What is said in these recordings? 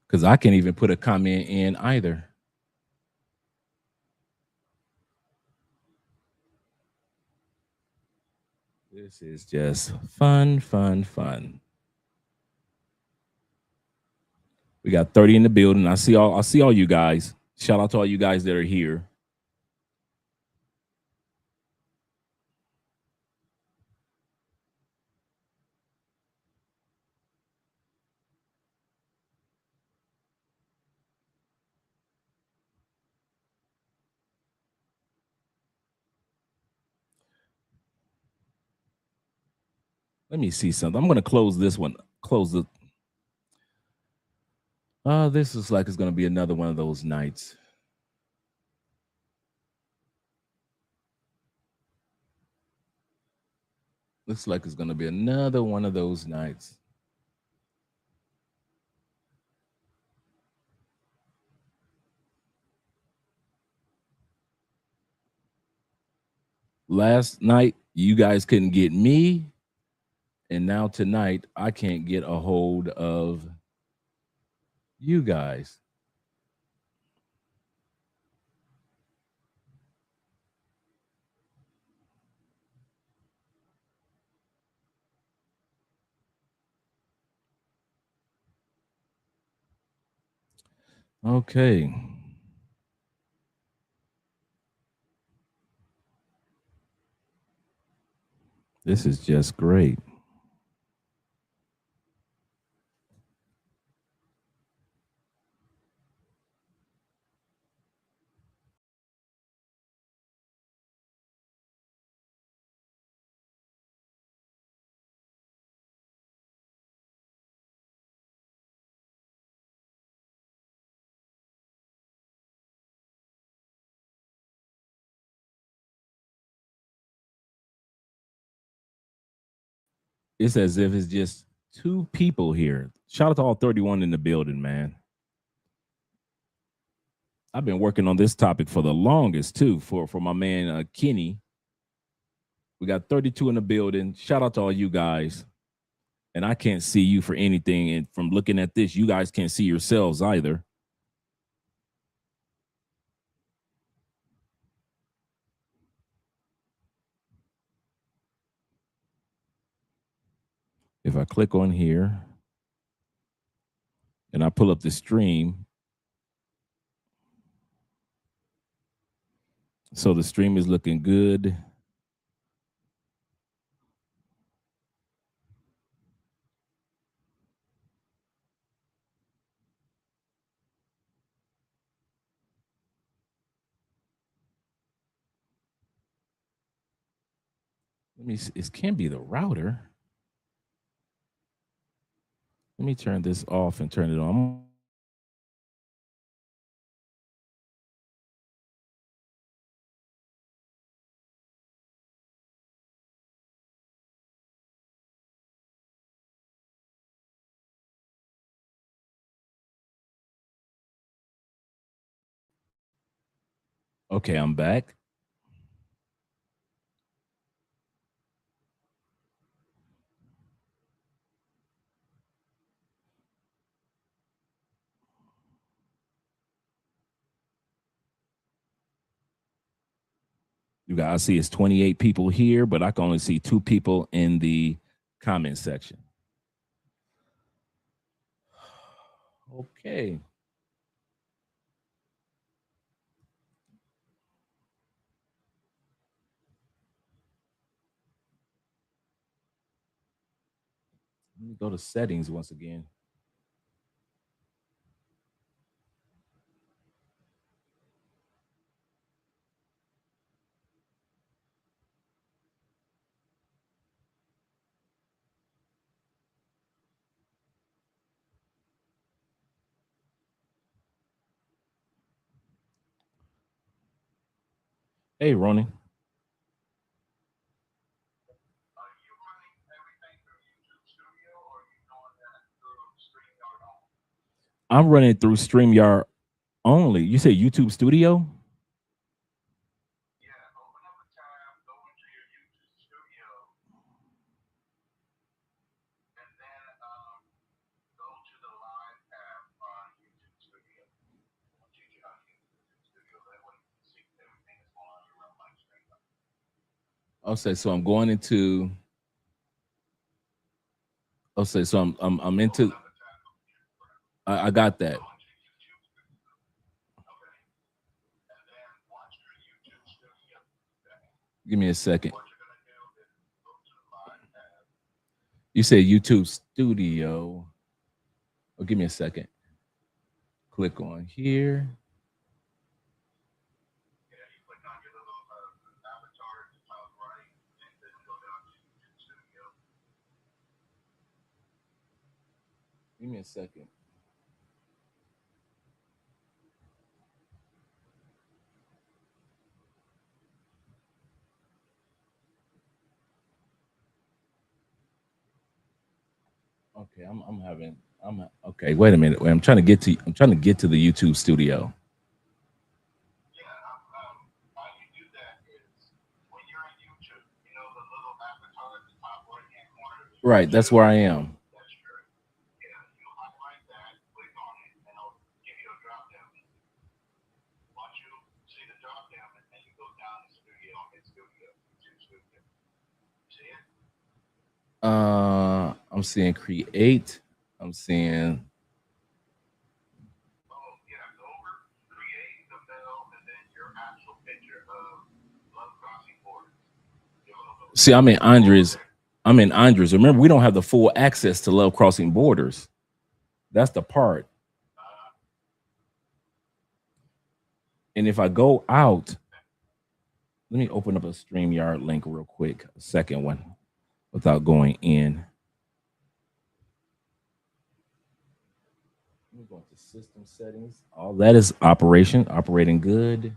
because I can't even put a comment in either. This is just fun, fun, fun. We got 30 in the building. I see all you guys. Shout out to all you guys that are here. Let me see something. I'm gonna close this one. Close the this is like it's gonna be another one of those nights. Looks like it's gonna be another one of those nights. Last night you guys couldn't get me, and now tonight I can't get a hold of you guys. Okay. This is just great. It's as if it's just two people here. Shout out to all 31 in the building, man. I've been working on this topic for the longest too, for my man Kenny. We got 32 in the building. Shout out to all you guys. And I can't see you for anything. And from looking at this, you guys can't see yourselves either. If I click on here and I pull up the stream, so the stream is looking good. Let me see. It can be the router. Let me turn this off and turn it on. Okay, I'm back. You guys see it's 28 people here, but I can only see two people in the comment section. Okay. Let me go to settings once again. Hey, Ronnie. I'm running through StreamYard only. You say YouTube Studio? I'll say so. I'm going into. I'll say so. I'm into. I got that. Give me a second. You said YouTube Studio. Oh, give me a second. Click on here. Give me a second. Okay, I'm having I'm okay. Wait a minute. Wait, I'm trying to get to the YouTube Studio. Right, that's where I am. I'm seeing create. I'm seeing. See, I'm in Andres. I'm in Andres. Remember, we don't have the full access to Love Crossing Borders. That's the part. And if I go out, let me open up a StreamYard link real quick. A second one without going in. Let me go into system settings. All that is operating good.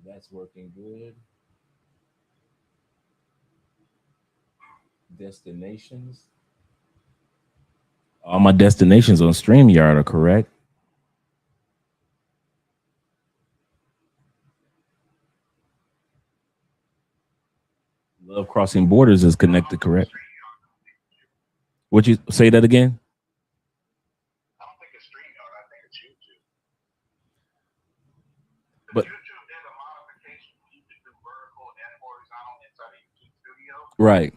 That's working good. Destinations. All my destinations on StreamYard are correct. Love Crossing Borders is connected, correct? Would you say that again? But right.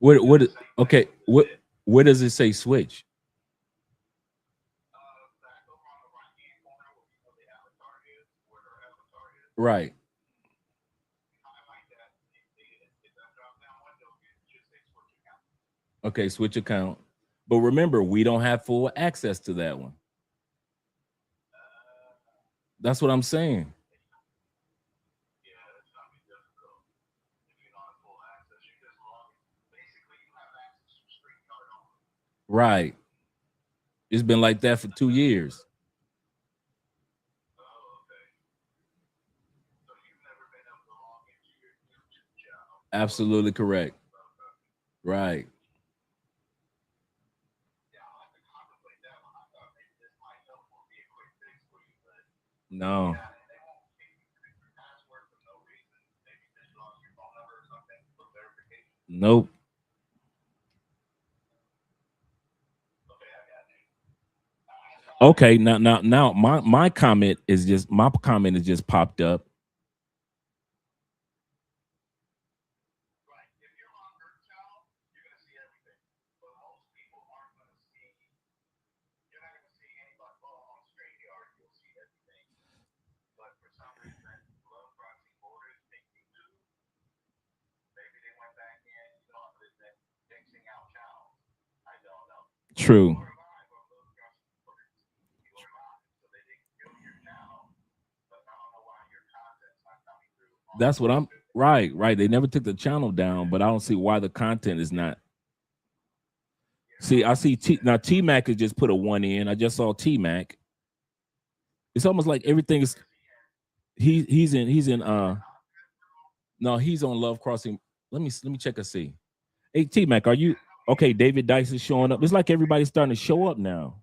What okay, what where does it say switch? Right. Okay, switch account. But remember, we don't have full access to that one. That's what I'm saying. Right. It's been like that for 2 years. Absolutely correct. Right. No. Nope. Okay, now my comment is just popped up. True. That's what I'm right, right. They never took the channel down, but I don't see why the content is not. See, I see T Mac has just put a one in. I just saw T Mac. It's almost like everything is he's in no, he's on Love Crossing. Let me check and see. Hey T Mac, are you okay? David Dice is showing up. It's like everybody's starting to show up now.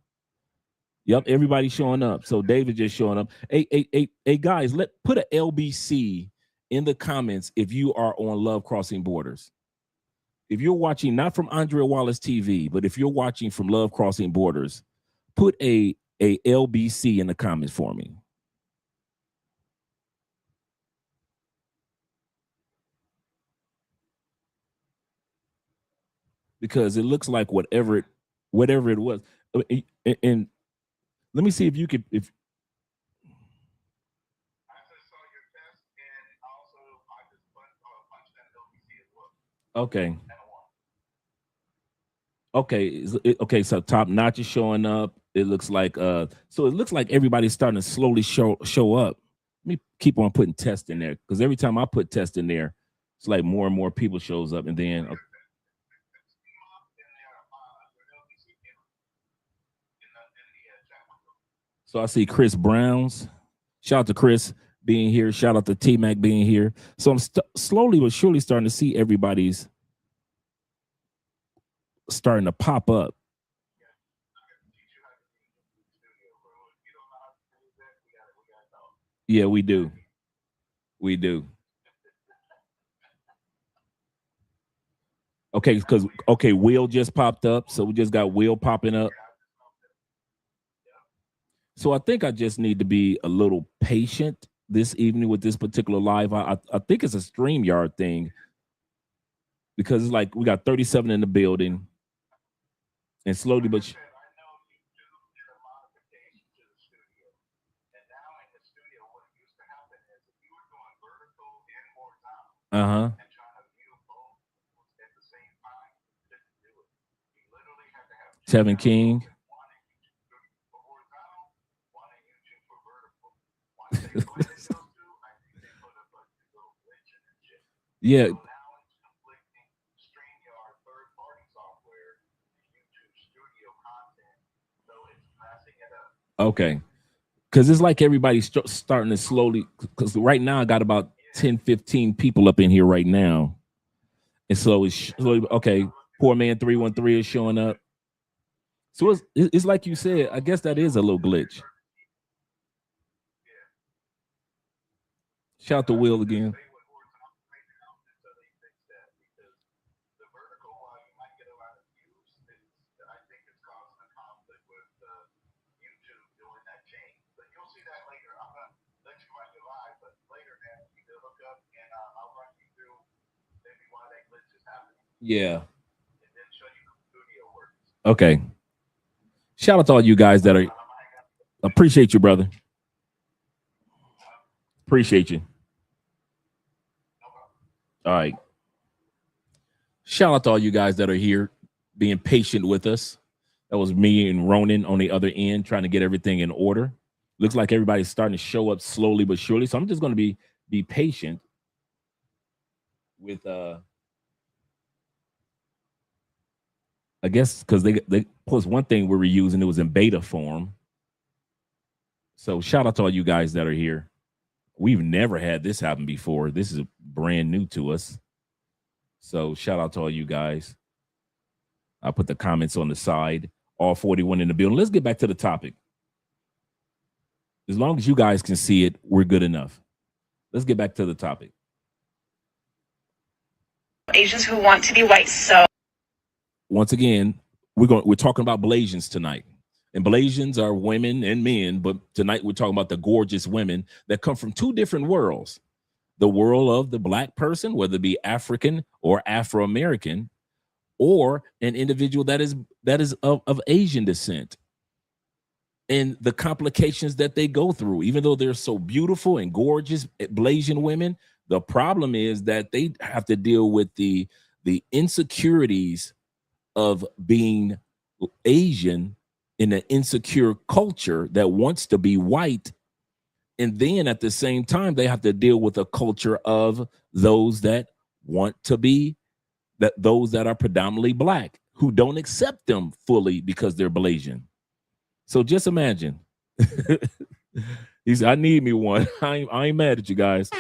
Yep, everybody's showing up. So David just showing up. Hey guys, let put a LBC in the comments if you are on Love Crossing Borders. If you're watching not from Andrea Wallace TV, but if you're watching from Love Crossing Borders, put a LBC in the comments for me. Because it looks like whatever it was. And let me see if you could if okay. Okay, so top notch is showing up. It looks like so it looks like everybody's starting to slowly show up. Let me keep on putting test in there because every time I put test in there, it's like more and more people shows up, and then so I see Chris Browns. Shout out to Chris being here. Shout out to T Mac being here. So I'm slowly but surely starting to see everybody's starting to pop up. Yeah, we do. We do. Okay, because okay, Will just popped up, so we just got Will popping up. So I think I just need to be a little patient this evening with this particular live. I think it's a StreamYard thing because it's like we got 37 in the building, and slowly but uh-huh. Seven King. Yeah. Okay. Because it's like everybody's starting to slowly. Because right now I got about 10, 15 people up in here right now, and so it's slowly, okay. Poor man 313 is showing up. So it's like you said. I guess that is a little glitch. Shout out to Will again. Yeah. Okay. Shout out to all you guys that are appreciate you, brother. Appreciate you. All right. Shout out to all you guys that are here being patient with us. That was me and Ronan on the other end trying to get everything in order. Looks like everybody's starting to show up slowly but surely. So I'm just going to be patient with I guess because they plus one thing we were using, it was in beta form. So shout out to all you guys that are here. We've never had this happen before. This is brand new to us. So shout out to all you guys. I'll put the comments on the side. All 41 in the building. Let's get back to the topic. As long as you guys can see it, we're good enough. Let's get back to the topic. Asians who want to be white. So once again, we're talking about Blasians tonight. And Blasians are women and men, but tonight we're talking about the gorgeous women that come from two different worlds. The world of the black person, whether it be African or Afro-American, or an individual that is of Asian descent, and the complications that they go through. Even though they're so beautiful and gorgeous, Blasian women, the problem is that they have to deal with the insecurities of being Asian in an insecure culture that wants to be white. And then at the same time, they have to deal with a culture of those that want to be, that those that are predominantly black, who don't accept them fully because they're Blasian. So just imagine. He said, I need me one. I ain't mad at you guys.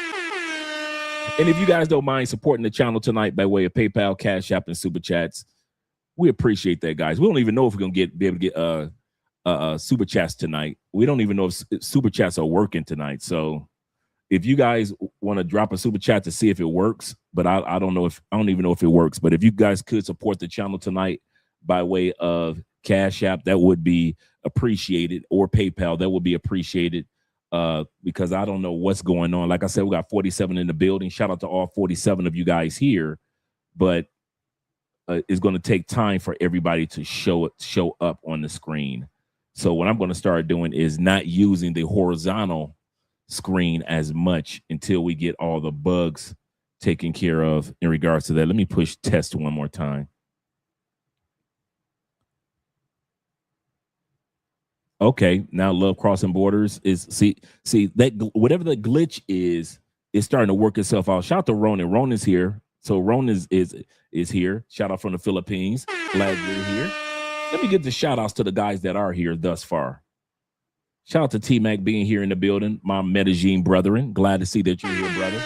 And if you guys don't mind supporting the channel tonight by way of PayPal, Cash App, and Super Chats, we appreciate that, guys. We don't even know if we're going to be able to get Super Chats tonight. We don't even know if Super Chats are working tonight. So if you guys want to drop a Super Chat to see if it works, but I don't even know if it works. But if you guys could support the channel tonight by way of Cash App, that would be appreciated, or PayPal, that would be appreciated, because I don't know what's going on. Like I said, we got 47 in the building. Shout out to all 47 of you guys here, but it's going to take time for everybody to show up on the screen. So what I'm going to start doing is not using the horizontal screen as much until we get all the bugs taken care of in regards to that. Let me push test one more time. Okay, now Love Crossing Borders is see that whatever the glitch is starting to work itself out. Shout out to Ronan. Ronan's here. So Ronan is here. Shout out from the Philippines. Glad you're here. Let me get the shout outs to the guys that are here thus far. Shout out to T-Mac being here in the building. My Medellin brethren. Glad to see that you're here, brother.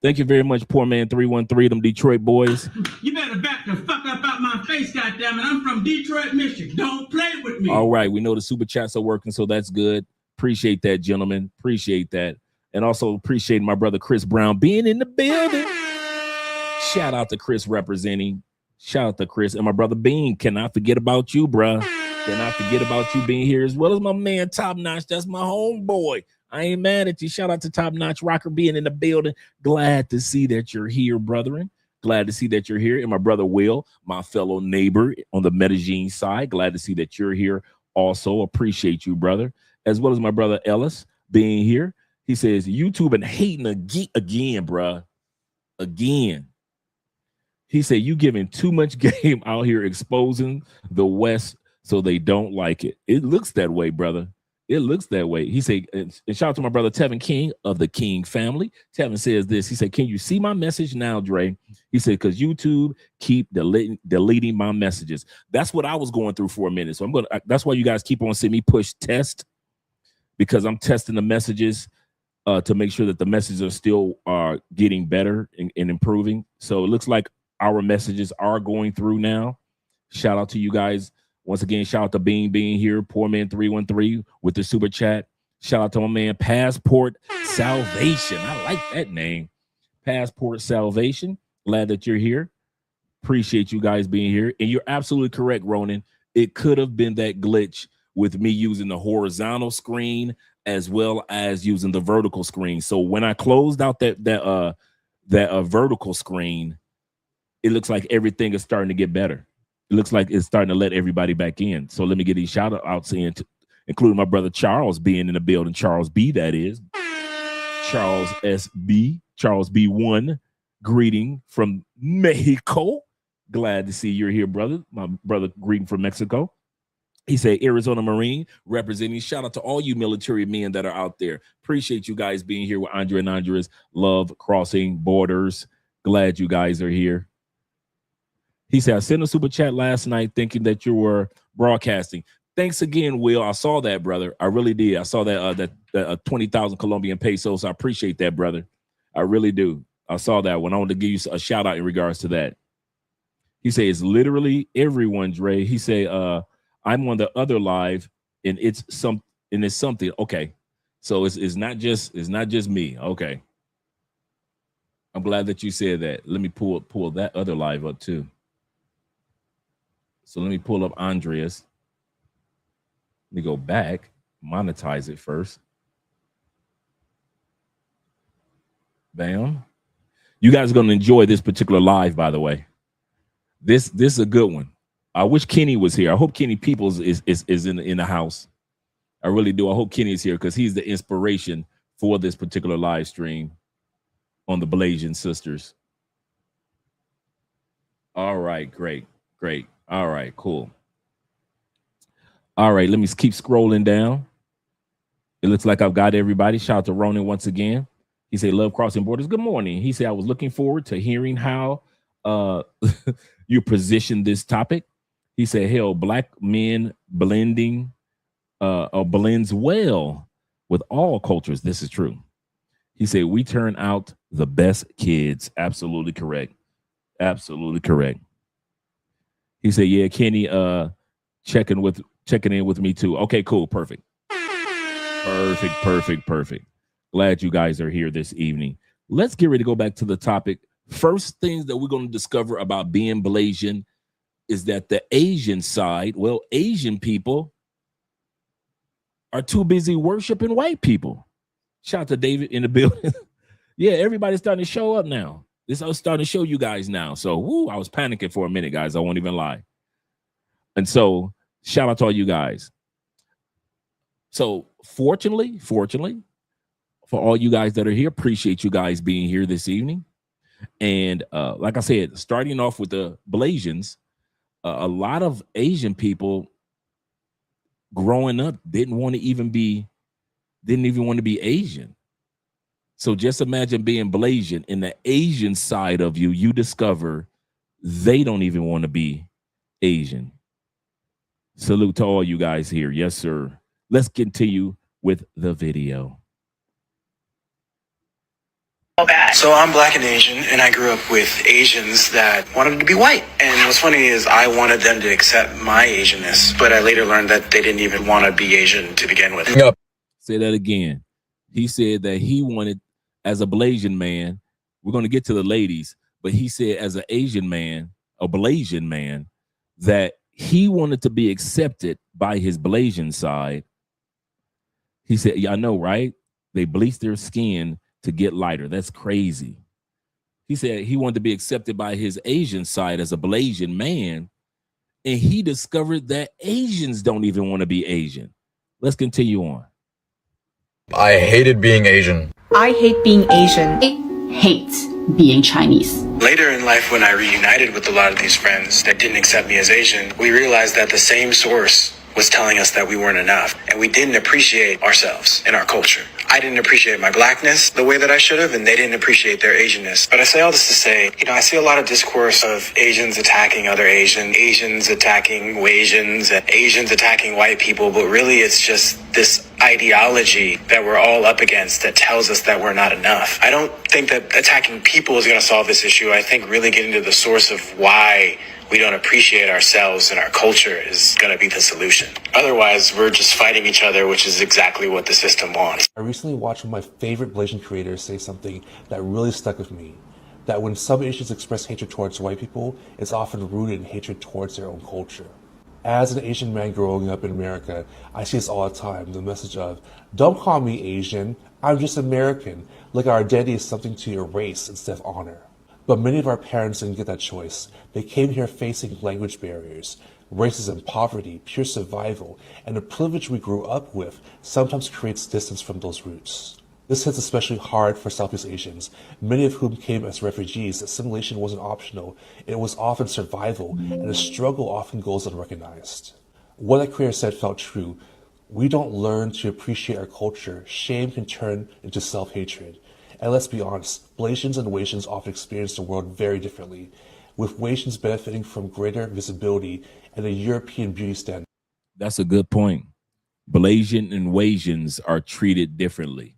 Thank you very much, Poor Man 313, them Detroit boys. You better back the fuck up out my face, goddammit. I'm from Detroit, Michigan. Don't play with me. All right, we know the Super Chats are working, so that's good. Appreciate that, gentlemen. Appreciate that. And also appreciate my brother Chris Brown being in the building. Shout out to Chris representing. Shout out to Chris. And my brother Bean, cannot forget about you, bruh. Cannot forget about you being here, as well as my man Top Notch. That's my homeboy. I ain't mad at you. Shout out to Top Notch Rocker being in the building. Glad to see that you're here, brethren. Glad to see that you're here. And my brother Will, my fellow neighbor on the Medellin side. Glad to see that you're here also. Appreciate you, brother. As well as my brother Ellis being here. He says, YouTube and hating again, bruh. Again. He said, you giving too much game out here exposing the West so they don't like it. It looks that way, brother. It looks that way. He said, and shout out to my brother Tevin King of the King family. Tevin says this. He said, can you see my message now, Dre? He said, because YouTube keep deleting my messages. That's what I was going through for a minute. So that's why you guys keep on seeing me push test, because I'm testing the messages to make sure that the messages are still getting better and improving. So it looks like our messages are going through now. Shout out to you guys. Once again, shout out to Bean being here, Poor Man 313 with the Super Chat. Shout out to my man Passport Salvation. I like that name. Passport Salvation. Glad that you're here. Appreciate you guys being here. And you're absolutely correct, Ronan. It could have been that glitch with me using the horizontal screen as well as using the vertical screen. So when I closed out that vertical screen, it looks like everything is starting to get better. It looks like it's starting to let everybody back in. So let me get these shout outs in, including my brother Charles being in the building. Charles B, that is. Charles SB, Charles B1, greeting from Mexico. Glad to see you're here, brother. My brother greeting from Mexico. He said, Arizona Marine representing. Shout out to all you military men that are out there. Appreciate you guys being here with Andre and Andres. Love crossing borders. Glad you guys are here. He said, I sent a super chat last night thinking that you were broadcasting. Thanks again, Will. I saw that, brother. I really did. I saw that 20,000 Colombian pesos. I appreciate that, brother. I really do. I saw that one. I want to give you a shout out in regards to that. He said, it's literally everyone, Dre. He said, I'm on the other live and it's something. Okay. So it's not just me. Okay. I'm glad that you said that. Let me pull that other live up too. So let me pull up Andreas. Let me go back, monetize it first. Bam. You guys are going to enjoy this particular live, by the way. This is a good one. I wish Kenny was here. I hope Kenny Peoples is in the house. I really do. I hope Kenny is here because he's the inspiration for this particular live stream on the Blasian sisters. All right, great. All right, cool. All right, let me keep scrolling down. It looks like I've got everybody. Shout out to Ronan once again. He said, love crossing borders. Good morning. He said, I was looking forward to hearing how you position this topic. He said, hell, black men blends well with all cultures. This is true. He said, we turn out the best kids. Absolutely correct. Absolutely correct. He said, yeah, Kenny checking in with me too. Okay, cool. Perfect. Glad you guys are here this evening. Let's get ready to go back to the topic. First things that we're going to discover about being Blasian is that the Asian side, Asian people are too busy worshiping white people. Shout out to David in the building. Yeah, everybody's starting to show up now. This is starting to show you guys now. So, I was panicking for a minute, guys. I won't even lie. And so, shout out to all you guys. So, fortunately, for all you guys that are here, appreciate you guys being here this evening. And like I said, starting off with the Blasians, a lot of Asian people growing up didn't even want to be Asian. So just imagine being Blasian. In the Asian side of you discover they don't even want to be Asian. Salute to all you guys here. Yes, sir. Let's continue with the video. So I'm black and Asian, and I grew up with Asians that wanted to be white. And what's funny is I wanted them to accept my Asianness, but I later learned that they didn't even want to be Asian to begin with. Yep. Say that again. He said that he wanted, as a Blasian man, we're going to get to the ladies, but he said as an Asian man, a Blasian man, that he wanted to be accepted by his Blasian side. He said, yeah, I know, right? They bleach their skin to get lighter. That's crazy. He said he wanted to be accepted by his Asian side as a Blasian man, and he discovered that Asians don't even want to be Asian. Let's continue on. I hated being Asian. I hate being Asian. I hate being Chinese. Later in life, when I reunited with a lot of these friends that didn't accept me as Asian, we realized that the same source was telling us that we weren't enough, and we didn't appreciate ourselves and our culture. I didn't appreciate my blackness the way that I should have, and they didn't appreciate their Asianness. But I say all this to say, I see a lot of discourse of Asians attacking other Asians attacking Asians, and Asians attacking white people, but really it's just this ideology that we're all up against that tells us that we're not enough. I don't think that attacking people is going to solve this issue. I think really getting to the source of why we don't appreciate ourselves and our culture is going to be the solution. Otherwise, we're just fighting each other, which is exactly what the system wants. I recently watched one of my favorite Blasian creators say something that really stuck with me. That when some Asians express hatred towards white people, it's often rooted in hatred towards their own culture. As an Asian man growing up in America, I see this all the time, the message of, don't call me Asian, I'm just American, like our identity is something to erase instead of honor. But many of our parents didn't get that choice. They came here facing language barriers, racism, poverty, pure survival, and the privilege we grew up with sometimes creates distance from those roots. This hits especially hard for Southeast Asians, many of whom came as refugees. Assimilation wasn't optional, it was often survival, and the struggle often goes unrecognized. What that creator said felt true. We don't learn to appreciate our culture, shame can turn into self-hatred. And let's be honest, Blasians and Waisians often experience the world very differently, with Waisians benefiting from greater visibility and a European beauty standard. That's a good point. Blasian and Waisians are treated differently.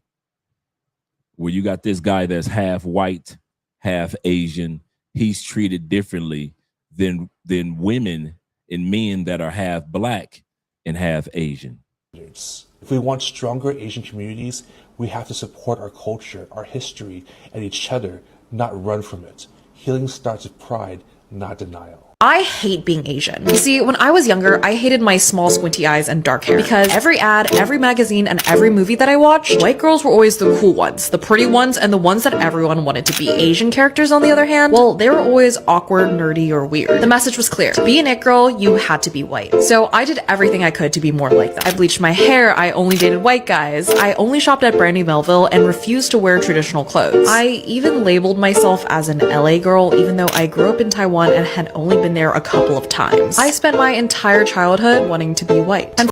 Where you got this guy that's half white, half Asian, he's treated differently than women and men that are half black and half Asian. If we want stronger Asian communities, we have to support our culture, our history, and each other, not run from it. Healing starts with pride, not denial. I hate being Asian. You see, when I was younger, I hated my small squinty eyes and dark hair because every ad, every magazine, and every movie that I watched, white girls were always the cool ones, the pretty ones, and the ones that everyone wanted to be. Asian characters, on the other hand, well, they were always awkward, nerdy, or weird. The message was clear. To be an it girl, you had to be white. So I did everything I could to be more like them. I bleached my hair, I only dated white guys, I only shopped at Brandy Melville, and refused to wear traditional clothes. I even labeled myself as an LA girl, even though I grew up in Taiwan and had only been there a couple of times. I spent my entire childhood wanting to be white. And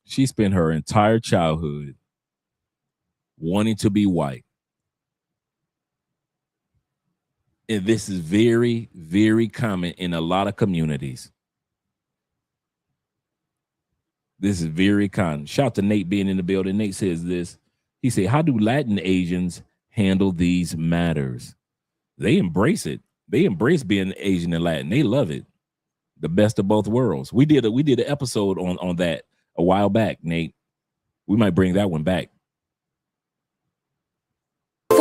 she spent her entire childhood wanting to be white. And this is very, very common in a lot of communities. This is very common. Shout out to Nate being in the building. Nate says this. He said, how do Latin Asians handle these matters? They embrace it. They embrace being Asian and Latin. They love it. The best of both worlds. We did an episode on that a while back, Nate. We might bring that one back.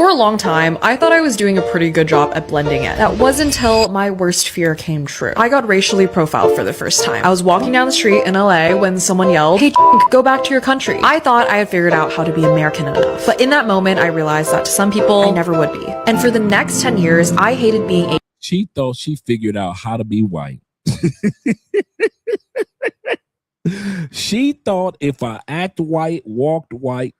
for a long time, I thought I was doing a pretty good job at blending it. That was until my worst fear came true. I got racially profiled for the first time. I was walking down the street in LA when someone yelled, "Hey, go back to your country." I thought I had figured out how to be American enough. But in that moment, I realized that to some people, I never would be. And for the next 10 years, I hated being a— She thought she figured out how to be white. She thought if I act white, walked white,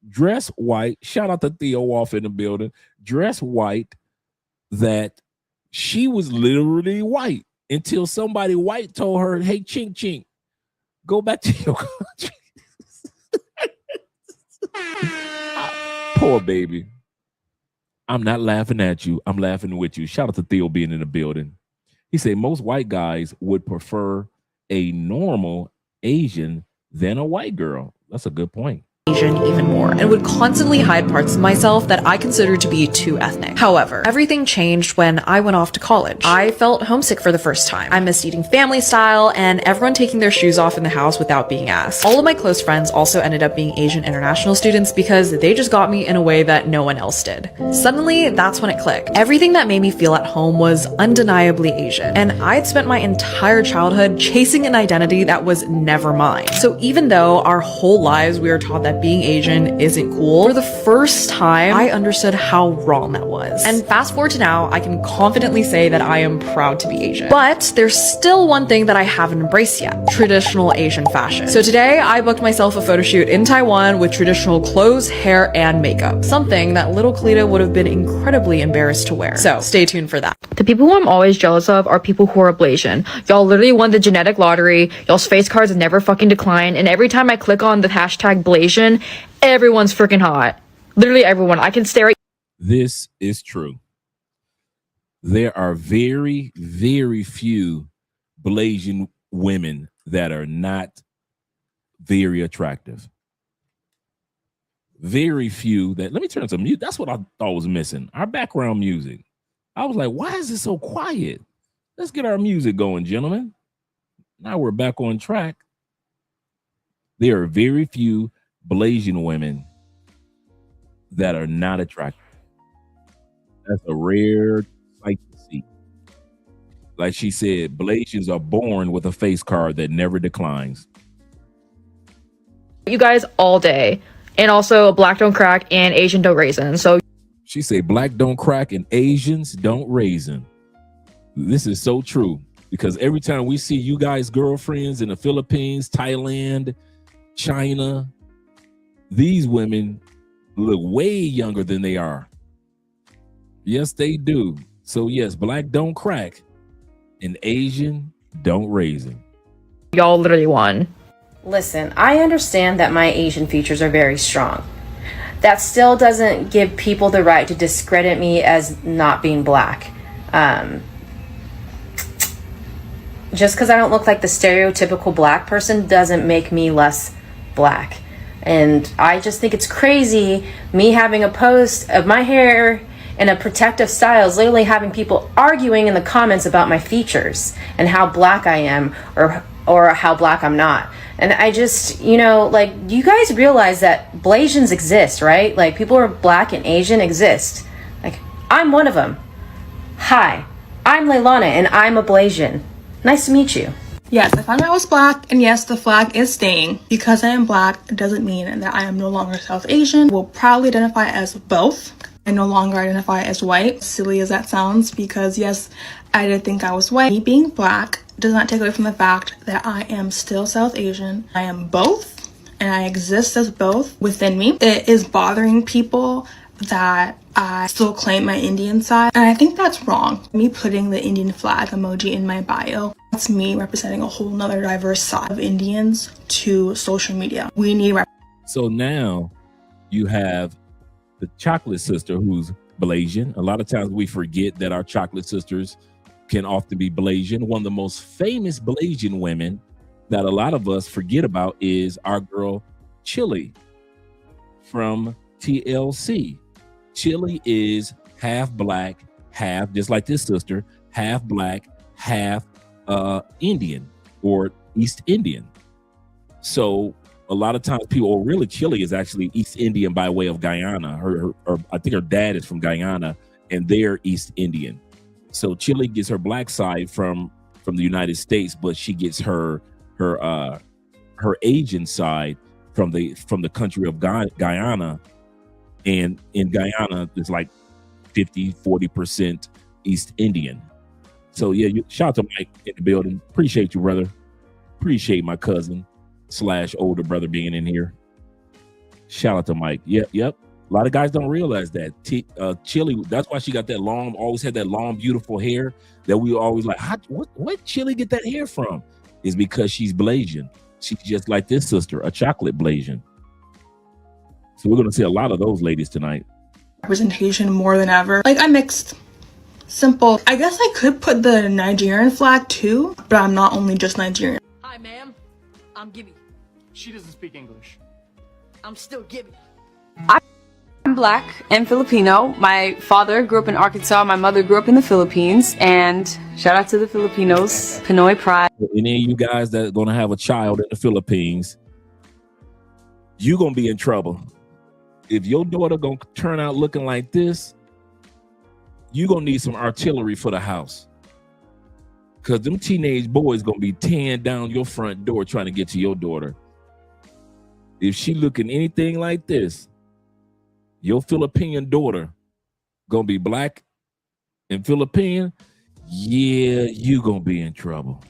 dress white, shout out to Theo off in the building, dress white, that she was literally white until somebody white told her, "Hey, chink chink, go back to your country." Poor baby. I'm not laughing at you. I'm laughing with you. Shout out to Theo being in the building. He said most white guys would prefer a normal Asian than a white girl. That's a good point. Asian even more, and would constantly hide parts of myself that I considered to be too ethnic. However, everything changed when I went off to college. I felt homesick for the first time. I missed eating family style and everyone taking their shoes off in the house without being asked. All of my close friends also ended up being Asian international students because they just got me in a way that no one else did. Suddenly, that's when it clicked. Everything that made me feel at home was undeniably Asian, and I'd spent my entire childhood chasing an identity that was never mine. So even though our whole lives we were taught that being Asian isn't cool, for the first time, I understood how wrong that was. And fast forward to now, I can confidently say that I am proud to be Asian. But there's still one thing that I haven't embraced yet: traditional Asian fashion. So today, I booked myself a photo shoot in Taiwan with traditional clothes, hair, and makeup. Something that little Kalita would have been incredibly embarrassed to wear. So stay tuned for that. The people who I'm always jealous of are people who are Blasian. Y'all literally won the genetic lottery. Y'all's face cards never fucking decline. And every time I click on the hashtag Blasian, everyone's freaking hot. Literally everyone. I can stare at— This is true. There are very, very few Blasian women that are not very attractive. Very few that— let me turn some music. That's what I thought was missing. Our background music. I was like, why is it so quiet? Let's get our music going, gentlemen. Now we're back on track. There are very few Blasian women that are not attractive. That's a rare sight to see. Like she said, Blasians are born with a face card that never declines. you guys all day. And also Black don't crack and Asian don't raisin. So She say black don't crack and Asians don't raisin. This is so true because every time we see you guys' girlfriends in the Philippines, Thailand, China, these women look way younger than they are. Yes, they do. So yes, black don't crack and Asian don't raisin. Y'all literally won. Listen, I understand that my Asian features are very strong. That still doesn't give people the right to discredit me as not being black. Just because I don't look like the stereotypical black person doesn't make me less black. And I just think it's crazy me having a post of my hair in a protective style is literally having people arguing in the comments about my features and how black I am or how black I'm not. And I just, like, you guys realize that Blasians exist, right? Like, people who are black and Asian exist. Like, I'm one of them. Hi, I'm Leilana, and I'm a Blasian. Nice to meet you. Yes, I found out I was black, and yes, the flag is staying. Because I am black, it doesn't mean that I am no longer South Asian. Will proudly identify as both. I no longer identify as white, silly as that sounds, because yes, I did think I was white. Me being black does not take away from the fact that I am still South Asian. I am both, and I exist as both within me. It is bothering people that I still claim my Indian side, and I think that's wrong. Me putting the Indian flag emoji in my bio, that's me representing a whole nother diverse side of Indians to social media. We need So now you have the chocolate sister who's Blasian. A lot of times we forget that our chocolate sisters can often be Blasian. One of the most famous Blasian women that a lot of us forget about is our girl Chili from TLC. Chili is half black, half, just like this sister, half black, half Indian or East Indian. So a lot of times people, really Chili is actually East Indian by way of Guyana. Her I think her dad is from Guyana and they're East Indian. So Chili gets her black side from the United States, but she gets her Asian side from the country of Guyana. And in Guyana, there's like 40% East Indian. So yeah, shout out to Mike in the building. Appreciate you, brother. Appreciate my cousin / older brother being in here. Shout out to Mike. Yep. A lot of guys don't realize that. Chili, that's why she got that long, always had that long, beautiful hair that we always like, what Chili get that hair from? Is because she's Blasian. She's just like this sister, a chocolate Blasian. So we're going to see a lot of those ladies tonight. representation more than ever. Like, I'm mixed. Simple. I guess I could put the Nigerian flag too, but I'm not only just Nigerian. Hi, ma'am. I'm Gibby. She doesn't speak English. I'm still Gibby. I'm black and Filipino. My father grew up in Arkansas. My mother grew up in the Philippines. And shout out to the Filipinos. Pinoy pride. Any of you guys that are going to have a child in the Philippines, you're going to be in trouble. If your daughter going to turn out looking like this, you're going to need some artillery for the house. Because them teenage boys going to be tearing down your front door trying to get to your daughter. If she looking anything like this, your Philippine daughter going to be black and Philippine, yeah, you going to be in trouble.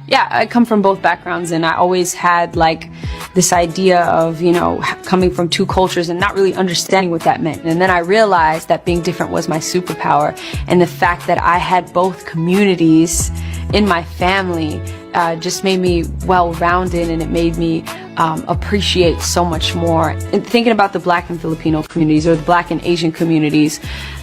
Yeah, I come from both backgrounds, and I always had like this idea of, you know, coming from two cultures and not really understanding what that meant. And then I realized that being different was my superpower, and the fact that I had both communities in my family just made me well-rounded, and it made me appreciate so much more. And thinking about the Black and Filipino communities, or the Black and Asian communities,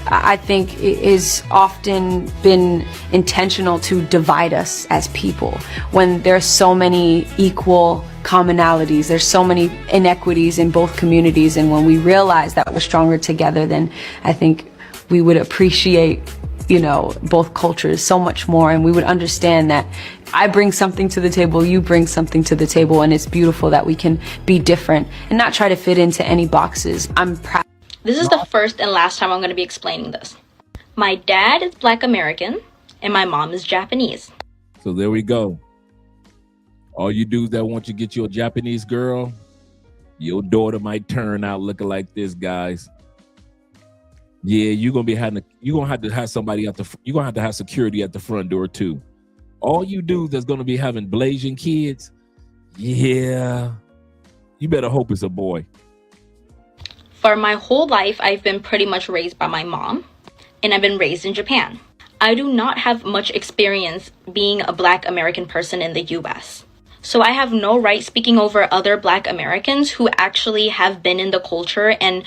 I think it is often been intentional to divide us as people when there's so many equal commonalities, there's so many inequities in both communities. And when we realize that we're stronger together, then I think we would appreciate, you know, both cultures so much more, and we would understand that I bring something to the table, you bring something to the table, and it's beautiful that we can be different and not try to fit into any boxes. I'm proud. This is the first and last time I'm going to be explaining this. My dad is Black American and my mom is Japanese. So there we go. All you dudes that want to get you a Japanese girl, your daughter might turn out looking like this, guys. Yeah, you're gonna have to have somebody you're gonna have to have security at the front door too. All you dudes that's gonna be having Blasian kids, yeah, you better hope it's a boy. For my whole life, I've been pretty much raised by my mom, and I've been raised in Japan. I do not have much experience being a Black American person in the US. So I have no right speaking over other Black Americans who actually have been in the culture and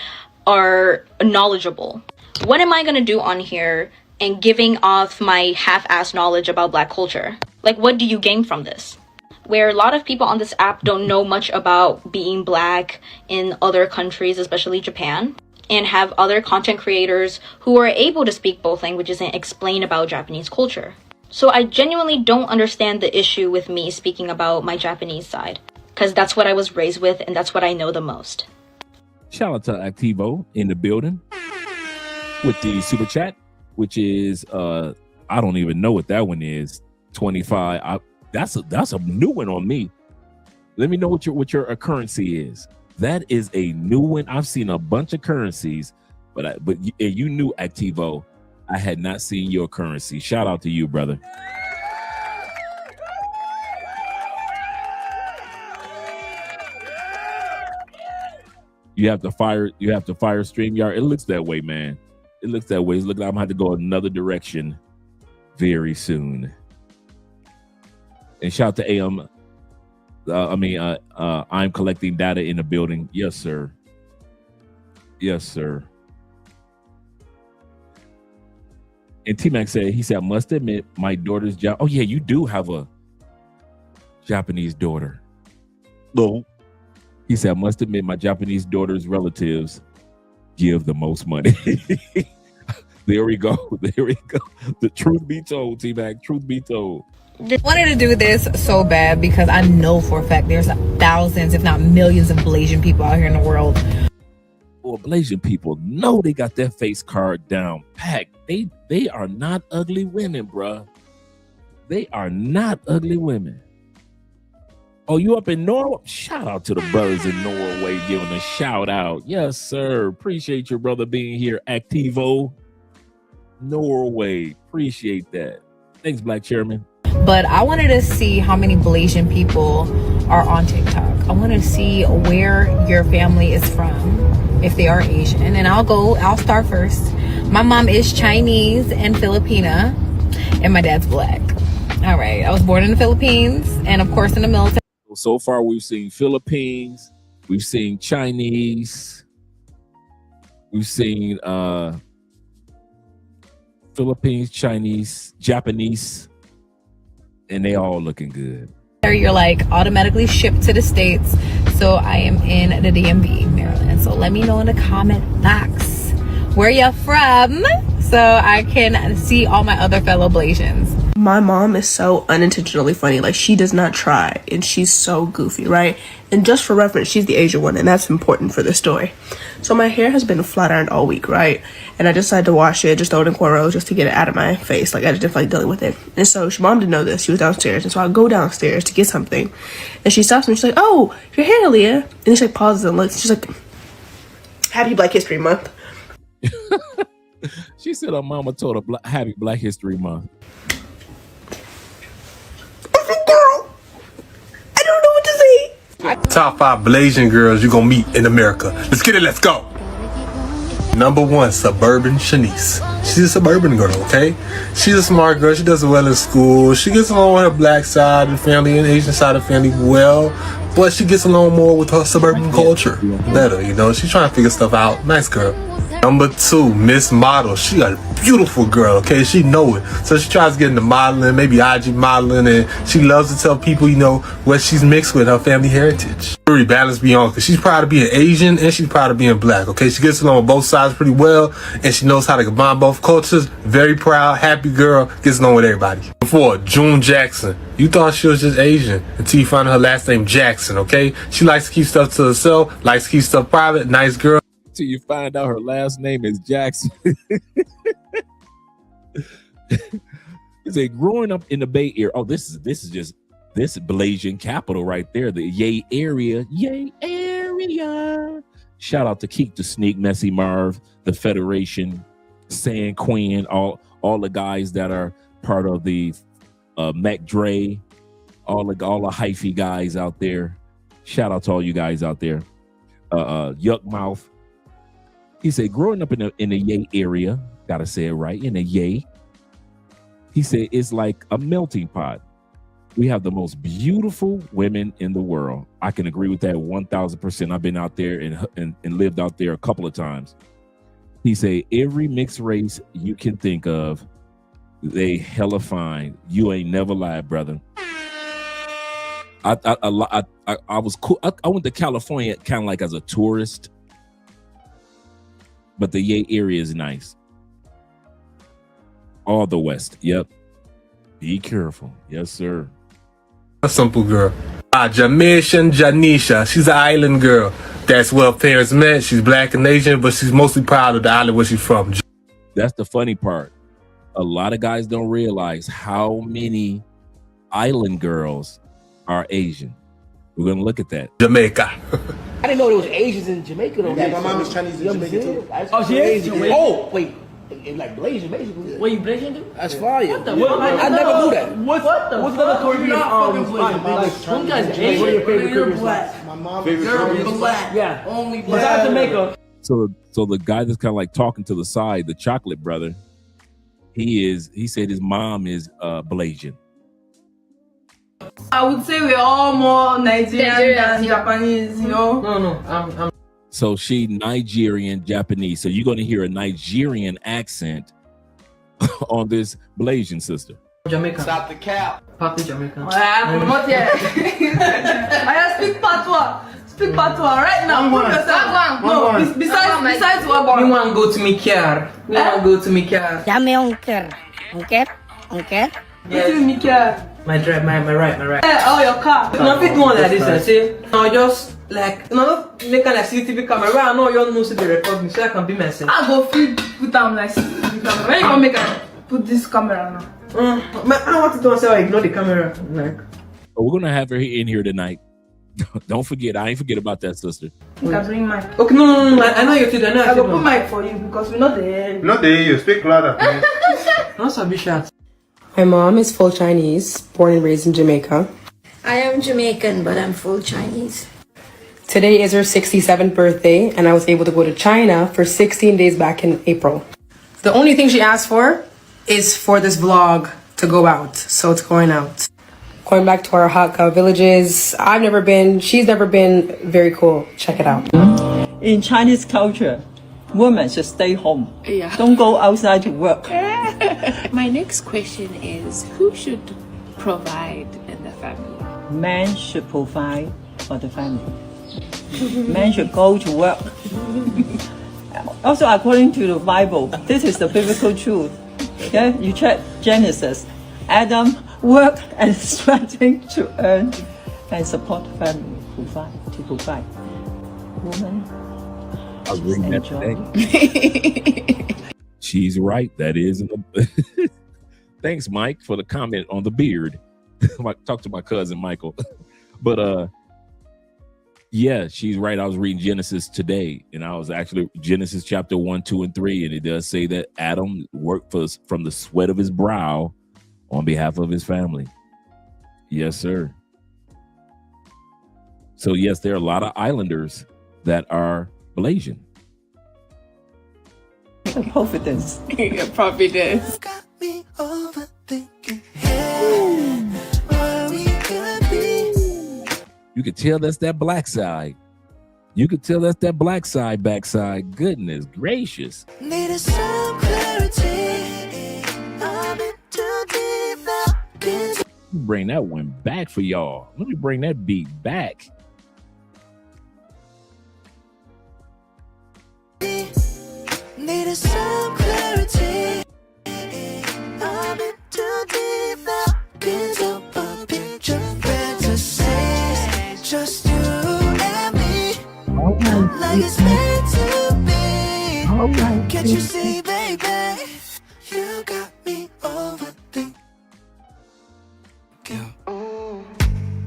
are knowledgeable. What am I gonna do on here and giving off my half-assed knowledge about Black culture? Like, what do you gain from this? Where a lot of people on this app don't know much about being Black in other countries, especially Japan, and have other content creators who are able to speak both languages and explain about Japanese culture. So I genuinely don't understand the issue with me speaking about my Japanese side, because that's what I was raised with and that's what I know the most. Shout out to Activo in the building with the super chat, which is I don't even know what that one is. 25. That's a new one on me. Let me know what your currency is. That is a new one. I've seen a bunch of currencies, but you knew Activo. I had not seen your currency. Shout out to you, brother. You have to fire StreamYard. It looks that way, man. It looks that way. It's looking like I'm gonna have to go another direction very soon. And shout out to AM. I'm collecting data in the building. Yes, sir. Yes, sir. And T-Mac said, I must admit my daughter's job. Oh yeah, you do have a Japanese daughter. No. He said, I must admit my Japanese daughter's relatives give the most money. There we go. There we go. The truth be told, T-Mac, truth be told. I wanted to do this so bad because I know for a fact there's thousands, if not millions of Blasian people out here in the world. Well, Blasian people know they got their face card down packed. They are not ugly women, bruh. They are not ugly women. Oh, you up in Norway? Shout out to the brothers in Norway giving a shout out. Yes, sir. Appreciate your brother being here. Activo, Norway. Appreciate that. Thanks, Black Chairman. But I wanted to see how many Blasian people are on TikTok. I want to see where your family is from, if they are Asian. And I'll start first. My mom is Chinese and Filipina, and my dad's Black. All right. I was born in the Philippines and, of course, in the military. So far, we've seen Philippines, we've seen Chinese, we've seen Philippines, Chinese, Japanese, and they all looking good. You're like automatically shipped to the States. So I am in the DMV, Maryland. So let me know in the comment box where you're from so I can see all my other fellow Blasians. My mom is so unintentionally funny. Like, she does not try, and she's so goofy, right? And just for reference, she's the Asian one, and that's important for the story. So my hair has been flat ironed all week, right? And I decided to wash it, just throw it in cornrows just to get it out of my face. Like, I just didn't feel like dealing with it. And so mom didn't know this. She was downstairs, and so I go downstairs to get something, and she stops me. She's like, "Oh, your hair, Leah." And then she like pauses and looks. She's like, "Happy Black History Month." She said her mama told her Happy Black History Month. Top 5 Blasian girls you're gonna meet in America. Let's get it, let's go. Number 1, Suburban Shanice. She's a suburban girl, okay? She's a smart girl. She does well in school. She gets along with her Black side of the family and Asian side of the family well, but she gets along more with her suburban culture better, you know? She's trying to figure stuff out. Nice girl. Number 2, Miss Model. She a beautiful girl, okay? She know it. So she tries to get into modeling, maybe IG modeling, and she loves to tell people, you know, what she's mixed with, her family heritage. Very balanced Bianca. She's proud of being Asian and she's proud of being Black, okay? She gets along with both sides pretty well, and she knows how to combine both cultures. Very proud, happy girl, gets along with everybody. 4, June Jackson. You thought she was just Asian until you found her last name Jackson, okay? She likes to keep stuff to herself, likes to keep stuff private, nice girl. Till you find out her last name is Jackson. He said, growing up in the Bay Area. Oh, this is Blasian capital right there. The Yay area. Shout out to Keek the Sneak, Messy Marv, the Federation, San Quinn, all the guys that are part of the Mac Dre, all the hyphy guys out there. Shout out to all you guys out there. Yuck Mouth. He said, growing up in the Yay area, gotta say it right, in the Yay. He said it's like a melting pot. We have the most beautiful women in the world. I can agree with that 1,000%. I've been out there and lived out there a couple of times. He said every mixed race you can think of, they hella fine. You ain't never lied, brother. I was cool. I went to California kind of like as a tourist, but the Yay area is nice. All the West. Yep. Be careful. Yes, sir. A simple girl. Jamaican Janisha. She's an island girl. That's where parents met. She's black and Asian, but she's mostly proud of the island where she's from. That's the funny part. A lot of guys don't realize how many island girls are Asian. We're going to look at that. Jamaica. I didn't know there was Asians in Jamaica though. Yeah, my mom is Chinese in Jamaica too. Oh, she is? Oh, wait. Like Blasian, basically. What you Blasian do? That's fire. What the fuck? I never knew that. What's the Caribbean? One guy's Asian. What are your favorite You're Caribbean black. spots? My mom You're black. Yeah. Only Besides Jamaica. So the guy that's kind of like talking to the side, the chocolate brother, he said his mom is Blasian. I would say we're all more Nigerian than Japanese, you know? No, I'm So she Nigerian Japanese. So you're going to hear a Nigerian accent on this Blasian sister. Jamaican. Stop the cap. Party Jamaican. I'm not yet. I speak patois. Speak patois right now. Put yourself. No, besides what? You want to go to Mikiar. You want to go to Mikiar. Dame unker. Unker? What do you mean, Mikiar? My right. Oh, your car. No, fit one like this, I say. No, just like, no, they can like CCTV camera. I know you know see the record me, so I can be messing. I go put them like CCTV camera. When you gonna make a put this camera now? I want to do myself ignore the camera. Like, But we're gonna have her in here tonight. Don't forget, I ain't forget about that, sister. You can bring mic. Okay, no. I know you did. I go put mic for you because we're not there. Not there, you speak louder, please. Not so be shot. My mom is full Chinese, born and raised in Jamaica. I am Jamaican, but I'm full Chinese. Today is her 67th birthday, and I was able to go to China for 16 days back in April. The only thing she asked for is for this vlog to go out, so it's going out. Going back to our Hakka villages, I've never been, she's never been, very cool. Check it out. In Chinese culture, women should stay home. Yeah. Don't go outside to work. My next question is, who should provide in the family? Men should provide for the family. Men should go to work. Also, according to the Bible, this is the biblical truth. Okay? You check Genesis. Adam worked and striving to earn and support the family, to provide. Woman, I was reading that today. She's right. That is. Thanks, Mike, for the comment on the beard. Talk to my cousin Michael. But yeah, she's right. I was reading Genesis today, and I was actually Genesis chapter 1, 2, and 3, and it does say that Adam worked from the sweat of his brow on behalf of his family. Yes, sir. So yes, there are a lot of islanders that are Blasian. Providence. Providence. You could tell that's that black side. You could tell that's that black side, backside. Goodness gracious. Needed some clarity. I'm in too deep now. Bring that one back for y'all. Let me bring that beat back. Needed some clarity. I'm in too deep now. Get up a picture, fantasies. Just you and me. Like it's meant to be. Can't you see, baby? You got me overthinking.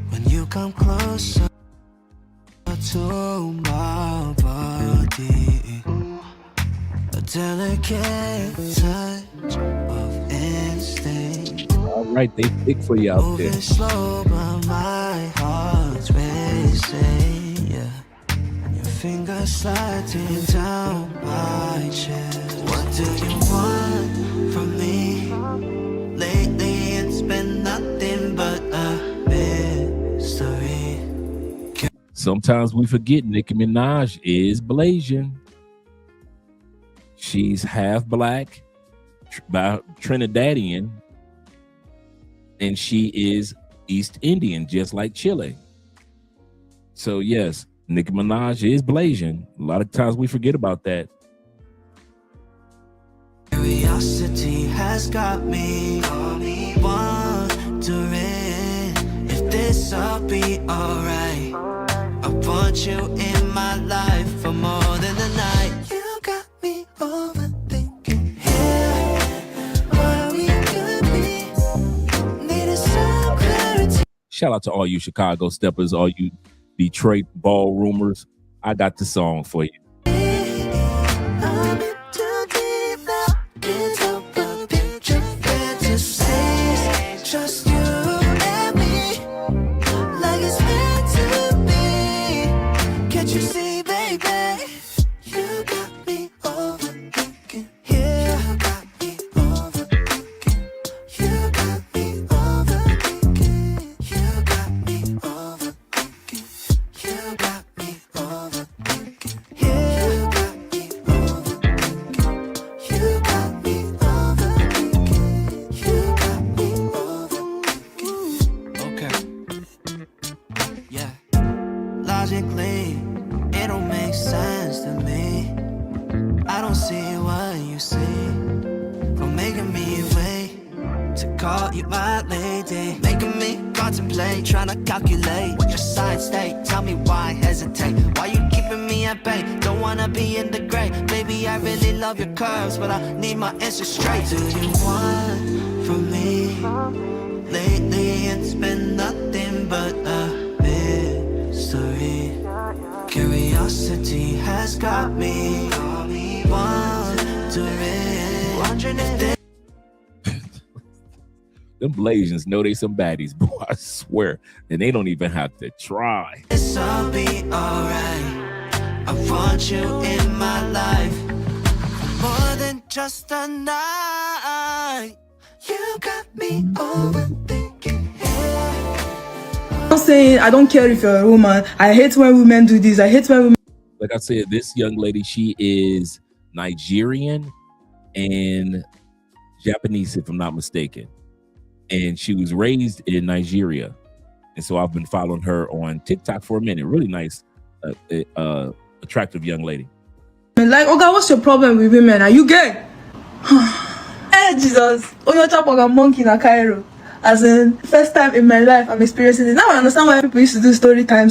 When you come closer to my body, delicate touch of instinct. All right, they thick for you out there. Moving slow, but my heart's racing. Yeah, your fingers sliding down my chest. What do you want from me? Lately, it's been nothing but a mystery. Sometimes we forget Nicki Minaj is Blasian. She's half black, Trinidadian, and she is East Indian, just like Chile. So yes, Nicki Minaj is Blasian. A lot of times we forget about that. Curiosity has got me wondering if this'll be alright. I want you in my life for more than a night. You got me overthinking here where we could be. Needed some clarity. Shout out to all you Chicago steppers, all you Detroit ballroomers. I got the song for you. I'm in too deep now. Can't help but picture fantasies. Just you and me, like it's meant to be. Can't you see, baby? You got me overthinking. Yeah, you got me overthinking. You got me overthinking. You got me overthinking. You got me overthinking. Yeah, you got me overthinking. You got me overthinking. You got me overthinking. Okay. Yeah. Logically, it don't make sense to me. I don't see what you see from making me wait to call you my lady, making me contemplate, trying to calculate what your side state. Tell me why hesitate, why you keeping me at bay? Don't wanna be in the gray. Baby, I really love your curves, but I need my answer straight. Do you want from me? Lately it's been nothing but a mystery. Curiosity has got me wondering if they Them Blasians know they some baddies, boy, I swear. And they don't even have to try. this'll be alright. I want you in my life more than just a night. You got me overthinking. I'm saying I don't care if you're a woman. I hate when women do this. I hate when women. Like I said, this young lady, she is Nigerian and Japanese, if I'm not mistaken. And she was raised in Nigeria. And so I've been following her on TikTok for a minute. Really nice, attractive young lady. Like, okay, what's your problem with women? Are you gay? Hey, Jesus. Oh, you're talking about a monkey in Cairo. As in, first time in my life, I'm experiencing it. Now I understand why people used to do story time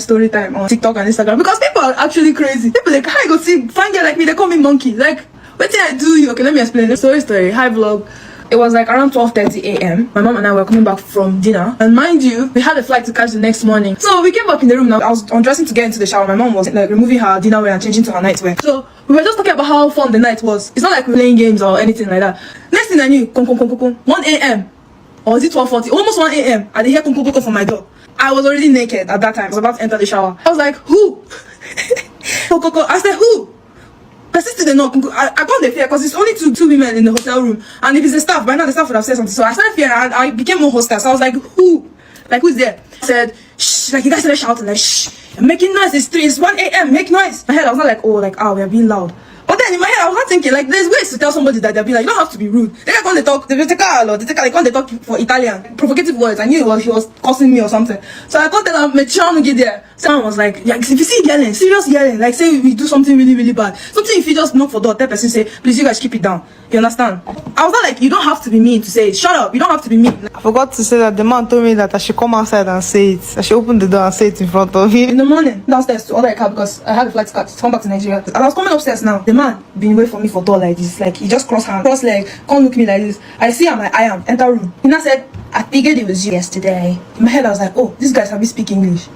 on TikTok and Instagram. Because people are actually crazy. People like, hi, go see, find girl like me, they call me monkey. Like, what did I do you? Okay, let me explain the story. Hi, vlog. It was like around 12:30 a.m. My mom and I were coming back from dinner. And mind you, we had a flight to catch the next morning. So we came back in the room now. I was undressing to get into the shower. My mom was like removing her dinner wear and changing to her nightwear. So we were just talking about how fun the night was. It's not like we were playing games or anything like that. Next thing I knew, 1 a.m. Or was it 12:40? Almost 1 a.m. I did hear koko from my door. I was already naked at that time. I was about to enter the shower. I was like, who? Koko. I said, who? Persisted enough. I got the fear because it's only two women in the hotel room. And if it's the staff, by now the staff would have said something. So I started fearing and I became more hostile. So I was like, who? Like, who's there? I said, shh. Like, you guys started shouting, like, shh. You're making noise. It's 1 a.m. Make noise. In my head, I was not like, oh, like, we are being loud. But then in my head, I was not thinking, like, there's ways to tell somebody that they'll be like, you don't have to be rude. They can't they talk, they talk for Italian, provocative words. I knew he was cursing me or something. So I can't tell him, me get there. Someone was like, yeah, if you see yelling, serious yelling, like say we do something really, really bad. Something if you just knock for door, tell person say, please you guys keep it down. You understand? I was not like, you don't have to be mean to say it. Shut up, you don't have to be mean. I forgot to say that the man told me that I should come outside and say it. I should open the door and say it in front of him. In the morning, downstairs to order a cab because I had a flight to come back to Nigeria. And I was coming upstairs now. The man been waiting for me for door like this. Like he just cross leg, can't look me like this. I see him, I am, enter room. He now said, I figured it was you yesterday. In my head, I was like, oh, these guys have me speak English.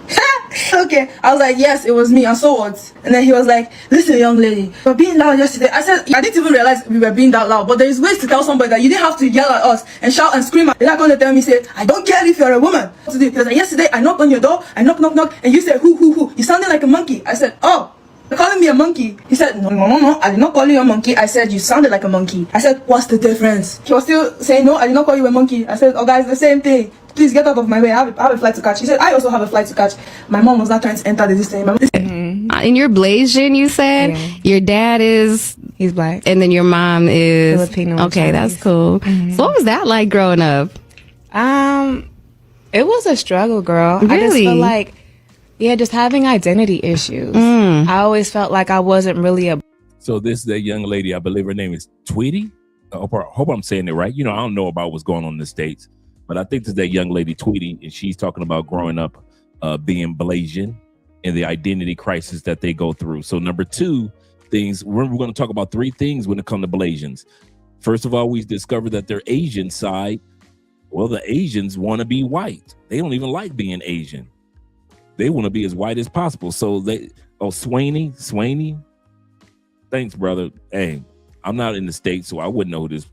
I okay. I was like, yes, it was me. And so what? And then he was like, listen, young lady, we were being loud yesterday. I said, I didn't even realize we were being that loud. But there is ways to tell somebody that you didn't have to yell at us and shout and scream. They're not going to tell me, say, I don't care if you're a woman. He was like, yesterday I knocked on your door. I knock, and you said, who? You sounded like a monkey. I said, oh. You're calling me a monkey. He said, no, I did not call you a monkey. I said, you sounded like a monkey. I said, what's the difference? He was still saying, no, I did not call you a monkey. I said, oh guys, the same thing. Please get out of my way. I have a flight to catch. He said, I also have a flight to catch. My mom was not trying to enter the distance. And you're Blasian, you said? Yeah. Your dad he's black. And then your mom is Filipino. Okay, that's cool. So what was that like growing up? It was a struggle, girl. Really? I just feel like, just having identity issues. I always felt like I wasn't really a. So this is that young lady, I believe her name is Tweety. I hope I'm saying it right. You know, I don't know about what's going on in the States, but I think this is that young lady Tweety, and she's talking about growing up being Blasian and the identity crisis that they go through. So number two things, we're going to talk about three things when it comes to Blasians. First of all, we discovered that their Asian side, well, the Asians want to be white. They don't even like being Asian. They want to be as white as possible. So Swaney. Thanks, brother. Hey, I'm not in the States, so I wouldn't know who this,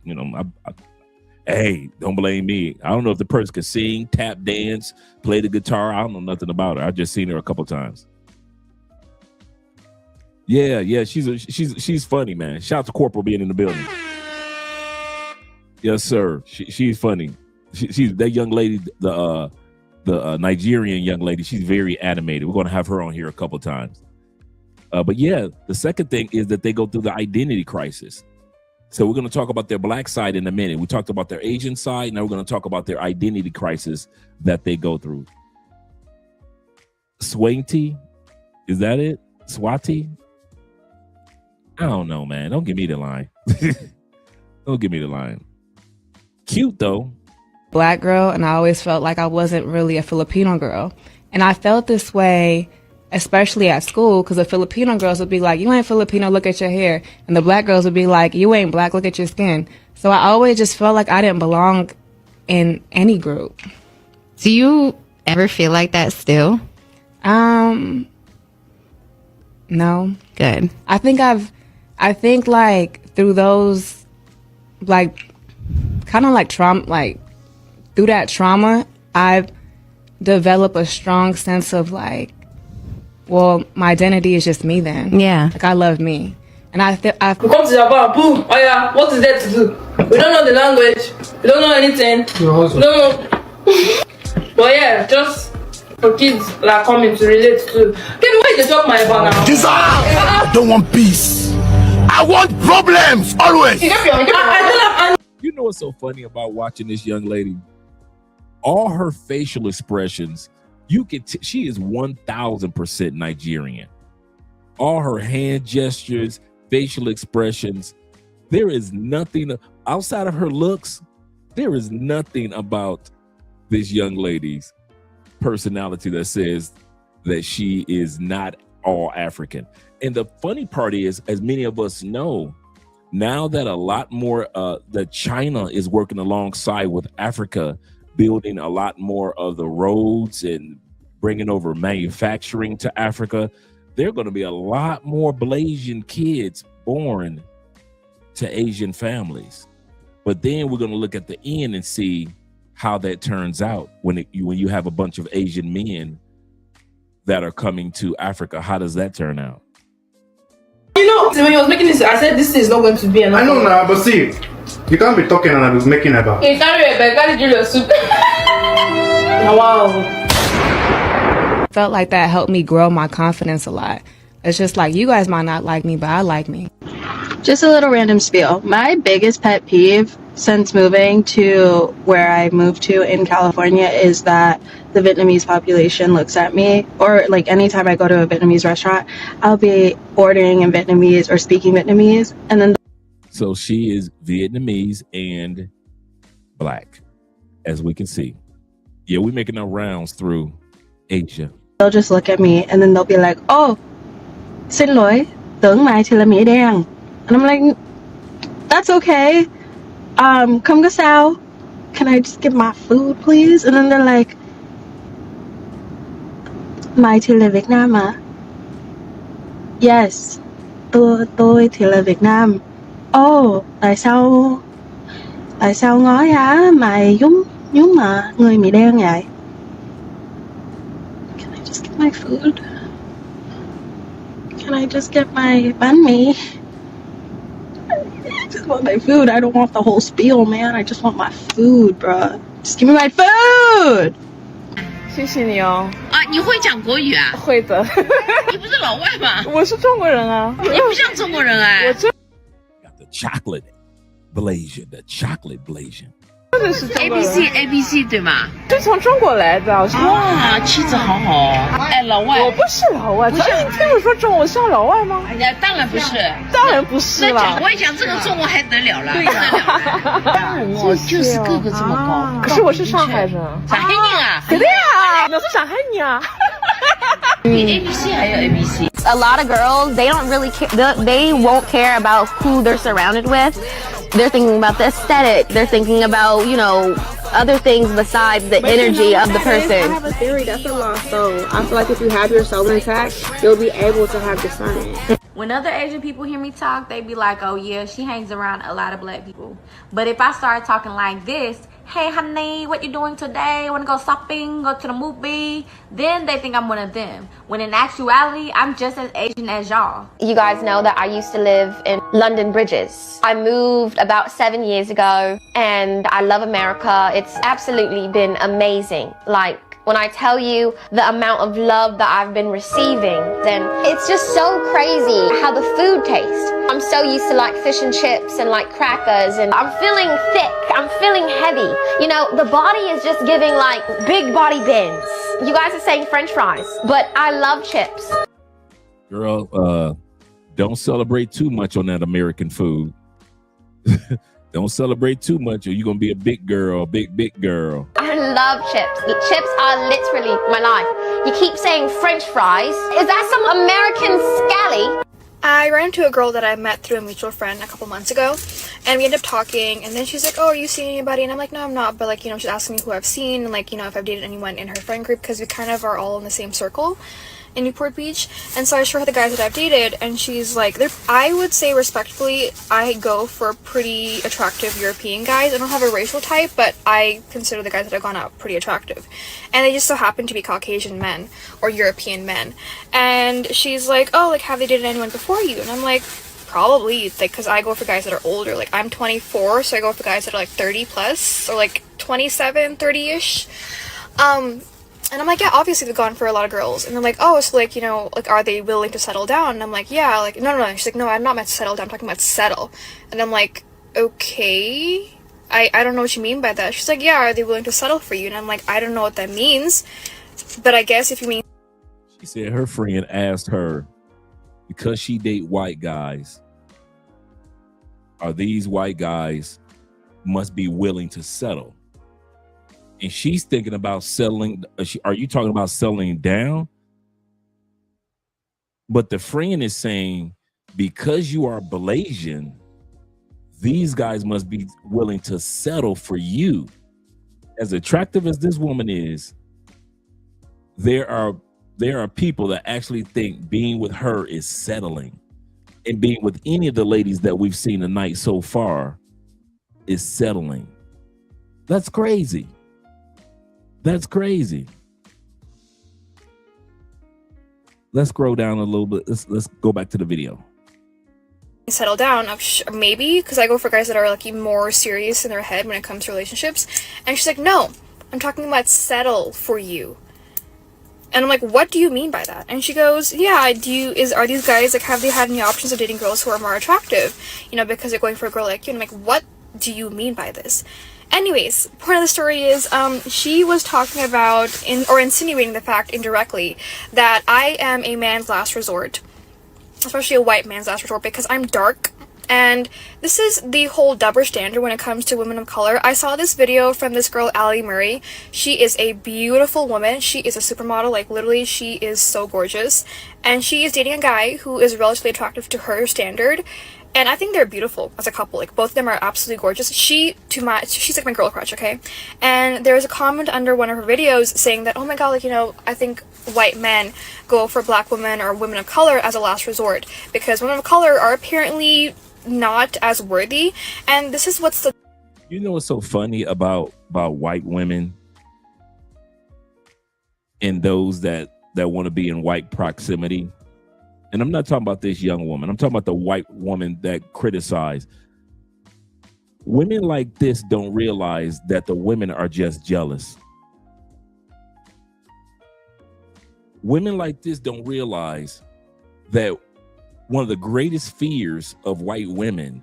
hey, don't blame me. I don't know if the person could sing, tap dance, play the guitar. I don't know nothing about her. I've just seen her a couple times. Yeah, she's funny, man. Shout out to Corporal being in the building. Yes, sir. She's funny. She's that young lady, the Nigerian young lady. She's very animated. We're going to have her on here a couple times. But yeah, the second thing is that they go through the identity crisis. So we're going to talk about their black side in a minute. We talked about their Asian side. Now we're going to talk about their identity crisis that they go through. Swanty, is that it? Swati? I don't know, man. Don't give me the line. Don't give me the line. Cute though. Black girl, and I always felt like I wasn't really a Filipino girl. And I felt this way, especially at school, because the Filipino girls would be like, you ain't Filipino, look at your hair. And the black girls would be like, you ain't black, look at your skin. So I always just felt like I didn't belong in any group. Do you ever feel like that still? No. Good. I think like through those, like, kind of like trauma, like through that trauma, I've developed a strong sense of like, well, my identity is just me then. Yeah. Like I love me. And I We come to Japan, boom, oh yeah, what is there to do? We don't know the language, we don't know anything, we don't know. But yeah, just for kids like coming to relate to. Get away to talk my about now. I don't want peace. I want problems, always. You know what's so funny about watching this young lady? All her facial expressions, you can she is 1000% Nigerian. All her hand gestures, facial expressions, there is nothing outside of her looks. There is nothing about this young lady's personality that says that she is not all African. And the funny part is, as many of us know, now that a lot more that China is working alongside with Africa, building a lot more of the roads and bringing over manufacturing to Africa, there are going to be a lot more Blasian kids born to Asian families. But then we're going to look at the end and see how that turns out when you have a bunch of Asian men that are coming to Africa. How does that turn out? You know, when he was making this, I said this is not going to be enough. I know now, but see, you can't be talking and I was making about. He carry your soup. Wow. Felt like that helped me grow my confidence a lot. It's just like, you guys might not like me, but I like me. Just a little random spiel. My biggest pet peeve since moving to where I moved to in California is that the Vietnamese population looks at me, or like anytime I go to a Vietnamese restaurant, I'll be ordering in Vietnamese or speaking Vietnamese, and then so she is Vietnamese and black, as we can see. Yeah, we're making our rounds through Asia. they'll just look at me and then they'll be like, oh, xin lỗi, tưởng mày chỉ là Mỹ đen. And I'm like, that's okay. Không có sao. Can I just get my food, please? And then they're like, Mai thì là Việt Nam mà. Yes, tôi thì là Việt Nam. Oh, tại sao ngói á mày giống mà người Mỹ đen vậy? Can I just get my food? Can I just get my banh mi? I just want my food. I don't want the whole spiel, man. I just want my food, bruh. Just give me my food. 谢谢你哦。啊，你会讲国语啊？会的。你不是老外吗？我是中国人啊。你不像中国人哎。我真。Got the chocolate Blasian, the chocolate Blasian. 真的是中国人。ABC 对吗？是从中国来的。哇，气质好好哦。哎，老外。我不是老外，不是你听我说中文像老外吗？哎呀，当然不是，当然不是了。那我一讲这个中文还得了了？对呀，当然哦，就是个个这么高。可是我是上海人。上海人啊？对呀，我是上海人啊。比 ABC 还有 ABC。 A lot of girls, they don't really care. They won't care about who they're surrounded with. They're thinking about the aesthetic. They're thinking about, you know, other things besides the energy of the person. I have a theory. That's a lost soul. I feel like if you have your soul intact, you'll be able to have discernment. When other Asian people hear me talk, they be like, oh yeah, she hangs around a lot of black people. But if I start talking like this, hey honey, what you doing today? Wanna go shopping? Go to the movie? Then they think I'm one of them. When in actuality, I'm just as Asian as y'all. You guys know that I used to live in London Bridges. I moved about 7 years ago and I love America. It's absolutely been amazing. Like, when I tell you the amount of love that I've been receiving, then it's just so crazy how the food tastes. I'm so used to like fish and chips and like crackers, and I'm feeling thick, I'm feeling heavy. You know, the body is just giving like big body bends. You guys are saying French fries, but I love chips. Girl, don't celebrate too much on that American food. Don't celebrate too much or you're going to be a big girl, big girl. I love chips. Chips are literally my life. You keep saying French fries. Is that some American scally? I ran into a girl that I met through a mutual friend a couple months ago, and we ended up talking, and then she's like, oh, are you seeing anybody? And I'm like, no, I'm not, but like, you know, she's asking me who I've seen, and like, you know, if I've dated anyone in her friend group, because we kind of are all in the same circle in Newport Beach. And so I show her the guys that I've dated, and she's like, I would say respectfully, I go for pretty attractive European guys. I don't have a racial type, but I consider the guys that I've gone out pretty attractive. And they just so happen to be Caucasian men or European men. And she's like, oh, like, have they dated anyone before you? And I'm like, probably, like, because I go for guys that are older. Like, I'm 24, so I go for guys that are like 30 plus, or like 27, 30-ish. And I'm like, yeah, obviously they've gone for a lot of girls. And they're like, oh, so like, you know, like, are they willing to settle down? And I'm like, yeah, like, no. She's like, no, I'm not meant to settle down. I'm talking about settle. And I'm like, okay, I don't know what you mean by that. She's like, yeah, are they willing to settle for you? And I'm like, I don't know what that means. But I guess if you mean... She said her friend asked her, because she date white guys, are these white guys must be willing to settle? And she's thinking about settling. Are you talking about settling down? But the friend is saying, because you are Blasian, these guys must be willing to settle for you. As attractive as this woman is, there are people that actually think being with her is settling. And being with any of the ladies that we've seen tonight so far is settling. That's crazy. That's crazy. Let's scroll down a little bit. Let's go back to the video. Settle down, maybe, because I go for guys that are like more serious in their head when it comes to relationships. And she's like, no, I'm talking about settle for you. And I'm like, what do you mean by that? And she goes, yeah, are these guys, like, have they had any options of dating girls who are more attractive? You know, because they're going for a girl like you. And I'm like, what do you mean by this? Anyways, point of the story is, she was talking about, insinuating the fact indirectly, that I am a man's last resort. Especially a white man's last resort, because I'm dark. And this is the whole double standard when it comes to women of color. I saw this video from this girl, Allie Murray. She is a beautiful woman. She is a supermodel. Like, literally, she is so gorgeous. And she is dating a guy who is relatively attractive to her standard. And I think they're beautiful as a couple. Like, both of them are absolutely gorgeous. She's like my girl crush, okay? And there was a comment under one of her videos saying that, oh my god, like, you know, I think white men go for black women or women of color as a last resort because women of color are apparently not as worthy. And this is what's the... You know what's so funny about white women and those that want to be in white proximity? And I'm not talking about this young woman. I'm talking about the white woman that criticized. Women like this don't realize that the women are just jealous. Women like this don't realize that one of the greatest fears of white women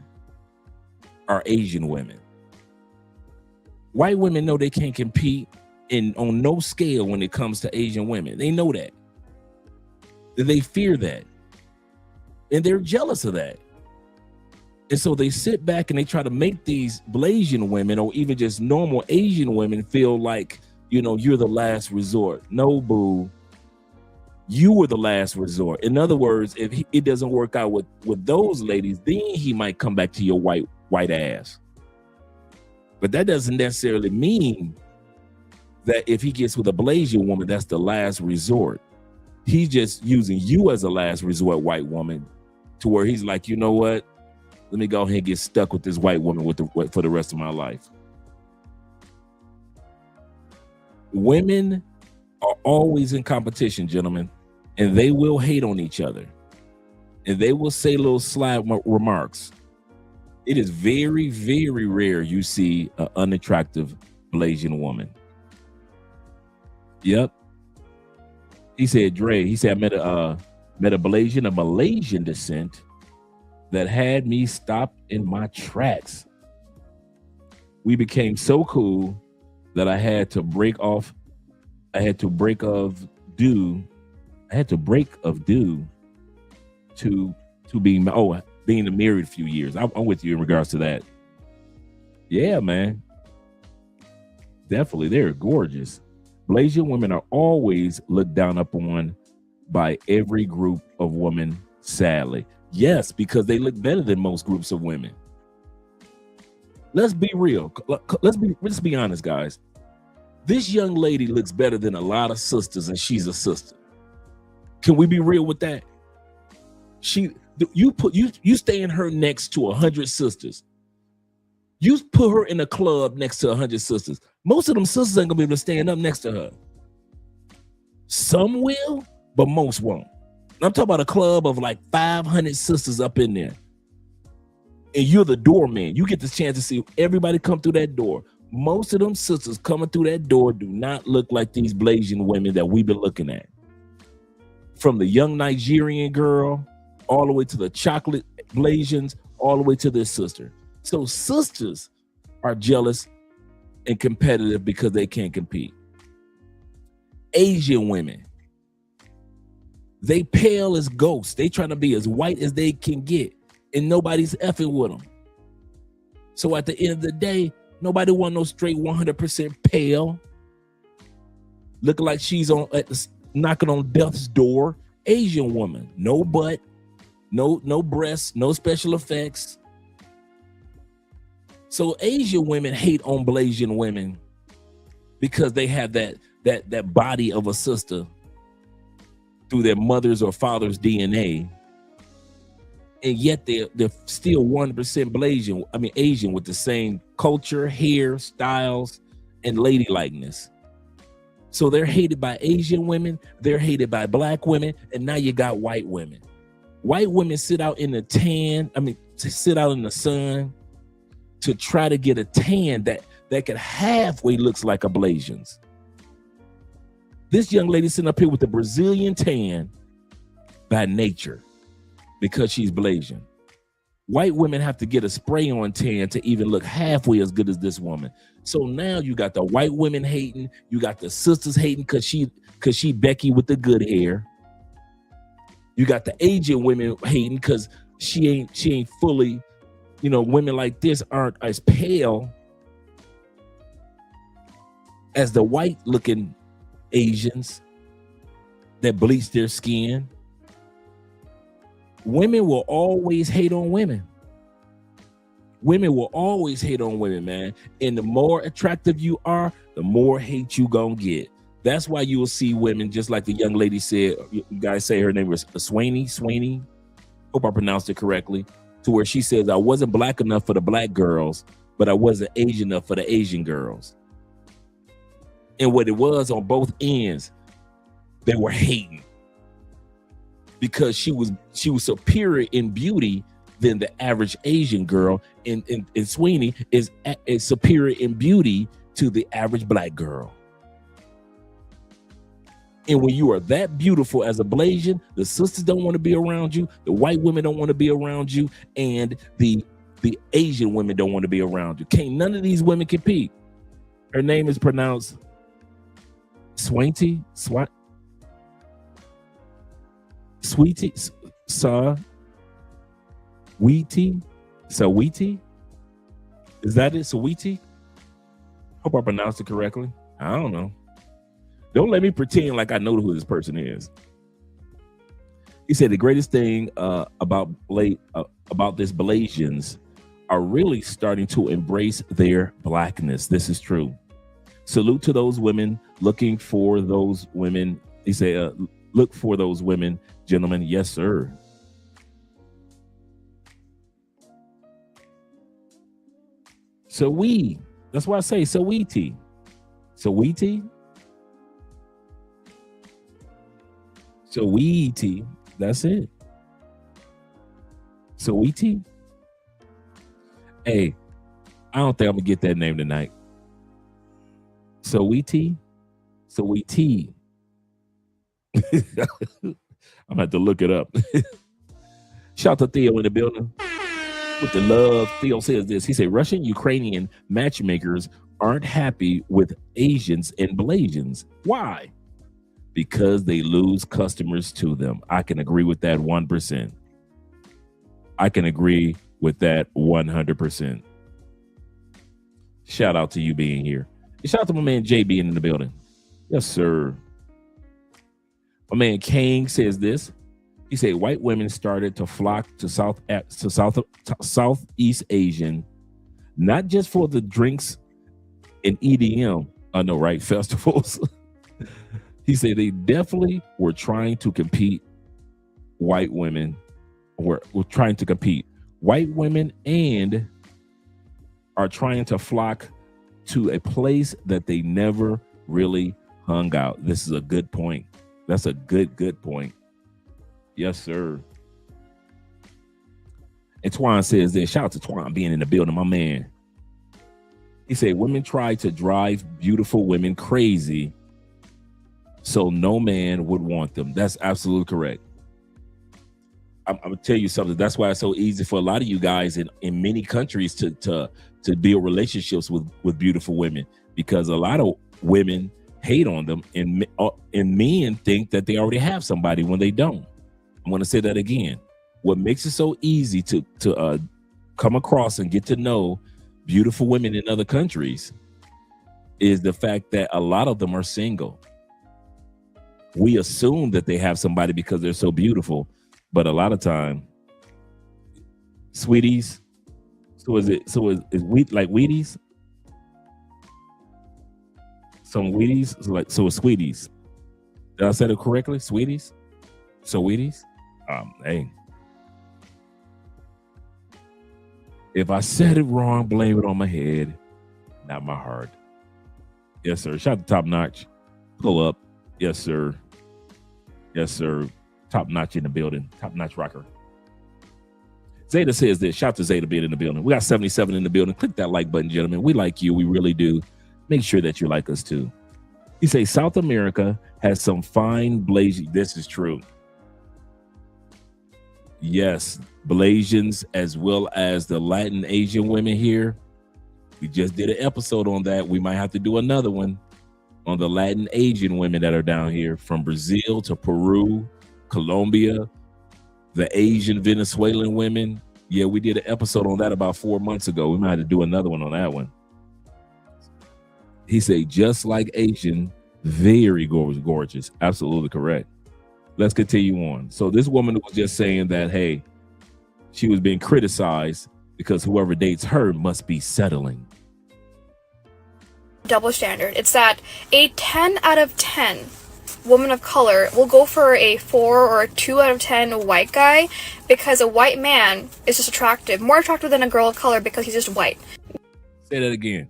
are Asian women. White women know they can't compete on no scale when it comes to Asian women. They know that. They fear that. And they're jealous of that. And so they sit back and they try to make these Blasian women or even just normal Asian women feel like, you know, you're the last resort. No, boo. You were the last resort. In other words, if it doesn't work out with those ladies, then he might come back to your white ass. But that doesn't necessarily mean that if he gets with a Blasian woman, that's the last resort. He's just using you as a last resort white woman to where he's like, you know what? Let me go ahead and get stuck with this white woman for the rest of my life. Women are always in competition, gentlemen, and they will hate on each other. And they will say little sly remarks. It is very, very rare you see an unattractive Blasian woman. Yep. He said, Dre, he said, I met a Blasian of Malaysian descent that had me stop in my tracks. We became so cool that I had to break of due to being married a few years. I'm with you in regards to that. Yeah, man. Definitely, they're gorgeous. Blasian women are always looked down upon by every group of women, sadly. Yes, because they look better than most groups of women. Let's be real. Let's be honest, guys. This young lady looks better than a lot of sisters, and she's a sister. Can we be real with that? You stand her next to 100 sisters. You put her in a club next to 100 sisters. Most of them sisters ain't gonna be able to stand up next to her. Some will, but most won't. I'm talking about a club of like 500 sisters up in there. And you're the doorman. You get the chance to see everybody come through that door. Most of them sisters coming through that door do not look like these Blasian women that we've been looking at. From the young Nigerian girl, all the way to the chocolate Blasians, all the way to this sister. So sisters are jealous and competitive because they can't compete. Asian women, they pale as ghosts. They trying to be as white as they can get, and nobody's effing with them. So at the end of the day, nobody want no straight 100% pale, looking like she's knocking on death's door. Asian woman, no butt, no breasts, no special effects. So Asian women hate on Blasian women because they have that body of a sister through their mother's or father's DNA, and yet they're still 100% Blasian. I mean Asian with the same culture, hair, styles, and ladylikeness. So they're hated by Asian women, they're hated by black women, and now you got white women. White women sit out in the sit out in the sun to try to get a tan that could halfway looks like a Blasian's. This young lady sitting up here with a Brazilian tan by nature because she's Blasian. White women have to get a spray on tan to even look halfway as good as this woman. So now you got the white women hating, you got the sisters hating because she Becky with the good hair. You got the Asian women hating because she ain't fully, women like this aren't as pale as the white looking Asians that bleach their skin. Women will always hate on women. Women will always hate on women, man. And the more attractive you are, the more hate you gonna get. That's why you will see women, just like the young lady said, you guys say her name was Swaney. Hope I pronounced it correctly. To where she says, I wasn't black enough for the black girls, but I wasn't Asian enough for the Asian girls. And what it was on both ends, they were hating. Because she was superior in beauty than the average Asian girl, and Sweeney is superior in beauty to the average black girl. And when you are that beautiful as a Blasian, the sisters don't want to be around you, the white women don't want to be around you, and the Asian women don't want to be around you. Can't none of these women compete. Her name is pronounced Sweetie. Sweetie? Is that it? Sweetie? Hope I pronounced it correctly. I don't know. Don't let me pretend like I know who this person is. He said the greatest thing about this Blasians are really starting to embrace their blackness. This is true. Salute to those women looking for those women. He said, look for those women, gentlemen. Yes, sir. That's why I say Sweetie. That's it. Sweetie. Hey, I don't think I'm gonna get that name tonight. Sweetie. I'm gonna have to look it up. Shout out to Theo in the building with the love. Theo says this. He said Russian Ukrainian matchmakers aren't happy with Asians and Blasians. Why? Because they lose customers to them. I can agree with that 1%. I can agree with that 100%. Shout out to you being here. Shout out to my man Jay being in the building. Yes, sir. My man Kang says this. He said white women started to flock to Southeast Asian, not just for the drinks and EDM, I know, right? Festivals. He said they definitely were trying to compete. White women were trying to compete. White women and are trying to flock to a place that they never really hung out. This is a good point. That's a good point. Yes, sir. And Twan says this. Shout out to Twan being in the building, my man. He said women try to drive beautiful women crazy so no man would want them. That's absolutely correct. I'm gonna tell you something. That's why it's so easy for a lot of you guys in many countries to build relationships with beautiful women, because a lot of women hate on them, and men think that they already have somebody when they don't. I'm gonna say that again. What makes it so easy to come across and get to know beautiful women in other countries is the fact that a lot of them are single. We assume that they have somebody because they're so beautiful, but a lot of time, sweeties. So is wheat like Wheaties? Some Wheaties, so it's Sweeties. Did I say it correctly? Sweeties? So Wheaties? Hey. If I said it wrong, blame it on my head, not my heart. Yes, sir. Shout out to Top Notch. Pull up. Yes, sir. Yes, sir. Top Notch in the building. Top Notch rocker. Zeta says this. Shout out to Zeta being in the building. We got 77 in the building. Click that like button, gentlemen. We like you. We really do. Make sure that you like us too. He says South America has some fine Blasians. This is true. Yes, Blasians as well as the Latin Asian women here. We just did an episode on that. We might have to do another one on the Latin Asian women that are down here from Brazil to Peru, Colombia, the Asian Venezuelan women. Yeah, we did an episode on that about 4 months ago. We might have to do another one on that one. He said, just like Asian, very gorgeous. Absolutely correct. Let's continue on. So this woman was just saying that, hey, she was being criticized because whoever dates her must be settling. Double standard. It's that a 10 out of 10 woman of color will go for a 4 or a 2 out of 10 white guy because a white man is just attractive, more attractive than a girl of color because he's just white. Say that again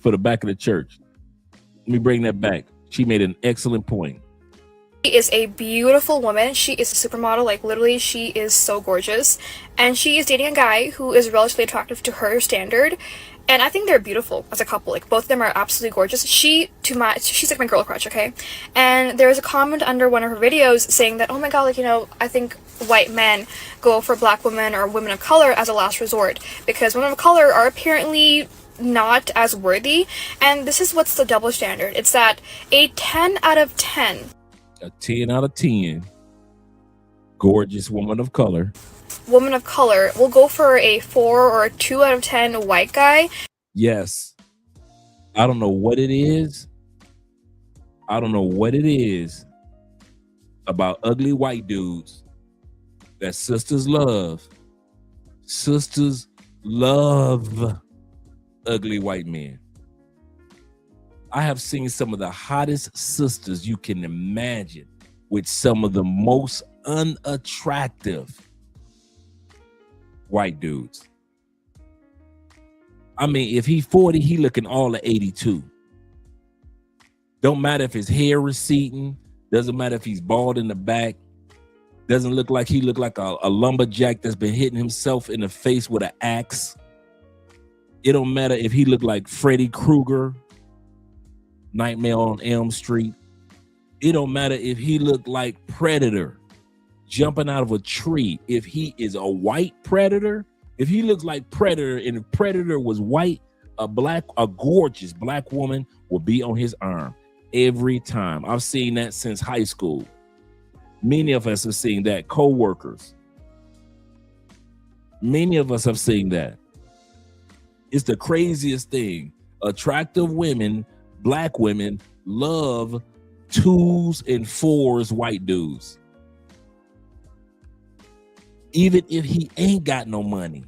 for the back of the church. Let me bring that back. She made an excellent point. She is a beautiful woman. She is a supermodel. Like, literally, she is so gorgeous. And she is dating a guy who is relatively attractive to her standard. And I think they're beautiful as a couple. Like, both of them are absolutely gorgeous. She's like my girl crush, okay? And there was a comment under one of her videos saying that, oh my god, like, you know, I think white men go for black women or women of color as a last resort. Because women of color are apparently not as worthy. And this is what's the double standard. It's that a 10 out of 10. A 10 out of 10 gorgeous woman of color Will go for a 4 or a 2 out of 10 white guy. Yes. I don't know what it is. I don't know what it is about ugly white dudes that sisters love. Sisters love ugly white men. I have seen some of the hottest sisters you can imagine with some of the most unattractive white dudes. I mean, if he 40, he looking all of 82. Don't matter if his hair receding. Doesn't matter if he's bald in the back. Doesn't look like he look like a lumberjack that's been hitting himself in the face with an axe. It don't matter if he look like Freddy Krueger, Nightmare on Elm Street. It don't matter if he looked like Predator jumping out of a tree. If he is a white Predator, if he looks like Predator and if Predator was white, a gorgeous black woman will be on his arm every time. I've seen that since high school. Many of us have seen that. Co-workers. Many of us have seen that. It's the craziest thing. Attractive women, black women, love 2s and 4s white dudes. Even if he ain't got no money,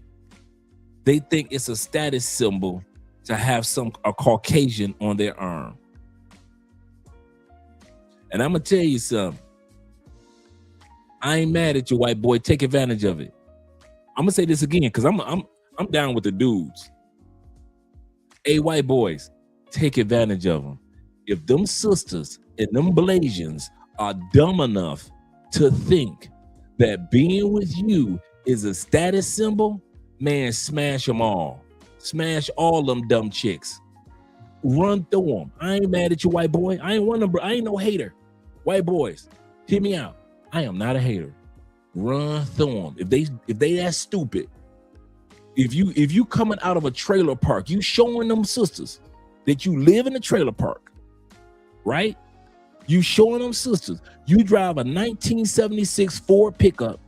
they think it's a status symbol to have a Caucasian on their arm. And I'm gonna tell you something. I ain't mad at you, white boy. Take advantage of it. I'm gonna say this again because I'm down with the dudes. Hey, white boys, take advantage of them. If them sisters and them Blasians are dumb enough to think that being with you is a status symbol, man, smash them all. Smash all them dumb chicks. Run through them. I ain't mad at you, white boy. I ain't no hater. White boys, hear me out. I am not a hater. Run through them. If they that stupid, if you coming out of a trailer park, you showing them sisters that you live in a trailer park, right? You showing them sisters. You drive a 1976 Ford pickup.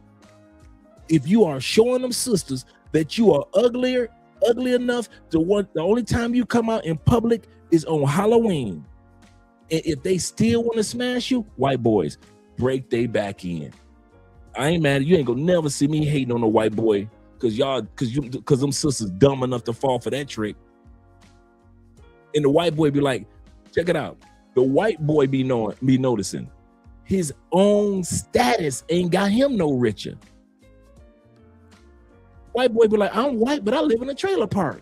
If you are showing them sisters that you are ugly enough to want, the only time you come out in public is on Halloween. And if they still want to smash you, white boys, break they back in. I ain't mad. You ain't gonna never see me hating on a white boy because them sisters dumb enough to fall for that trick. And the white boy be like, check it out. The white boy be noticing his own status ain't got him no richer. White boy be like, I'm white, but I live in a trailer park.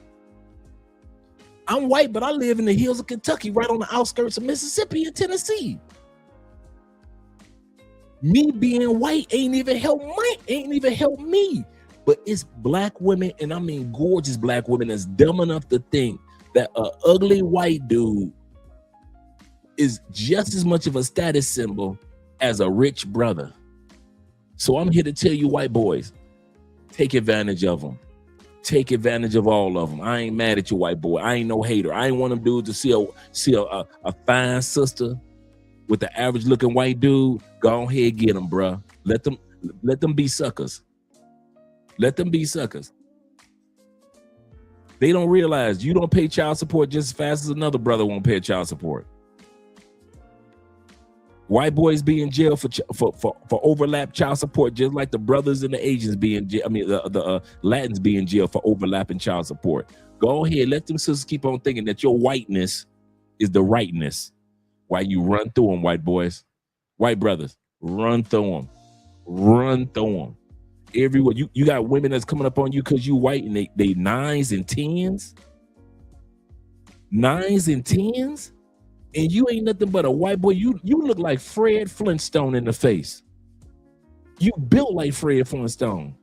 I'm white, but I live in the hills of Kentucky, right on the outskirts of Mississippi and Tennessee. Me being white ain't even help me. But it's black women, and I mean gorgeous black women that's dumb enough to think that an ugly white dude is just as much of a status symbol as a rich brother. So I'm here to tell you, white boys, take advantage of them. Take advantage of all of them. I ain't mad at you, white boy. I ain't no hater. I ain't want them dudes to see a fine sister with the average looking white dude. Go ahead, get them, bruh. Let them be suckers. Let them be suckers. They don't realize you don't pay child support just as fast as another brother won't pay child support. White boys be in jail for overlap child support, just like the brothers and the Asians be in jail. I mean, the Latins be in jail for overlapping child support. Go ahead, let them sisters keep on thinking that your whiteness is the rightness. While you run through them, white boys, white brothers, run through them. Everywhere you got women that's coming up on you because you white and they 9s and 10s, and you ain't nothing but a white boy. You look like Fred Flintstone in the face. You built like Fred Flintstone.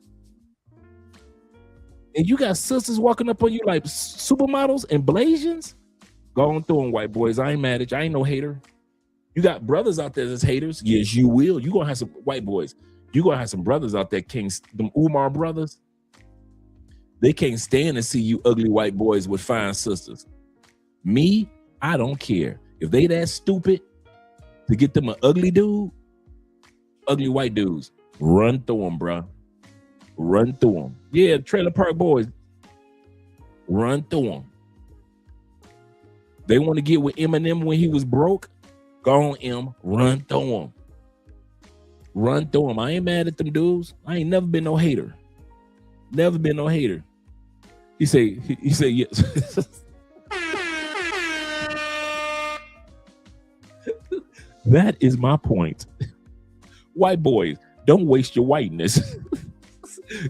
And you got sisters walking up on you like supermodels and Blasians. Going through them, white boys. I ain't mad at you. I ain't no hater. You got brothers out there that's haters. Yes, you will. You gonna have some white boys. You gonna have some brothers out there, them Umar brothers. They can't stand to see you ugly white boys with fine sisters. Me, I don't care. If they that stupid to get them an ugly dude, ugly white dudes, run through them, bruh. Run through them. Yeah, Trailer Park Boys. Run through them. They want to get with Eminem when he was broke. Go on, M. Run through them. Run through them. I ain't mad at them dudes. I ain't never been no hater. Never been no hater. He say yes. That is my point. White boys, don't waste your whiteness.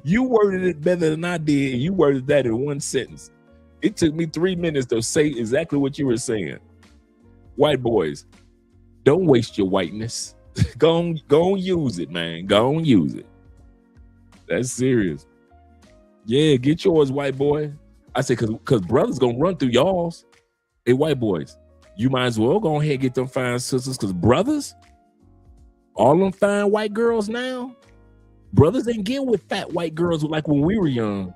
You worded it better than I did, and you worded that in one sentence. It took me 3 minutes to say exactly what you were saying. White boys, don't waste your whiteness. Go on use it, man. Go on use it. That's serious. Yeah, get yours, white boy. I say, cause brothers gonna run through y'all's. Hey, white boys, you might as well go ahead and get them fine sisters, cause brothers, all them fine white girls now, brothers ain't getting with fat white girls like when we were young.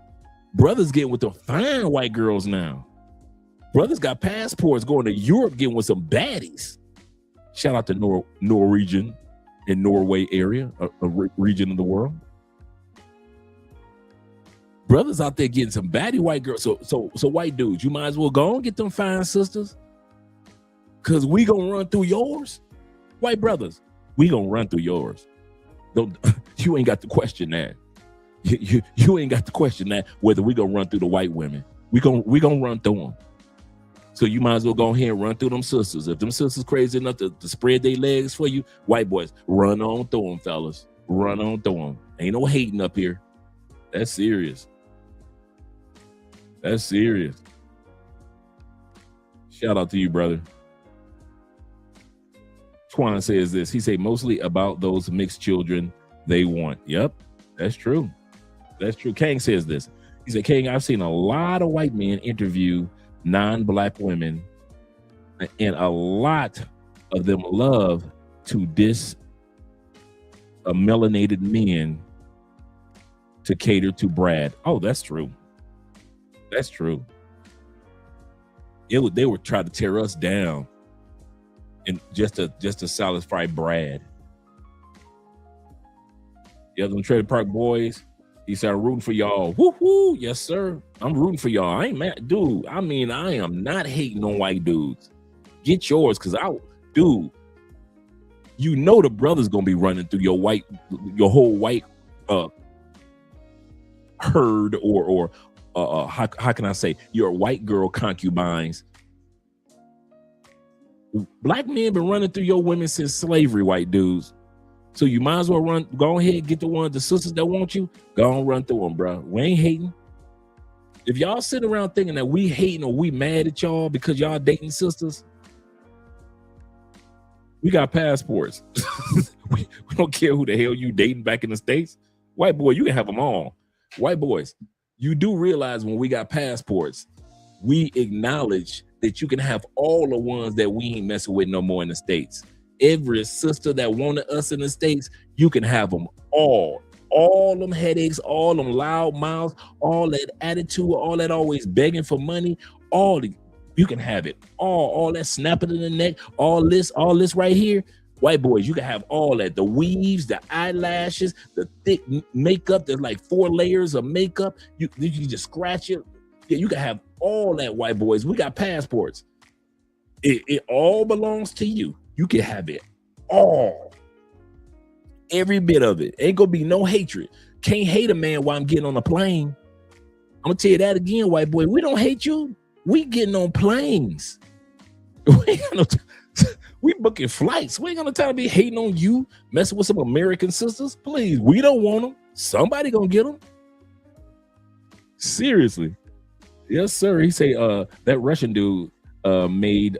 Brothers getting with the fine white girls now. Brothers got passports going to Europe getting with some baddies. Shout out to Norwegian in Norway area, a region of the world. Brothers out there getting some baddie white girls. So white dudes, you might as well go and get them fine sisters. Cause we gonna run through yours. White brothers, we gonna run through yours. You ain't got to question that. You ain't got to question that whether we gonna run through the white women. We gonna run through them. So you might as well go ahead and run through them sisters. If them sisters crazy enough to spread their legs for you, white boys, run on through them, fellas. Run on through them. Ain't no hating up here. That's serious. That's serious. Shout out to you, brother. Twan says this. He say mostly about those mixed children they want. Yep, that's true. That's true. Kang says this. He said, Kang, I've seen a lot of white men interview non-black women, and a lot of them love to diss melanated men to cater to Brad. Oh, that's true. That's true. They would try to tear us down, and just to satisfy Brad. Yeah, them Trailer Park Boys. He said, I'm rooting for y'all. Woo-hoo. Yes, sir. I'm rooting for y'all. I ain't mad. Dude, I mean, I am not hating on white dudes. Get yours, because dude, you know the brother's going to be running through your whole white herd or how can I say, your white girl concubines. Black men been running through your women since slavery, white dudes. So you might as well go ahead, get the sisters that want you, go on run through them, bro. We ain't hating. If y'all sit around thinking that we hating or we mad at y'all because y'all dating sisters, we got passports. we don't care who the hell you dating back in the States. White boy, you can have them all. White boys, you do realize when we got passports, we acknowledge that you can have all the ones that we ain't messing with no more in the States. Every sister that wanted us in the States, you can have them all them headaches, all them loud mouths, all that attitude, all that always begging for money, you can have it all that snapping in the neck, all this right here. White boys, you can have all that, the weaves, the eyelashes, the thick makeup. There's like 4 layers of makeup. You just scratch it. Yeah, you can have all that, white boys. We got passports. It all belongs to you. You can have it all. Every bit of it. Ain't gonna be no hatred. Can't hate a man while I'm getting on a plane. I'm gonna tell you that again, white boy. We don't hate you. We getting on planes. We booking flights. We ain't gonna try to be hating on you, messing with some American sisters. Please, we don't want them. Somebody gonna get them. Seriously. Yes, sir. He say that Russian dude made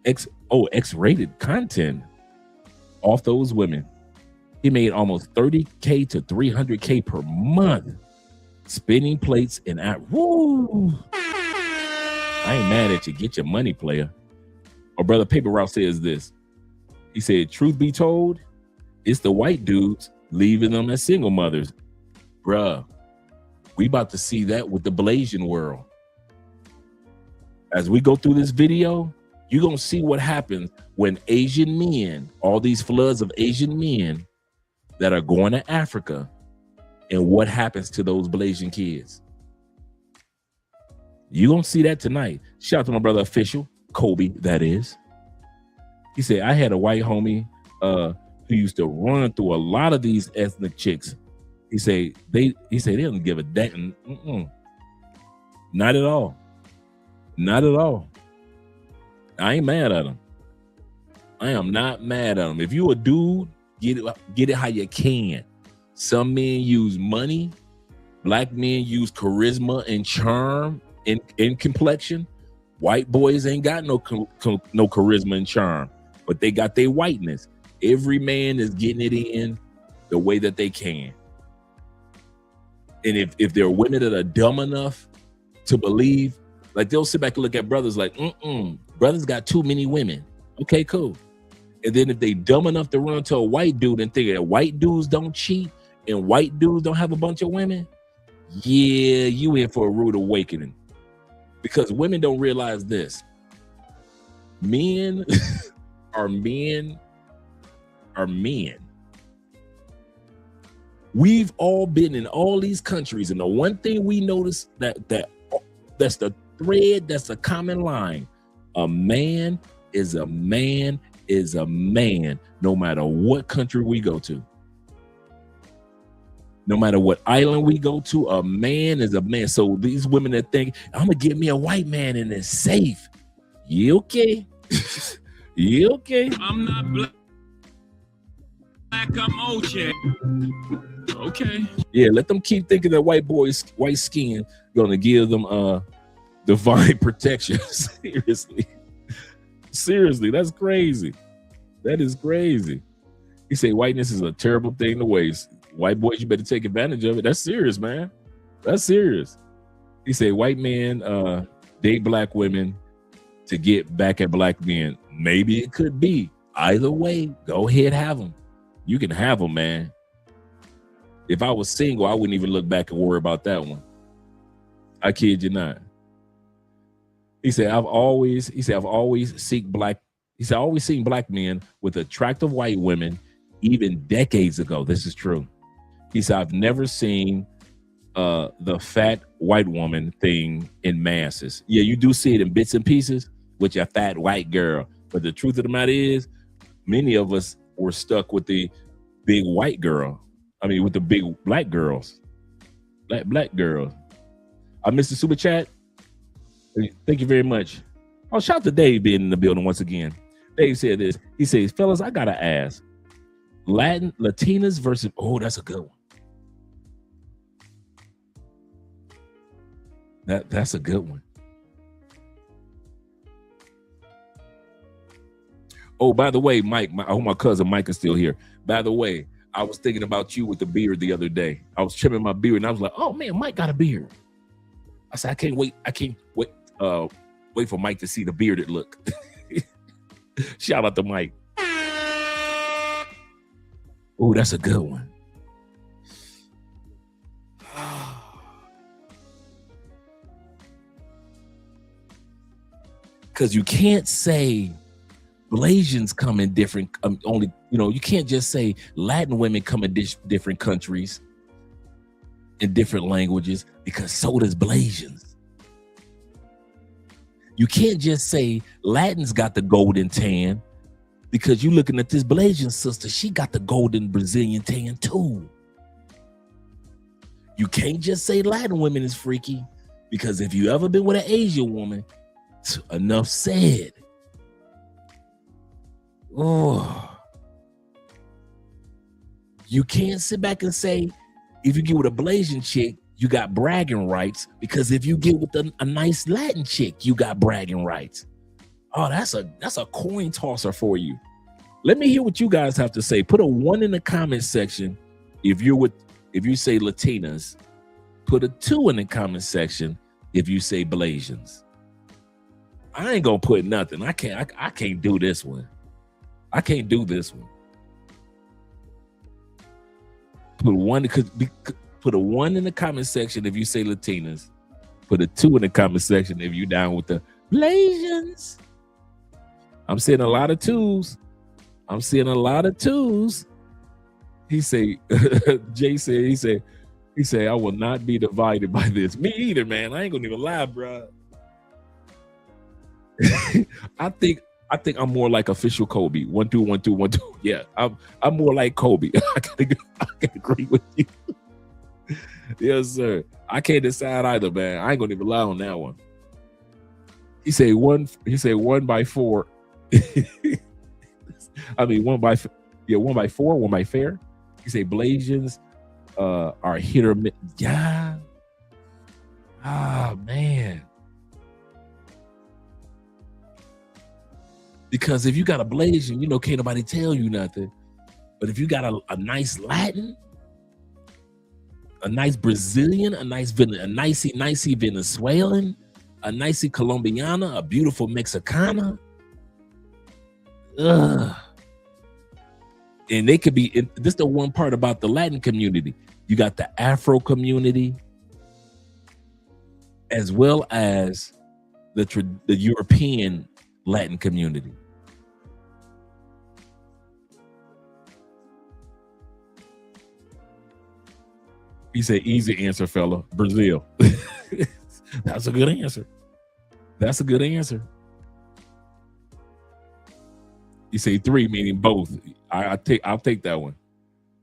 X-rated content off those women. He made almost 30K to 300K per month spinning plates and woo. I ain't mad at you. Get your money, player. Our brother Paper Route says this. He said, truth be told, it's the white dudes leaving them as single mothers. Bruh, we about to see that with the Blasian world. As we go through this video, you're going to see what happens when Asian men, all these floods of Asian men that are going to Africa, and what happens to those Blasian kids. You're going to see that tonight. Shout out to my brother Official, Kobe, that is. He said, I had a white homie who used to run through a lot of these ethnic chicks. He said they don't give a damn. Not at all. Not at all. I ain't mad at him. I am not mad at him. If you a dude, get it how you can. Some men use money. Black men use charisma and charm and complexion. White boys ain't got no charisma and charm, but they got their whiteness. Every man is getting it in the way that they can. And if there are women that are dumb enough to believe, like they'll sit back and look at brothers like, brothers got too many women. Okay, cool. And then if they dumb enough to run to a white dude and think that white dudes don't cheat and white dudes don't have a bunch of women, yeah, you in for a rude awakening. Because women don't realize this. Men are men. We've all been in all these countries, and the one thing we notice that's the thread, that's a common line. A man is a man is a man, no matter what country we go to. No matter what island we go to, a man is a man. So these women that think, I'm gonna get me a white man and it's safe. You okay? You okay? I'm not black, I'm OJ. Okay. Yeah, let them keep thinking that white skin gonna give them divine protection. Seriously, that's crazy. That is crazy. He say whiteness is a terrible thing to waste. White boys, you better take advantage of it. That's serious, man. That's serious. He said white men date black women to get back at black men. Maybe it could be. Either way, go ahead, have them. You can have them, man. If I was single, I wouldn't even look back and worry about that one. I kid you not. He said, I've always seen black men with attractive white women, even decades ago. This is true. He said, I've never seen the fat white woman thing in masses. Yeah, you do see it in bits and pieces with your fat white girl. But the truth of the matter is, many of us were stuck with the big white girl. I mean, with the big black girls. Black girls. I missed the super chat. Thank you very much. Oh, shout out to Dave being in the building once again. Dave said this. He says, fellas, I gotta ask. Latinas versus, oh, that's a good one. That's a good one. Oh, by the way, Mike, I hope my cousin Mike is still here. By the way, I was thinking about you with the beard the other day. I was trimming my beard and I was like, oh man, Mike got a beard. I said, I can't wait for Mike to see the bearded look. Shout out to Mike. Oh, that's a good one. Because you can't say Blasians come in different, you can't just say Latin women come in different countries in different languages, because so does Blasians. You can't just say Latins got the golden tan because you looking at this Blasian sister, she got the golden Brazilian tan too. You can't just say Latin women is freaky, because if you ever been with an Asian woman, enough said. Oh, you can't sit back and say, if you get with a Blasian chick, you got bragging rights, because if you get with a nice Latin chick, you got bragging rights. Oh, that's a coin tosser for you. Let me hear what you guys have to say. Put a 1 in the comment section if you say Latinas. Put a 2 in the comment section if you say Blasians. I ain't gonna put nothing. I can't do this one. I can't do this one. Put a 1 in the comment section if you say Latinas. Put a 2 in the comment section if you down with the Blasians. I'm seeing a lot of 2s. I'm seeing a lot of 2s. He say, Jay said, he said, I will not be divided by this. Me either, man. I ain't gonna even lie, bro. I think I'm more like official Kobe. 1 2 1 2 1 2. Yeah, I'm more like Kobe. I can agree with you. Yes, sir. I can't decide either, man. I ain't gonna even lie on that one. He said 1 by 4. I mean 1 by 4, 1 by fair. He say Blasians are hit or miss. Yeah. Ah, man. Because if you got a Blasian, can't nobody tell you nothing. But if you got a nice Latin, a nice Brazilian, a nicey Venezuelan, a nicey Colombiana, a beautiful Mexicana, and they could be. This is the one part about the Latin community. You got the Afro community, as well as the European Latin community. He said, easy answer, fella. Brazil. That's a good answer. That's a good answer. You say 3, meaning both. I'll take that one.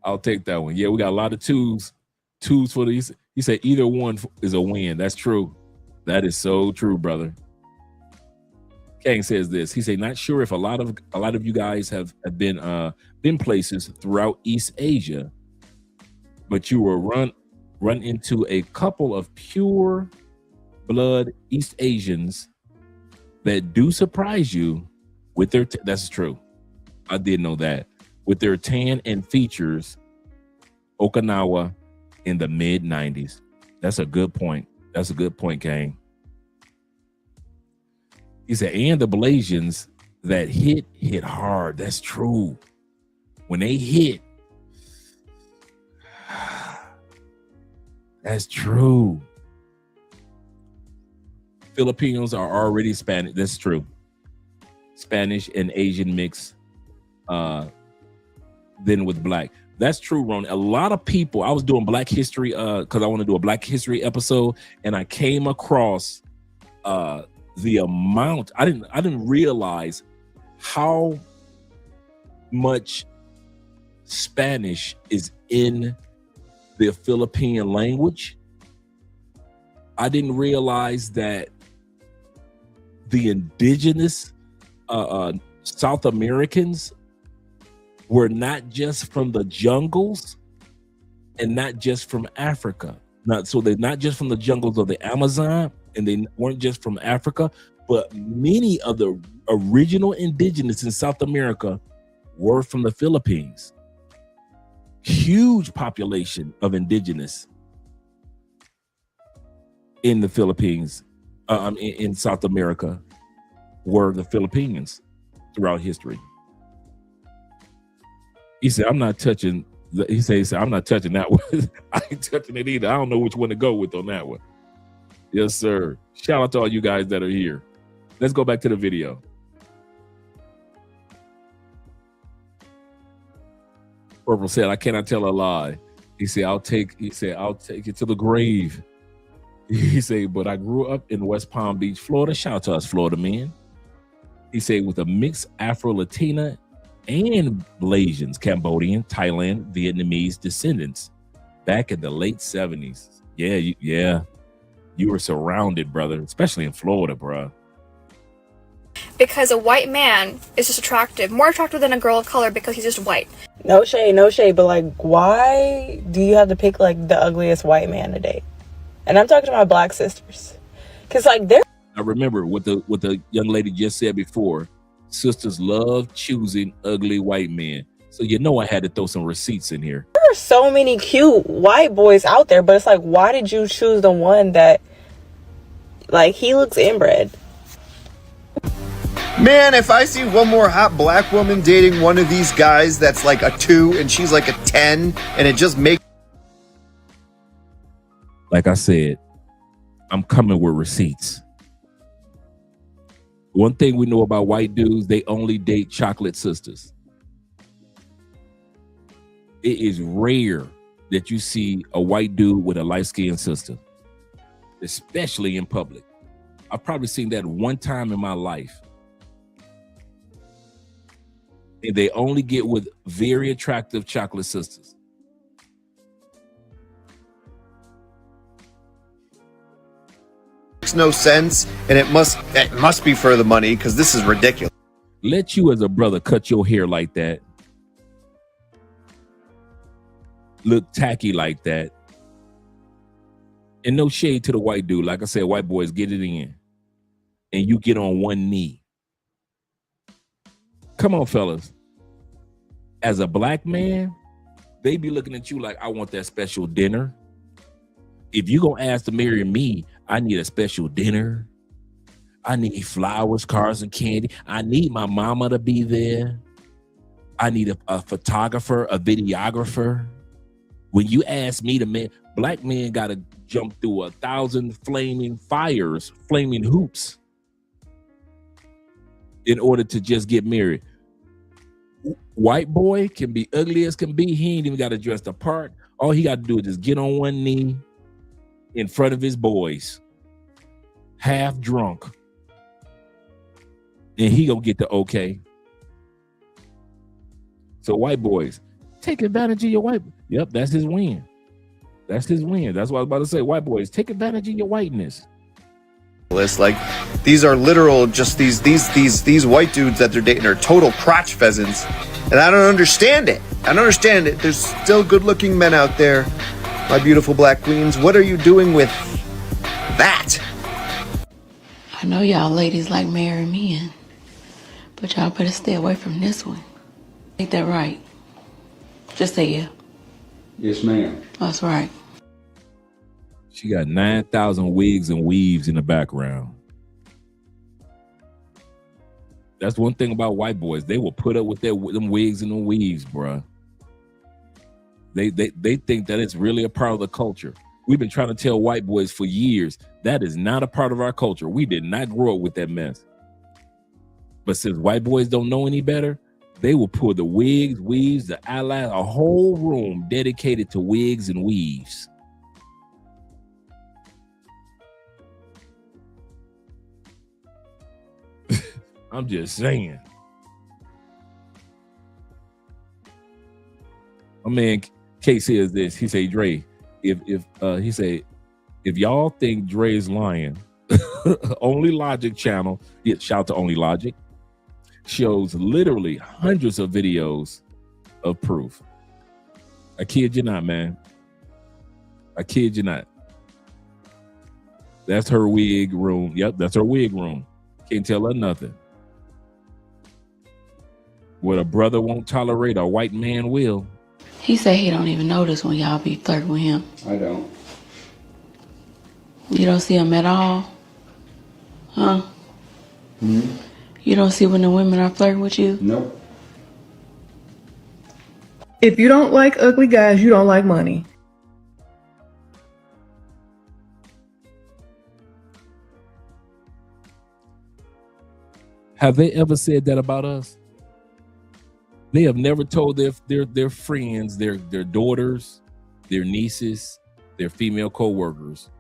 I'll take that one. Yeah, we got a lot of 2s. 2s for these. He said either one is a win. That's true. That is so true, brother. Kang says this. He said, not sure if a lot of you guys have been places throughout East Asia, but you will run into a couple of pure blood East Asians that do surprise you with their that's true. I did know that. With their tan and features, Okinawa in the mid 90s. That's a good point. That's a good point, Kang. He said, and the Blasians that hit hard. That's true. When they hit, that's true. Filipinos are already Spanish. That's true. Spanish and Asian mix then with black. That's true, Ron. A lot of people, I was doing Black History because I want to do a Black History episode, and I came across the amount. I didn't realize how much Spanish is in the Philippine language. I didn't realize that the indigenous South Americans were not just from the jungles and not just from Africa. So they're not just from the jungles of the Amazon, and they weren't just from Africa, but many of the original indigenous in South America were from the Philippines. Huge population of indigenous in the Philippines, in South America, were the Filipinos throughout history. He said, I'm not touching, he said, I'm not touching that one. I ain't touching it either. I don't know which one to go with on that one. Yes, sir. Shout out to all you guys that are here. Let's go back to the video. Purple said, I cannot tell a lie. He said, I'll take it to the grave. He said, but I grew up in West Palm Beach, Florida. Shout out to us, Florida men. He said, with a mixed Afro-Latina and Blasians, Cambodian, Thailand, Vietnamese descendants back in the late 70s. Yeah, you were surrounded, brother, especially in Florida, bro. Because a white man is just attractive, more attractive than a girl of color because he's just white. No shade, but like, why do you have to pick like the ugliest white man to date? And I'm talking to my black sisters, because like they're. I remember what the young lady just said before. Sisters love choosing ugly white men. So you know I had to throw some receipts in here. There are so many cute white boys out there, but it's like, why did you choose the one that, like, he looks inbred? Man, if I see one more hot black woman dating one of these guys that's like a 2 and she's like a 10, and it just makes... Like I said, I'm coming with receipts. One thing we know about white dudes, they only date chocolate sisters. It is rare that you see a white dude with a light-skinned sister, especially in public. I've probably seen that one time in my life. And they only get with very attractive chocolate sisters. Makes no sense, and it must be for the money, because this is ridiculous. Let you as a brother cut your hair like that, look tacky like that, and no shade to the white dude. Like I said, white boys, get it in, and you get on one knee. Come on, fellas. As a black man, they be looking at you like, I want that special dinner. If you gonna ask to marry me, I need a special dinner. I need flowers, cars, and candy. I need my mama to be there. I need a photographer, a videographer. When you ask me to man, black men gotta jump through 1,000 flaming fires, flaming hoops in order to just get married. White boy can be ugly as can be. He ain't even got to dress the part. All he got to do is just get on one knee in front of his boys, half drunk, and he gonna get the okay. So white boys, take advantage of your white. Yep, that's his win. That's his win. That's what I was about to say. White boys, take advantage of your whiteness. Like, these are literal, just these white dudes that they're dating are total crotch pheasants, and I don't understand it. I don't understand it. There's still good-looking men out there, my beautiful black queens. What are you doing with that? I know y'all ladies like marrying men, but y'all better stay away from this one. Ain't that right? Just say yeah. Yes, ma'am. That's right. She got 9,000 wigs and weaves in the background. That's one thing about white boys. They will put up with them wigs and them weaves, bruh. They think that it's really a part of the culture. We've been trying to tell white boys for years that is not a part of our culture. We did not grow up with that mess. But since white boys don't know any better, they will pull the wigs, weaves, the eyelash, a whole room dedicated to wigs and weaves. I'm just saying. My man K says this. He say, Dre, if y'all think Dre's lying, Only Logic channel, shout out to Only Logic, shows literally hundreds of videos of proof. I kid you not, man. I kid you not. That's her wig room. Yep, that's her wig room. Can't tell her nothing. What a brother won't tolerate, a white man will. He said he don't even notice when y'all be flirting with him. I don't. You don't see him at all? Huh? Hmm? You don't see when the women are flirting with you? Nope. If you don't like ugly guys, you don't like money. Have they ever said that about us? They have never told their friends, their daughters, their nieces, their female co-workers,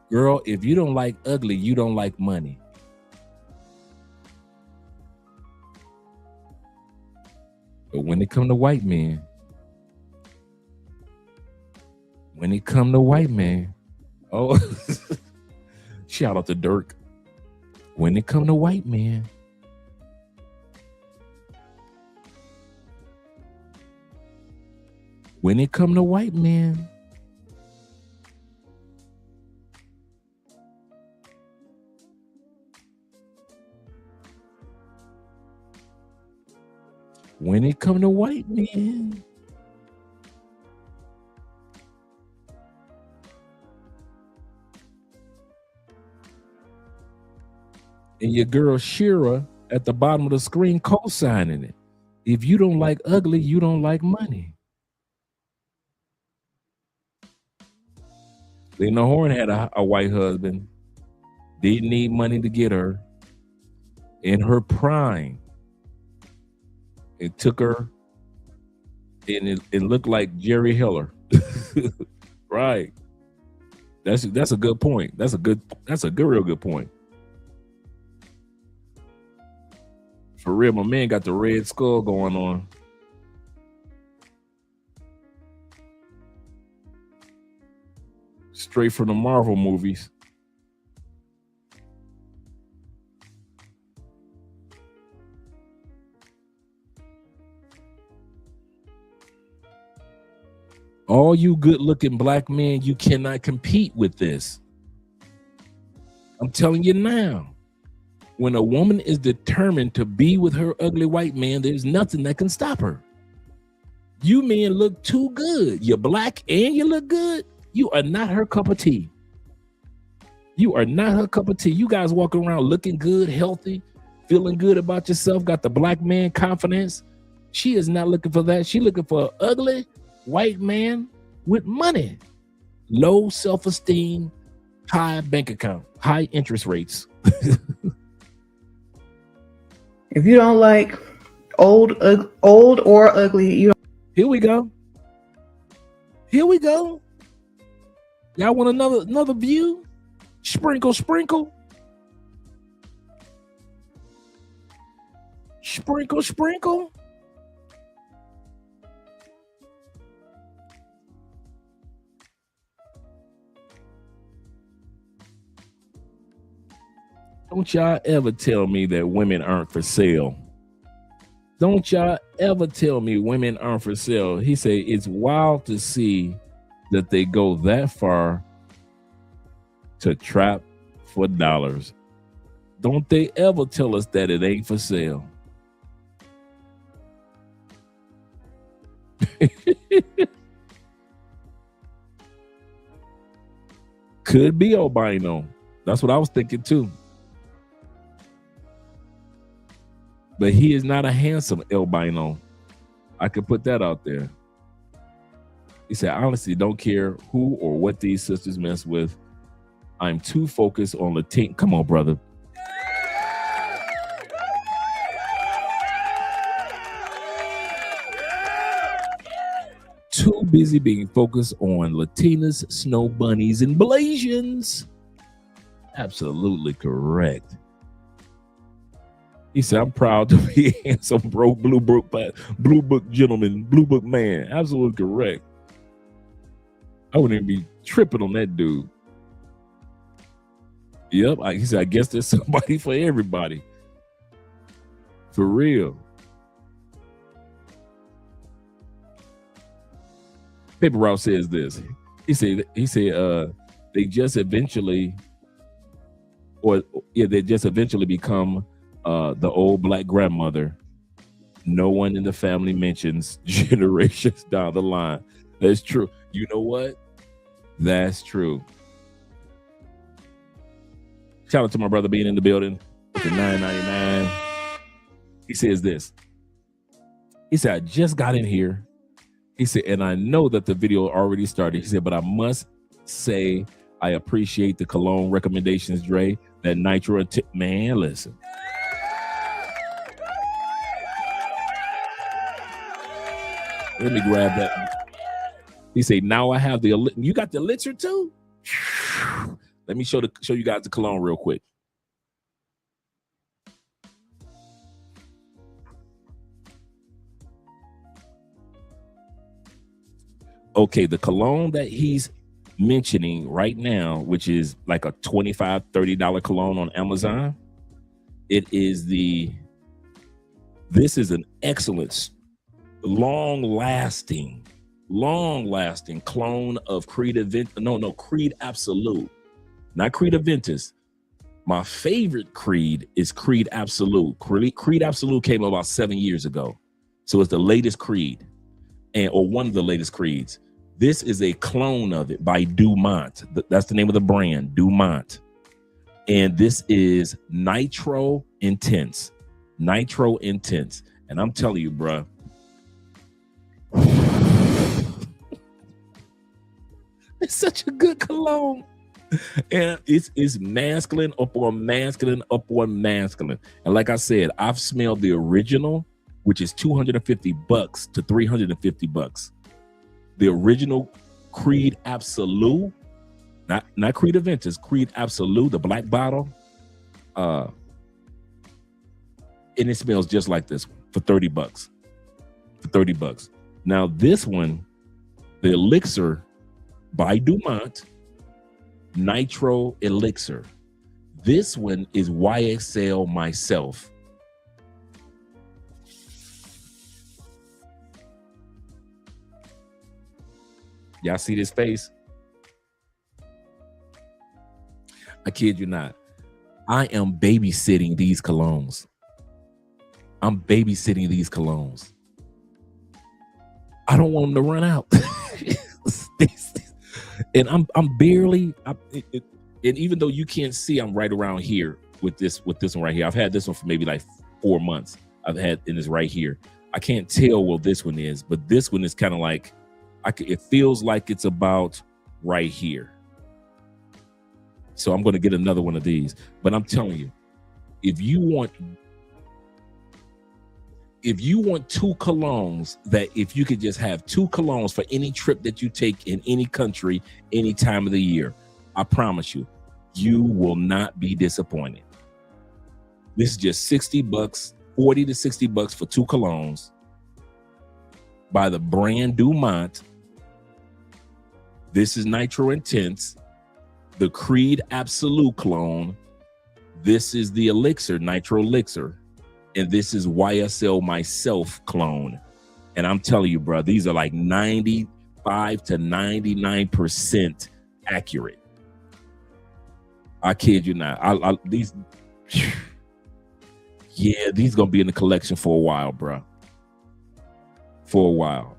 girl, if you don't like ugly, you don't like money. But when it come to white men, oh, shout out to Dirk. When it come to white men, when it come to white men, when it come to white men, and your girl Shira at the bottom of the screen co-signing it. If you don't like ugly, you don't like money. Lena Horne had a white husband, didn't need money to get her. In her prime, it took her, and it looked like Jerry Heller. Right. That's a good point. That's a real good point. For real, my man got the red skull going on. Straight from the Marvel movies. All you good-looking black men, you cannot compete with this. I'm telling you now. When a woman is determined to be with her ugly white man, there's nothing that can stop her. You men look too good. You're black and you look good. You are not her cup of tea. You are not her cup of tea. You guys walking around looking good, healthy, feeling good about yourself, got the black man confidence. She is not looking for that. She's looking for an ugly white man with money, low self-esteem, high bank account, high interest rates. If you don't like old or ugly, you don't. Here we go. Y'all want another view? Sprinkle. Sprinkle. Don't y'all ever tell me that women aren't for sale. Don't y'all ever tell me women aren't for sale. He said it's wild to see that they go that far to trap for dollars. Don't they ever tell us that it ain't for sale. Could be albino. That's what I was thinking too. But he is not a handsome albino. I could put that out there. He said, honestly, don't care who or what these sisters mess with. I'm too focused on Latin. Come on, brother. Too busy being focused on Latinas, snow bunnies, and Blasians. Absolutely correct. He said, I'm proud to be a handsome bro, blue book gentleman, blue book man. Absolutely correct. I wouldn't even be tripping on that dude. Yep. He said, I guess there's somebody for everybody. For real. Paper Route says this. He said they just eventually become the old black grandmother no one in the family mentions generations down the line. That's true. You know what? That's true. Shout out to my brother being in the building with the $9.99. He says this. He said, I just got in here. He said, and I know that the video already started. He said, but I must say I appreciate the cologne recommendations, Dre. That nitro man, listen. Let me grab that. He said, now I have the, you got the elixir too? Let me show you guys the cologne real quick. Okay, the cologne that he's mentioning right now, which is like a $25, $30 cologne on Amazon, this is an excellent, long-lasting clone of Creed Creed Absolute, not Creed Aventus. My favorite Creed is Creed Absolute. Creed Absolute came about 7 years ago, so it's the latest Creed, or one of the latest Creeds. This is a clone of it by Dumont. That's the name of the brand, Dumont. And this is Nitro Intense. Nitro Intense. And I'm telling you, bruh, it's such a good cologne. And it's masculine upon masculine upon masculine. And like I said, I've smelled the original, which is $250 to $350. The original Creed Absolute, not Creed Aventus, Creed Absolute, the black bottle. And it smells just like this one for $30. For $30. Now this one, the Elixir by Dumont, Nitro Elixir. This one is YSL Myself. Y'all see this face? I kid you not. I am babysitting these colognes. I'm babysitting these colognes. I don't want them to run out. And I'm barely, and even though you can't see, I'm right around here with this one right here. I've had this one for maybe like 4 months. I've had, and it's right here. I can't tell what this one is, but this one is kind of like, it feels like it's about right here. So I'm going to get another one of these. But I'm telling you, if you want two colognes, that if you could just have two colognes for any trip that you take in any country, any time of the year, I promise you, you will not be disappointed. This is just $60, $40 to $60 for two colognes by the brand Dumont. This is Nitro Intense, the Creed Absolute clone. This is the Elixir, Nitro Elixir. And this is YSL Myself clone. And I'm telling you, bro, these are like 95 to 99% accurate. I kid you not. These gonna be in the collection for a while, bro. For a while.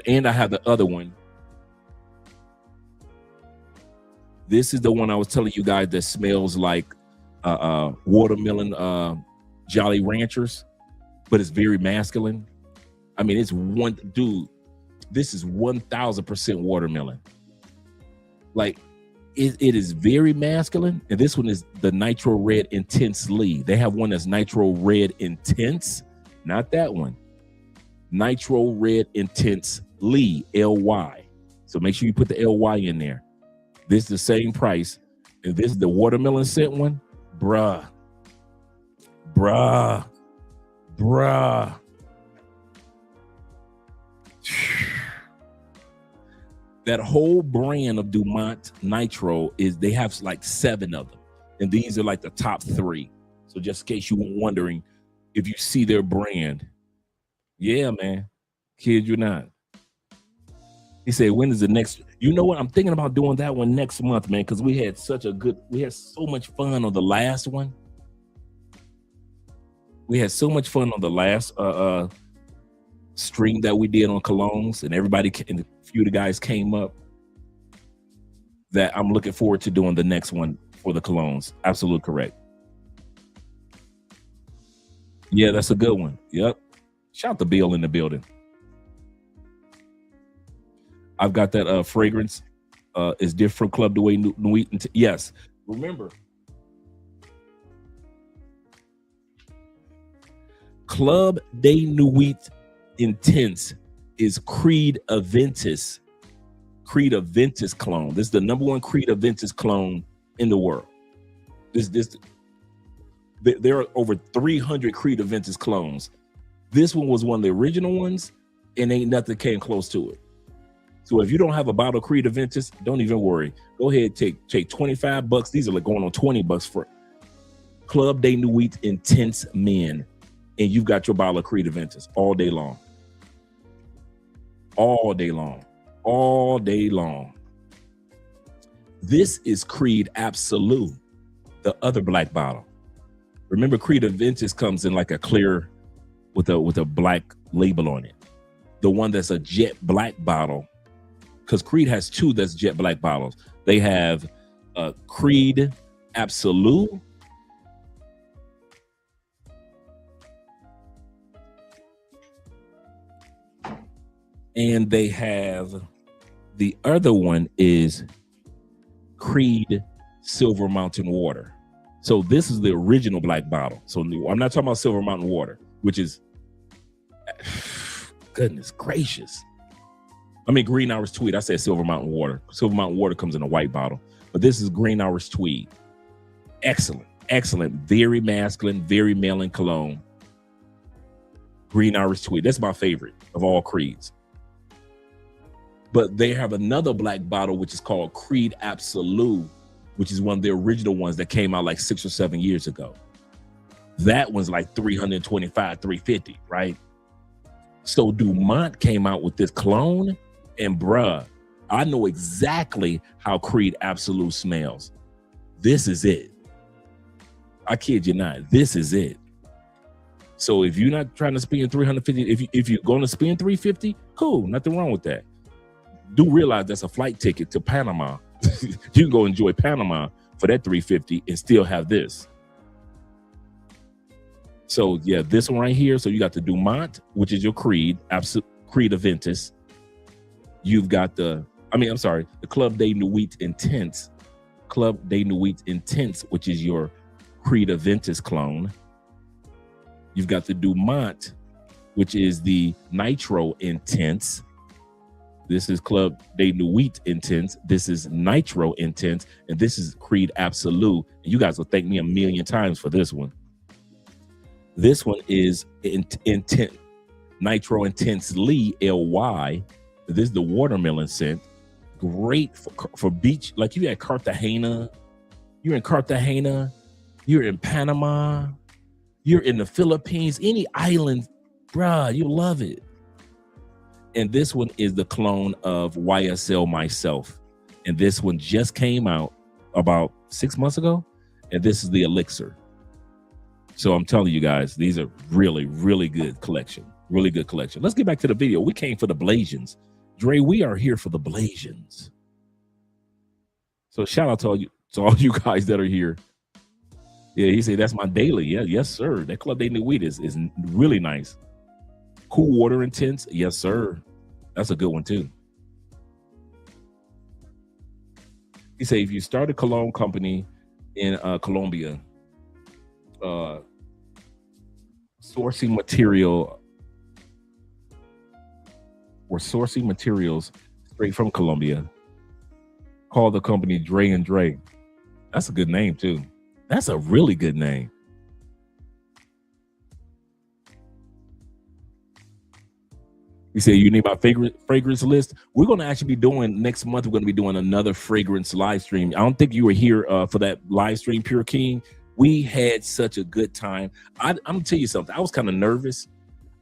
And I have the other one. This is the one I was telling you guys that smells like watermelon Jolly Ranchers, but it's very masculine. I mean, this is 1000% watermelon. Like it is very masculine. And this one is the Nitro Red Intensely. They have one that's Nitro Red Intense, not that one. Nitro Red Intensely, LY. So make sure you put the LY in there. This is the same price. And this is the watermelon scent one. Bruh. That whole brand of Dumont Nitro they have like 7 of them. And these are like the top 3. So just in case you were wondering if you see their brand. Yeah, man. Kid you not. He said, when is the next? You know what? I'm thinking about doing that one next month, man, because we had so much fun on the last one. We had so much fun on the last stream that we did on colognes, and and a few of the guys came up, that I'm looking forward to doing the next one for the colognes. Absolutely correct. Yeah, that's a good one. Yep. Shout out to Bill in the building. I've got that fragrance. Is different Club de Nuit. Yes. Remember, Club de Nuit Intense is Creed Aventus. Creed Aventus clone. This is the #1 Creed Aventus clone in the world. There are over 300 Creed Aventus clones. This one was one of the original ones, and ain't nothing came close to it. So if you don't have a bottle of Creed Aventus, don't even worry. Go ahead, take $25. These are like going on $20 for Club de Nuit Intense Men. And you've got your bottle of Creed Aventus all day long. All day long. All day long. This is Creed Absolute, the other black bottle. Remember, Creed Aventus comes in like a clear with a black label on it. The one that's a jet black bottle, because Creed has two that's jet black bottles. They have Creed Absolute and they have the other one is Creed Silver Mountain Water. So this is the original black bottle. So I'm not talking about Silver Mountain Water, which is, goodness gracious. I mean, Green Irish Tweed. I said Silver Mountain Water. Silver Mountain Water comes in a white bottle, but this is Green Irish Tweed. Excellent, excellent, very masculine, very male in cologne. Green Irish Tweed. That's my favorite of all Creeds. But they have another black bottle, which is called Creed Absolute, which is one of the original ones that came out like 6 or 7 years ago. That one's like $325, $350, right? So Dumont came out with this clone, and bruh, I know exactly how Creed Absolute smells. This is it. I kid you not. This is it. So if you're not trying to spend $350, if you're going to spend $350, cool, nothing wrong with that. Do realize that's a flight ticket to Panama. You can go enjoy Panama for that $350 and still have this. So yeah, this one right here. So you got the Dumont, which is your Creed, Creed Aventus. You've got the Club de Nuit Intense, Club de Nuit Intense, which is your Creed Aventus clone. You've got the Dumont, which is the Nitro Intense. This is Club de Nuit Intense. This is Nitro Intense. And this is Creed Absolute. And you guys will thank me a million times for this one. This one is Intense, Nitro Intensely, LY. This is the watermelon scent. Great for beach. Like you at Cartagena. You're in Cartagena. You're in Panama. You're in the Philippines. Any island, bruh, you love it. And this one is the clone of YSL Myself. And this one just came out about 6 months ago. And this is the Elixir. So I'm telling you guys, these are really, really good collection. Really good collection. Let's get back to the video. We came for the Blasians. Dre, we are here for the Blasians. So shout out to all you guys that are here. Yeah, he said that's my daily. Yeah, yes, sir. That Club de Nuit is really nice. Cool Water Intense. Yes, sir. That's a good one too. He said if you start a cologne company in Colombia, sourcing materials straight from Colombia, call the company Dre and Dre. That's a good name too. That's a really good name. You say you need my favorite fragrance list. We're going to actually be doing next month. We're going to be doing another fragrance live stream. I don't think you were here for that live stream, Pure King. We had such a good time. I'm going to tell you something. I was kind of nervous.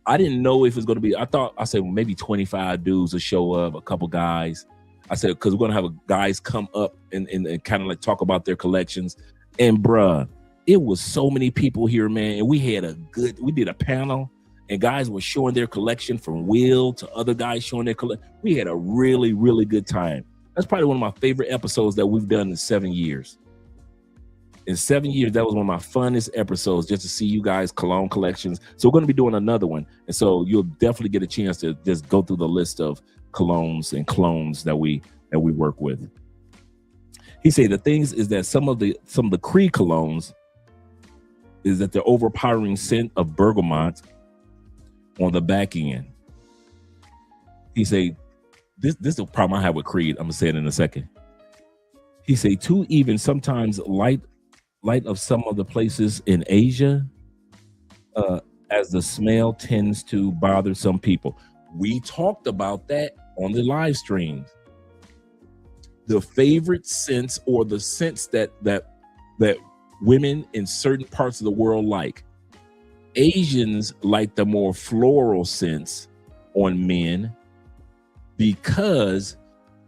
I didn't know if it was going to be. I said well, maybe 25 dudes will show up, a couple guys. I said because we're going to have guys come up and kind of like talk about their collections. And bruh, it was so many people here, man. And we did a panel. And guys were showing their collection from Will to other guys showing their collection. We had a really, really good time. That's probably one of my favorite episodes that we've done in 7 years. In 7 years, that was one of my funnest episodes, just to see you guys' cologne collections. So we're going to be doing another one. And so you'll definitely get a chance to just go through the list of colognes and clones that we work with. He said the things is that some of the Creed colognes is that the overpowering scent of bergamot on the back end. He say, this is the problem I have with Creed. I'm gonna say it in a second. He say, too even sometimes light of some of the places in Asia, as the smell tends to bother some people. We talked about that on the live streams. The favorite scents, or the scents that women in certain parts of the world like. Asians like the more floral scents on men because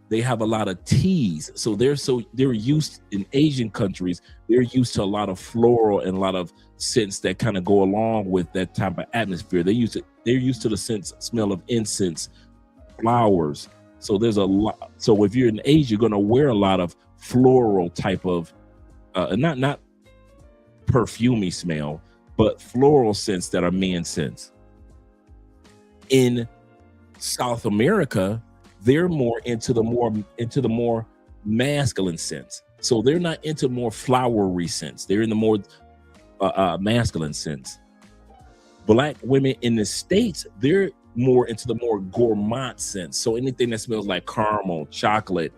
they have a lot of teas. So they're used in Asian countries, they're used to a lot of floral and a lot of scents that kind of go along with that type of atmosphere. They're used to the smell of incense, flowers. So there's a lot. So if you're in Asia, you're going to wear a lot of floral type of not perfumey smell, but floral scents that are men scents. In South America, they're more into the more masculine scents. So they're not into more flowery scents. They're in the more masculine scents. Black women in the States, they're more into the more gourmand scents. So anything that smells like caramel, chocolate,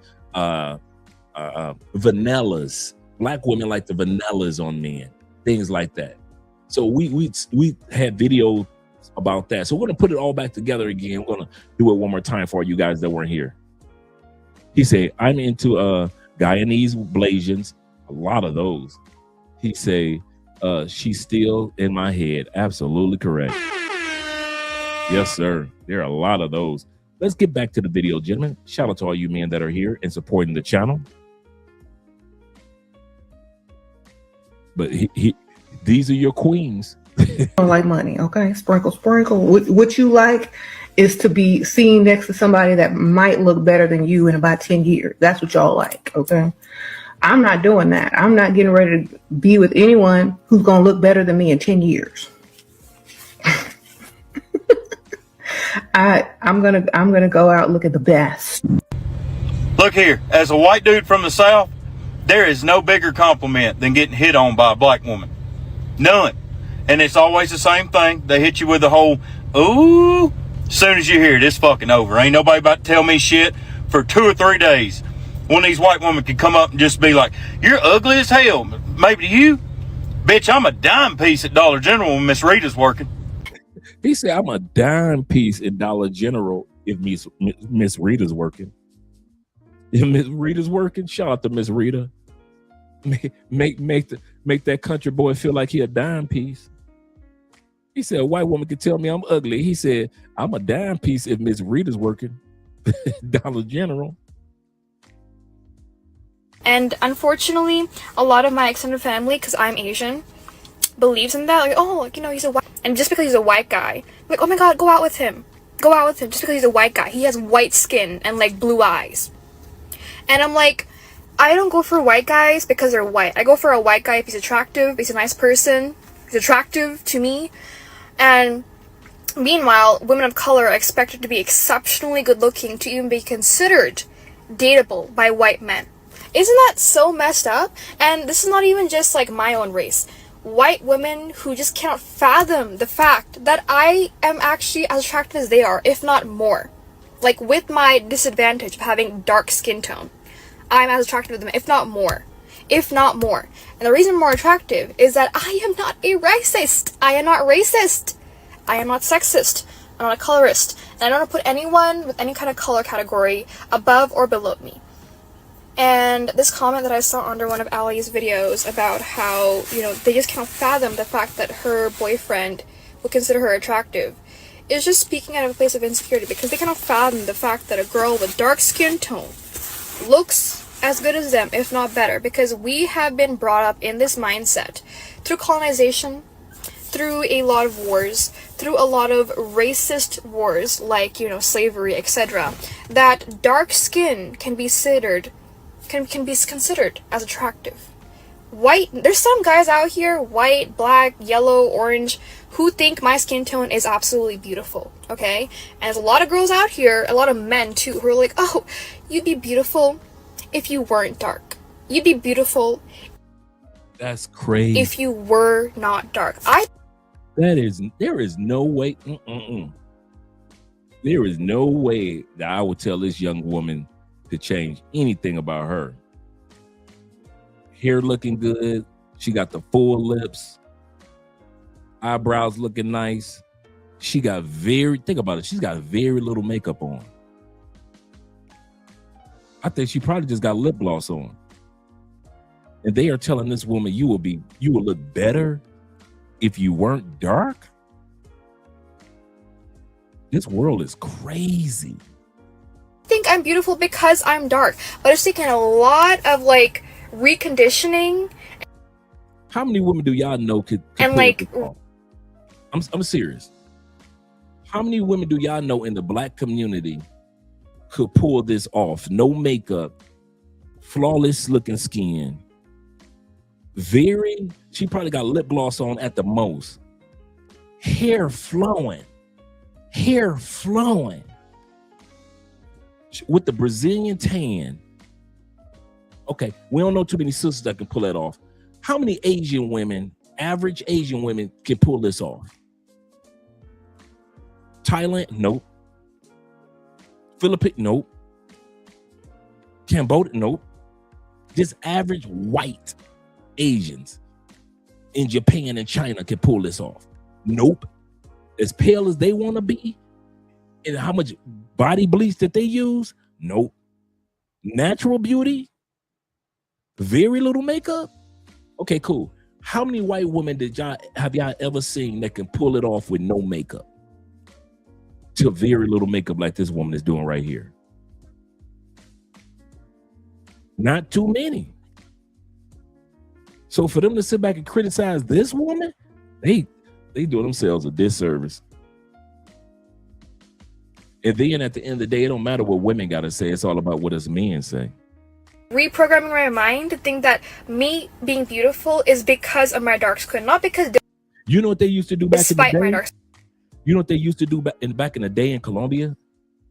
vanillas. Black women like the vanillas on men, things like that. So we had video about that. So we're gonna put it all back together again. We're gonna do it one more time for you guys that weren't here. He said, I'm into Guyanese Blasians, a lot of those. He say, she's still in my head. Absolutely correct. Yes, sir. There are a lot of those. Let's get back to the video, gentlemen. Shout out to all you men that are here and supporting the channel. But these are your queens. Don't like money, okay? Sprinkle, sprinkle. What you like is to be seen next to somebody that might look better than you in about 10 years. That's what y'all like, okay? I'm not doing that. I'm not getting ready to be with anyone who's gonna look better than me in 10 years. I'm gonna go out and look at the best. Look here, as a white dude from the South, there is no bigger compliment than getting hit on by a black woman. None. And it's always the same thing. They hit you with the whole, ooh, as soon as you hear it, it's fucking over. Ain't nobody about to tell me shit for 2 or 3 days. One of these white women could come up and just be like, you're ugly as hell. Maybe to you. Bitch, I'm a dime piece at Dollar General when Miss Rita's working. He said, I'm a dime piece at Dollar General if Miss Rita's working. If Miss Rita's working, shout out to Miss Rita. Make that country boy feel like he a dime piece. He said, a white woman could tell me I'm ugly. He said, I'm a dime piece if Miss Rita's working. Dollar General. And unfortunately, a lot of my extended family, because I'm Asian, believes in that. Like, oh, you know, he's a white... And just because he's a white guy, like, oh my god, go out with him. Go out with him just because he's a white guy. He has white skin and, like, blue eyes. And I'm like, I don't go for white guys because they're white. I go for a white guy if he's attractive, if he's a nice person, he's attractive to me. And meanwhile, women of color are expected to be exceptionally good looking to even be considered dateable by white men. Isn't that so messed up? And this is not even just like my own race. White women who just cannot fathom the fact that I am actually as attractive as they are, if not more. Like, with my disadvantage of having dark skin tone, I'm as attractive as them, if not more. If not more. And the reason I'm more attractive is that I am not a racist. I am not racist. I am not sexist. I'm not a colorist. And I don't put anyone with any kind of color category above or below me. And this comment that I saw under one of Allie's videos about how, you know, they just can't fathom the fact that her boyfriend would consider her attractive is just speaking out of a place of insecurity, because they cannot fathom the fact that a girl with dark skin tone looks as good as them, if not better, because we have been brought up in this mindset through colonization, through a lot of wars, through a lot of racist wars like, you know, slavery, etc., that dark skin can be considered as attractive. White, there's some guys out here, white, black, yellow, orange, who think my skin tone is absolutely beautiful, okay? And there's a lot of girls out here, a lot of men too, who are like, oh, you'd be beautiful if you weren't dark. You'd be beautiful. That's crazy. If you were not dark. There is no way. There is no way that I would tell this young woman to change anything about her. Hair looking good. She got the full lips. Eyebrows looking nice. She got think about it. She's got very little makeup on. I think she probably just got lip gloss on. And they are telling this woman you will look better if you weren't dark. This world is crazy. I think I'm beautiful because I'm dark, but it's taken a lot of like reconditioning. How many women do y'all know could And pull like this off? I'm serious. How many women do y'all know in the Black community could pull this off? No makeup, flawless looking skin. She probably got lip gloss on at the most. Hair flowing. With the Brazilian tan. Okay, we don't know too many sisters that can pull that off. How many Asian women, average Asian women, can pull this off? Thailand? Nope. Philippines? Nope. Cambodia? Nope. Just average white Asians in Japan and China can pull this off. Nope. As pale as they want to be and how much body bleach that they use? Nope. Natural beauty? Very little makeup? Okay, cool. How many white women have y'all ever seen that can pull it off with no makeup? To very little makeup like this woman is doing right here. Not too many. So for them to sit back and criticize this woman, they do themselves a disservice. And then at the end of the day, it don't matter what women got to say. It's all about what us men say. Reprogramming my mind to think that me being beautiful is because of my dark skin, not because you know what they used to do back in the despite my day? dark skin. You know what they used to do back in the day in Colombia?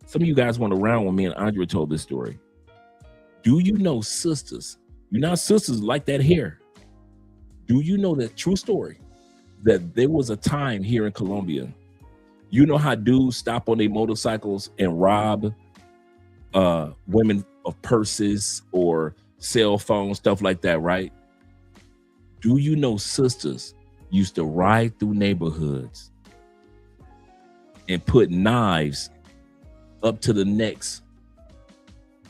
Some of you guys weren't around when me and Andrea told this story. Do you know sisters? You're not sisters like that hair. Do you know that true story? That there was a time here in Colombia. You know how dudes stop on their motorcycles and rob women of purses or cell phones, stuff like that, right? Do you know sisters used to ride through neighborhoods and put knives up to the necks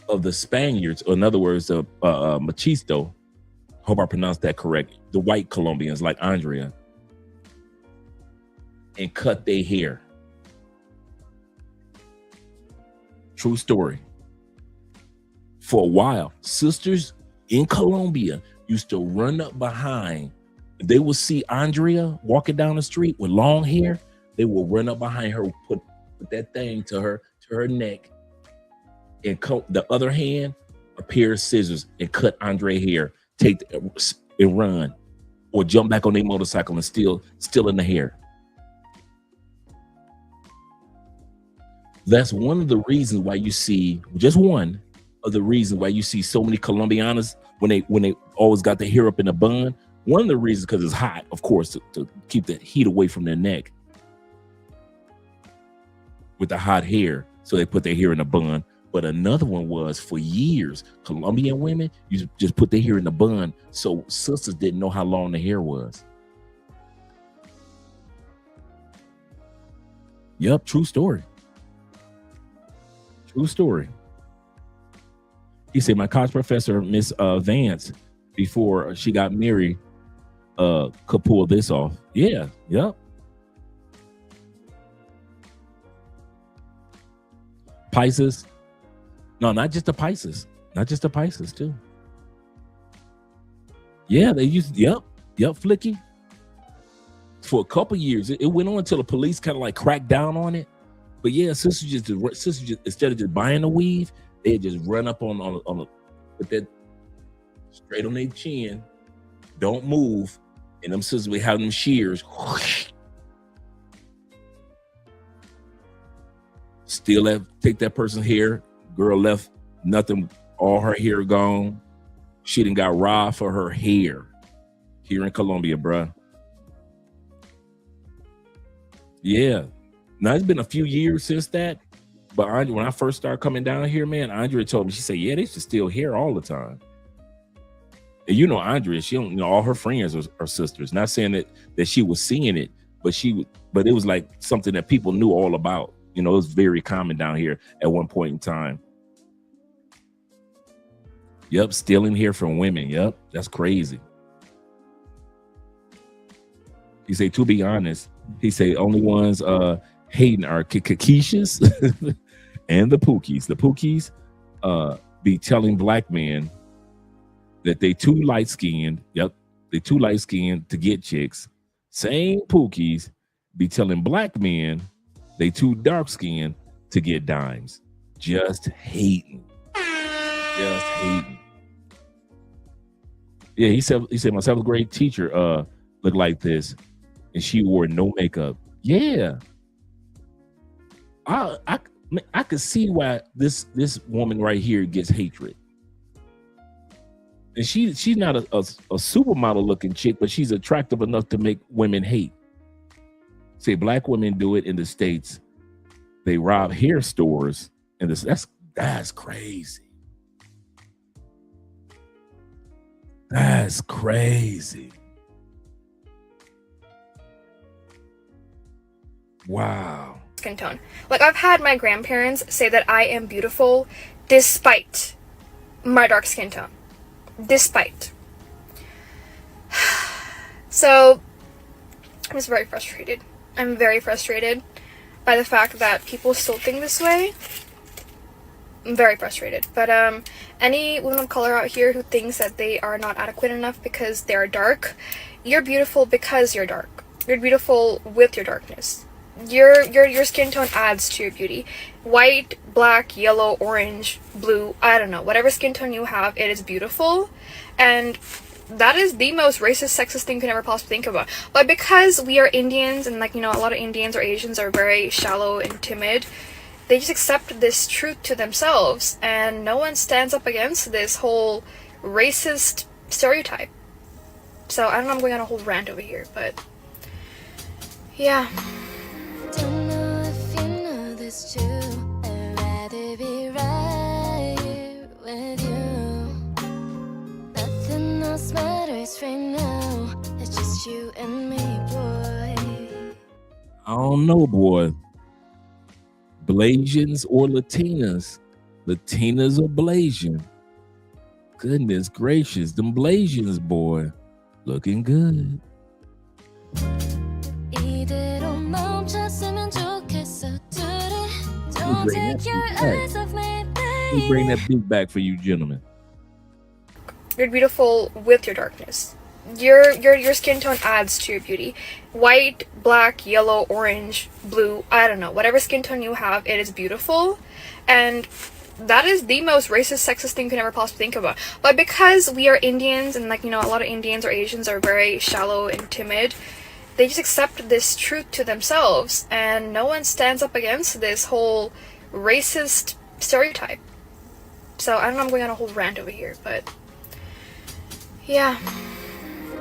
of the Spaniards, or in other words, the machisto, hope I pronounced that correct, the white Colombians like Andrea, and cut their hair. True story. For a while, sisters in Colombia used to run up behind. They would see Andrea walking down the street with long hair. They will run up behind her, put that thing to her neck, and the other hand, a pair of scissors, and cut Andrea hair, and run, or jump back on their motorcycle and still in the hair. That's one of the reasons why you see, just one of the reasons why you see so many Colombianas when they always got their hair up in a bun. One of the reasons, because it's hot, of course, to keep the heat away from their neck with the hot hair. So they put their hair in a bun. But another one was, for years, Colombian women used to just put their hair in a bun so sisters didn't know how long the hair was. Yep, true story. True story. He said, my college professor, Miss Vance, before she got married, could pull this off. Yeah, yep. Pisces. No, not just the Pisces. Not just the Pisces, too. Yeah, they used, yep, Flicky. For a couple years, it went on until the police kind of like cracked down on it. But yeah, sisters just instead of just buying a weave, they just run up on put that straight on their chin, don't move, and them sisters be having them shears. Still take that person's hair. Girl left nothing, all her hair gone. She done got robbed for her hair here in Colombia, bruh. Yeah. Now, it's been a few years since that, but when I first started coming down here, man, Andrea told me, she said, yeah, they should steal hair all the time. And you know Andrea, she don't, all her friends are sisters. Not saying that she was seeing it, but it was like something that people knew all about. It was very common down here at one point in time. Yep, stealing hair from women. Yep, that's crazy. He say, to be honest, he say only ones hating are Keishas and the Pookies. The Pookies be telling black men that they too light skinned. Yep, they too light skinned to get chicks. Same Pookies be telling black men they too dark skinned to get dimes. Just hating. Just hating. Yeah, he said my 7th grade teacher looked like this, and she wore no makeup. Yeah, I could see why this woman right here gets hatred. And she's not a supermodel looking chick, but she's attractive enough to make women hate. Say black women do it in the States. They rob hair stores, and that's crazy. That's crazy. Wow. Skin tone. Like, I've had my grandparents say that I am beautiful despite my dark skin tone. Despite. So, I'm just very frustrated. I'm very frustrated by the fact that people still think this way. I'm very frustrated. But any woman of color out here who thinks that they are not adequate enough because they are dark, you're beautiful because you're dark. You're beautiful with your darkness. Your skin tone adds to your beauty. White, black, yellow, orange, blue, I don't know. Whatever skin tone you have, it is beautiful. And that is the most racist, sexist thing you can ever possibly think about. But because we are Indians, and like, you know, a lot of Indians or Asians are very shallow and timid, they just accept this truth to themselves, and no one stands up against this whole racist stereotype. So I don't know, I'm going on a whole rant over here, but yeah. Don't know if you know this too. I'd rather be right here with you. Nothing else matters right now. It's just you and me, boy. I don't know, boy. Blasians or Latinas? Latinas or Blasian? Goodness gracious, them Blasians, boy, looking good. We bring that beat back for you gentlemen. You're beautiful with your darkness. Your skin tone adds to your beauty. White, black, yellow, orange, blue, I don't know. Whatever skin tone you have, it is beautiful. And that is the most racist, sexist thing you can ever possibly think about. But because we are Indians, and like, you know, a lot of Indians or Asians are very shallow and timid, they just accept this truth to themselves, and no one stands up against this whole racist stereotype. So I don't know, I'm going on a whole rant over here, but yeah.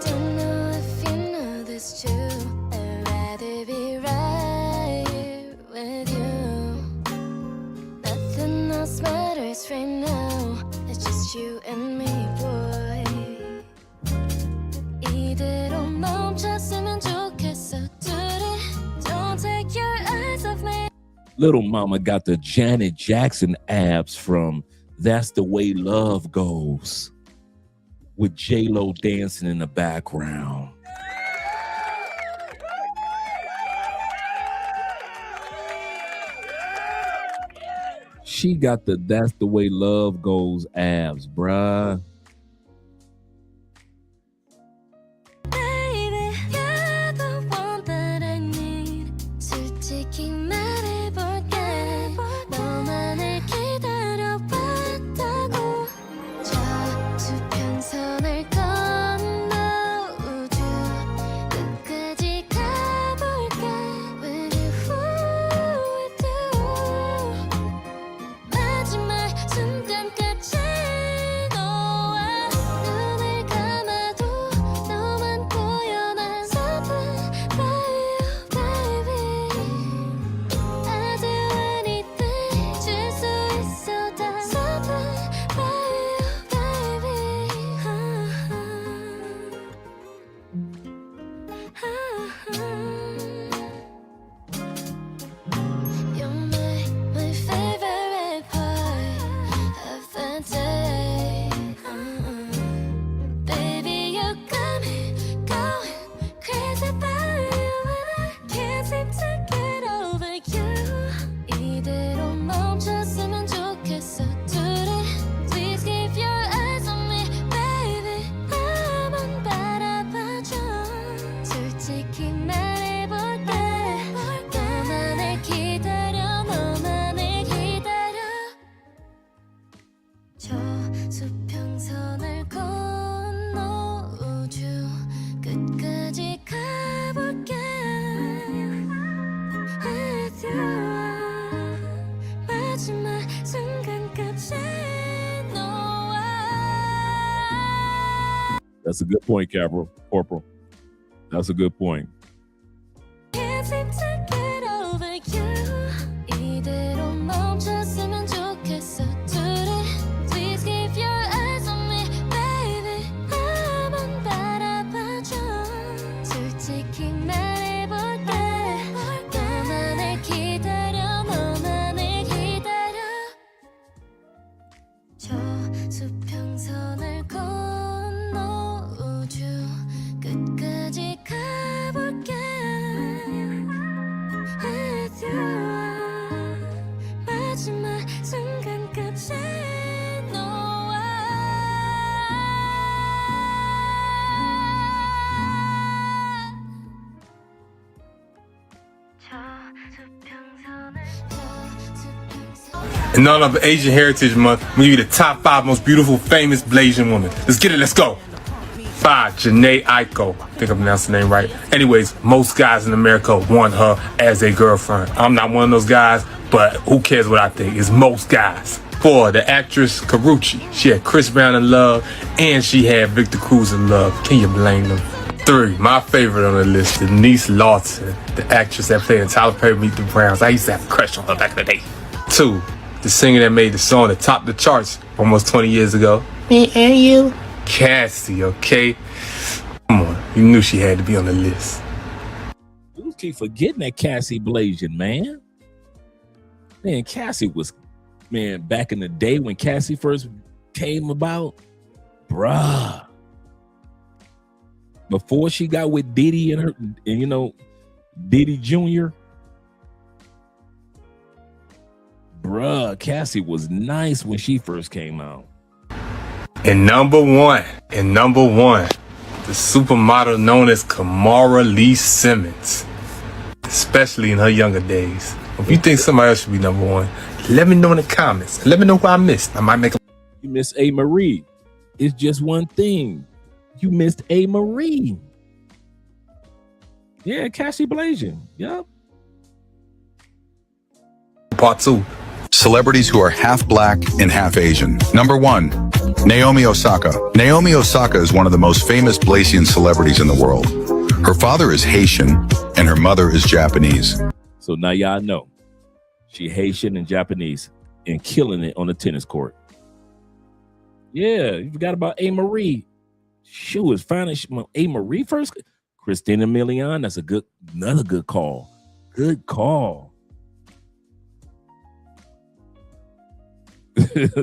Don't know if you know this too. I'd rather be right here with you. Nothing else matters right now. It's just you and me, boy. 이대로 멈췄으면 좋겠어. 둘이 don't take your eyes off me. Little mama got the Janet Jackson abs from That's the Way Love Goes, with J-Lo dancing in the background. She got the That's the Way Love Goes abs, bruh. Baby, you're the one that I need. 솔직히 말해볼게. 너만을 기다려봤다고. 저수평선을 건너 우주 끝까지 가볼게. With you, with you. 마지막 순간까지 너 That's a good point, Corporal. That's a good point. Can't seem to get over you. 이대로 멈췄으면 좋겠어. 둘이 please keep your eyes on me, baby. 나만 바라봐줘. 솔직히 말해볼게. 너만을 기다려, 너만을 기다려. 저 수평선을 건너 우주 끝까지 가볼게. With you. 마지막 순간까지 너와. In honor of Asian Heritage Month, we give you the top 5 most beautiful, famous Blasian women. Let's get it, let's go. 5, Janae Aiko. I think I pronounced the name right. Anyways, most guys in America want her as a girlfriend. I'm not one of those guys, but who cares what I think? It's most guys. 4, the actress Karuchi. She had Chris Brown in love, and she had Victor Cruz in love. Can you blame them? 3, my favorite on the list, Denise Lawson, the actress that played in Tyler Perry Meet the Browns. I used to have a crush on her back in the day. 2, the singer that made the song that topped the charts almost 20 years ago. Me and you. Cassie, okay? Come on, you knew she had to be on the list. You keep forgetting that Cassie Blasian, man. Man, Cassie was, man, back in the day when Cassie first came about, bruh. Before she got with Diddy and you know, Diddy Jr., bruh, Cassie was nice when she first came out. And number one, the supermodel known as Kamara Lee Simmons, especially in her younger days. If you think somebody else should be number 1, let me know in the comments. Let me know who I missed. I might make a... You missed A. Marie. It's just one thing. You missed A. Marie. Yeah, Cassie Blasian. Yep. Part 2. Celebrities who are half black and half Asian. Number 1, Naomi Osaka. Naomi Osaka is one of the most famous Blasian celebrities in the world. Her father is Haitian and her mother is Japanese. So now y'all know she Haitian and Japanese and killing it on the tennis court. Yeah, you forgot about A. Marie. She was finding A. Marie first. Christina Milian, that's another good call. Good call.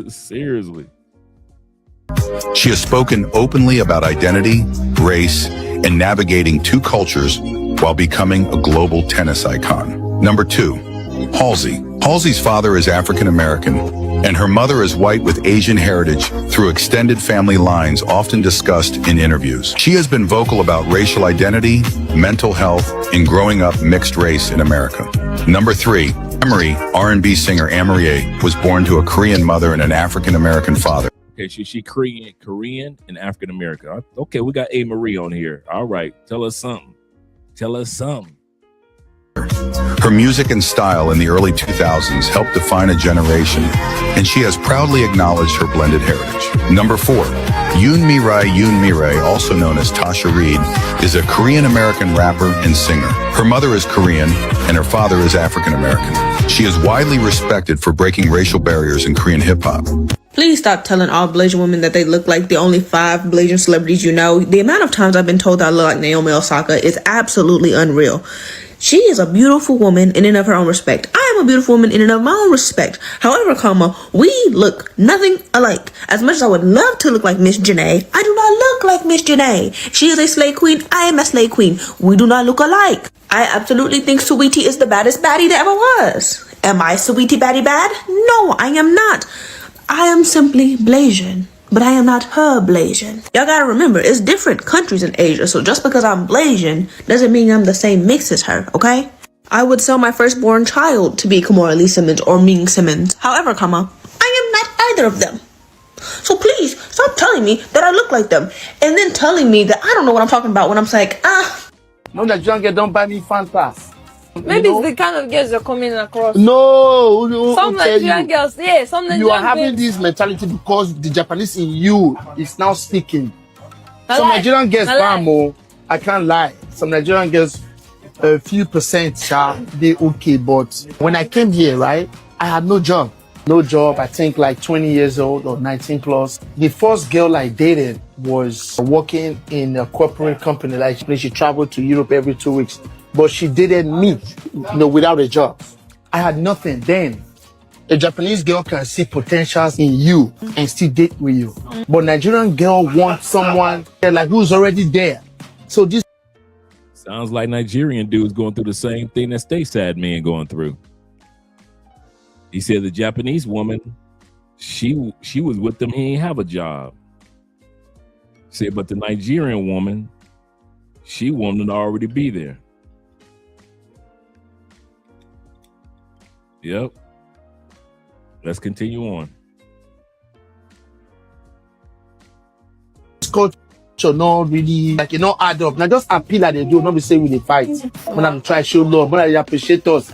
Seriously. She has spoken openly about identity, race, and navigating 2 cultures while becoming a global tennis icon. Number 2, Halsey. Halsey's father is African American, and her mother is white with Asian heritage through extended family lines often discussed in interviews. She has been vocal about racial identity, mental health, and growing up mixed race in America. Number 3, Amory, R&B singer Amory was born to a Korean mother and an African American father. Okay, she Korean and African American. Okay, we got A. Marie on here. All right, tell us something. Tell us something. Her music and style in the early 2000s helped define a generation, and she has proudly acknowledged her blended heritage. Number 4, Yoon Mi-rae, also known as Tasha Reid, is a Korean-American rapper and singer. Her mother is Korean, and her father is African-American. She is widely respected for breaking racial barriers in Korean hip-hop. Please stop telling all Blasian women that they look like the only 5 Blasian celebrities you know. The amount of times I've been told that I look like Naomi Osaka is absolutely unreal. She is a beautiful woman in and of her own respect. I am a beautiful woman in and of my own respect. However, we look nothing alike. As much as I would love to look like Miss Janae, I do not look like Miss Janae. She is a slay queen. I am a slay queen. We do not look alike. I absolutely think Sweetie is the baddest baddie that ever was. Am I Sweetie baddie bad? No, I am not. I am simply Blasian. But I am not her Blasian. Y'all gotta remember, it's different countries in Asia, so just because I'm Blasian doesn't mean I'm the same mix as her, okay? I would sell my firstborn child to be Kamora Lee Simmons or Ming Simmons. However, I am not either of them. So please, stop telling me that I look like them, and then telling me that I don't know what I'm talking about when I'm like, No, that young girl don't buy me fan pass. Maybe it's the kind of girls you're coming across. No, some Nigerian girls, yeah, some Nigerian you are having this mentality because the Japanese in you is now speaking. Some Nigerian girls, Bamo, I can't lie. Some Nigerian girls, a few percent, they okay. But when I came here, right, I had no job. No job, I think like 20 years old or 19 plus. The first girl I dated was working in a corporate company. Like she traveled to Europe every 2 weeks. But she dated me, without a job. I had nothing then. A Japanese girl can see potentials in you and still date with you. But Nigerian girl wants someone like who's already there. So this sounds like Nigerian dudes going through the same thing that stateside men going through. He said the Japanese woman, she was with them, he ain't have a job. He said, but the Nigerian woman, she wanted to already be there. Yep. Let's continue on. culture not really add up. Now just appeal that they do, not be saying we dey fight. When I'm trying to show love, when I appreciate us.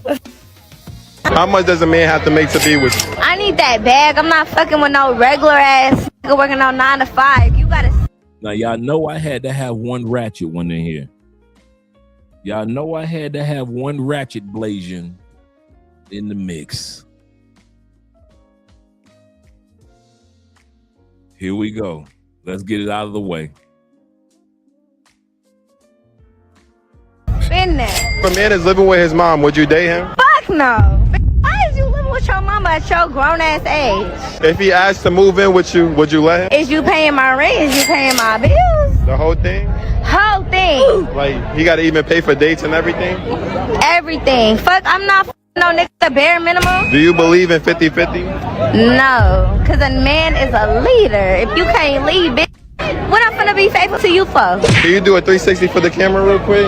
How much does a man have to make to be with you? I need that bag. I'm not fucking with no regular ass nigga working on 9 to 5. You gotta. Now y'all know I had to have one ratchet one in here. Y'all know I had to have one ratchet Blasian in the mix. Here we go. Let's get it out of the way. Been there. If a man is living with his mom, would you date him? Fuck no. Why is you living with your mama at your grown ass age? If he asked to move in with you, would you let him? Is you paying my rent? Is you paying my bills? The whole thing? Whole thing. Like, he got to even pay for dates and everything? Everything. Fuck, I'm not no nigga the bare minimum. Do you believe in 50-50? No, because a man is a leader. If you can't lead, bitch, what I'm finna be faithful to you for? Can you do a 360 for the camera real quick?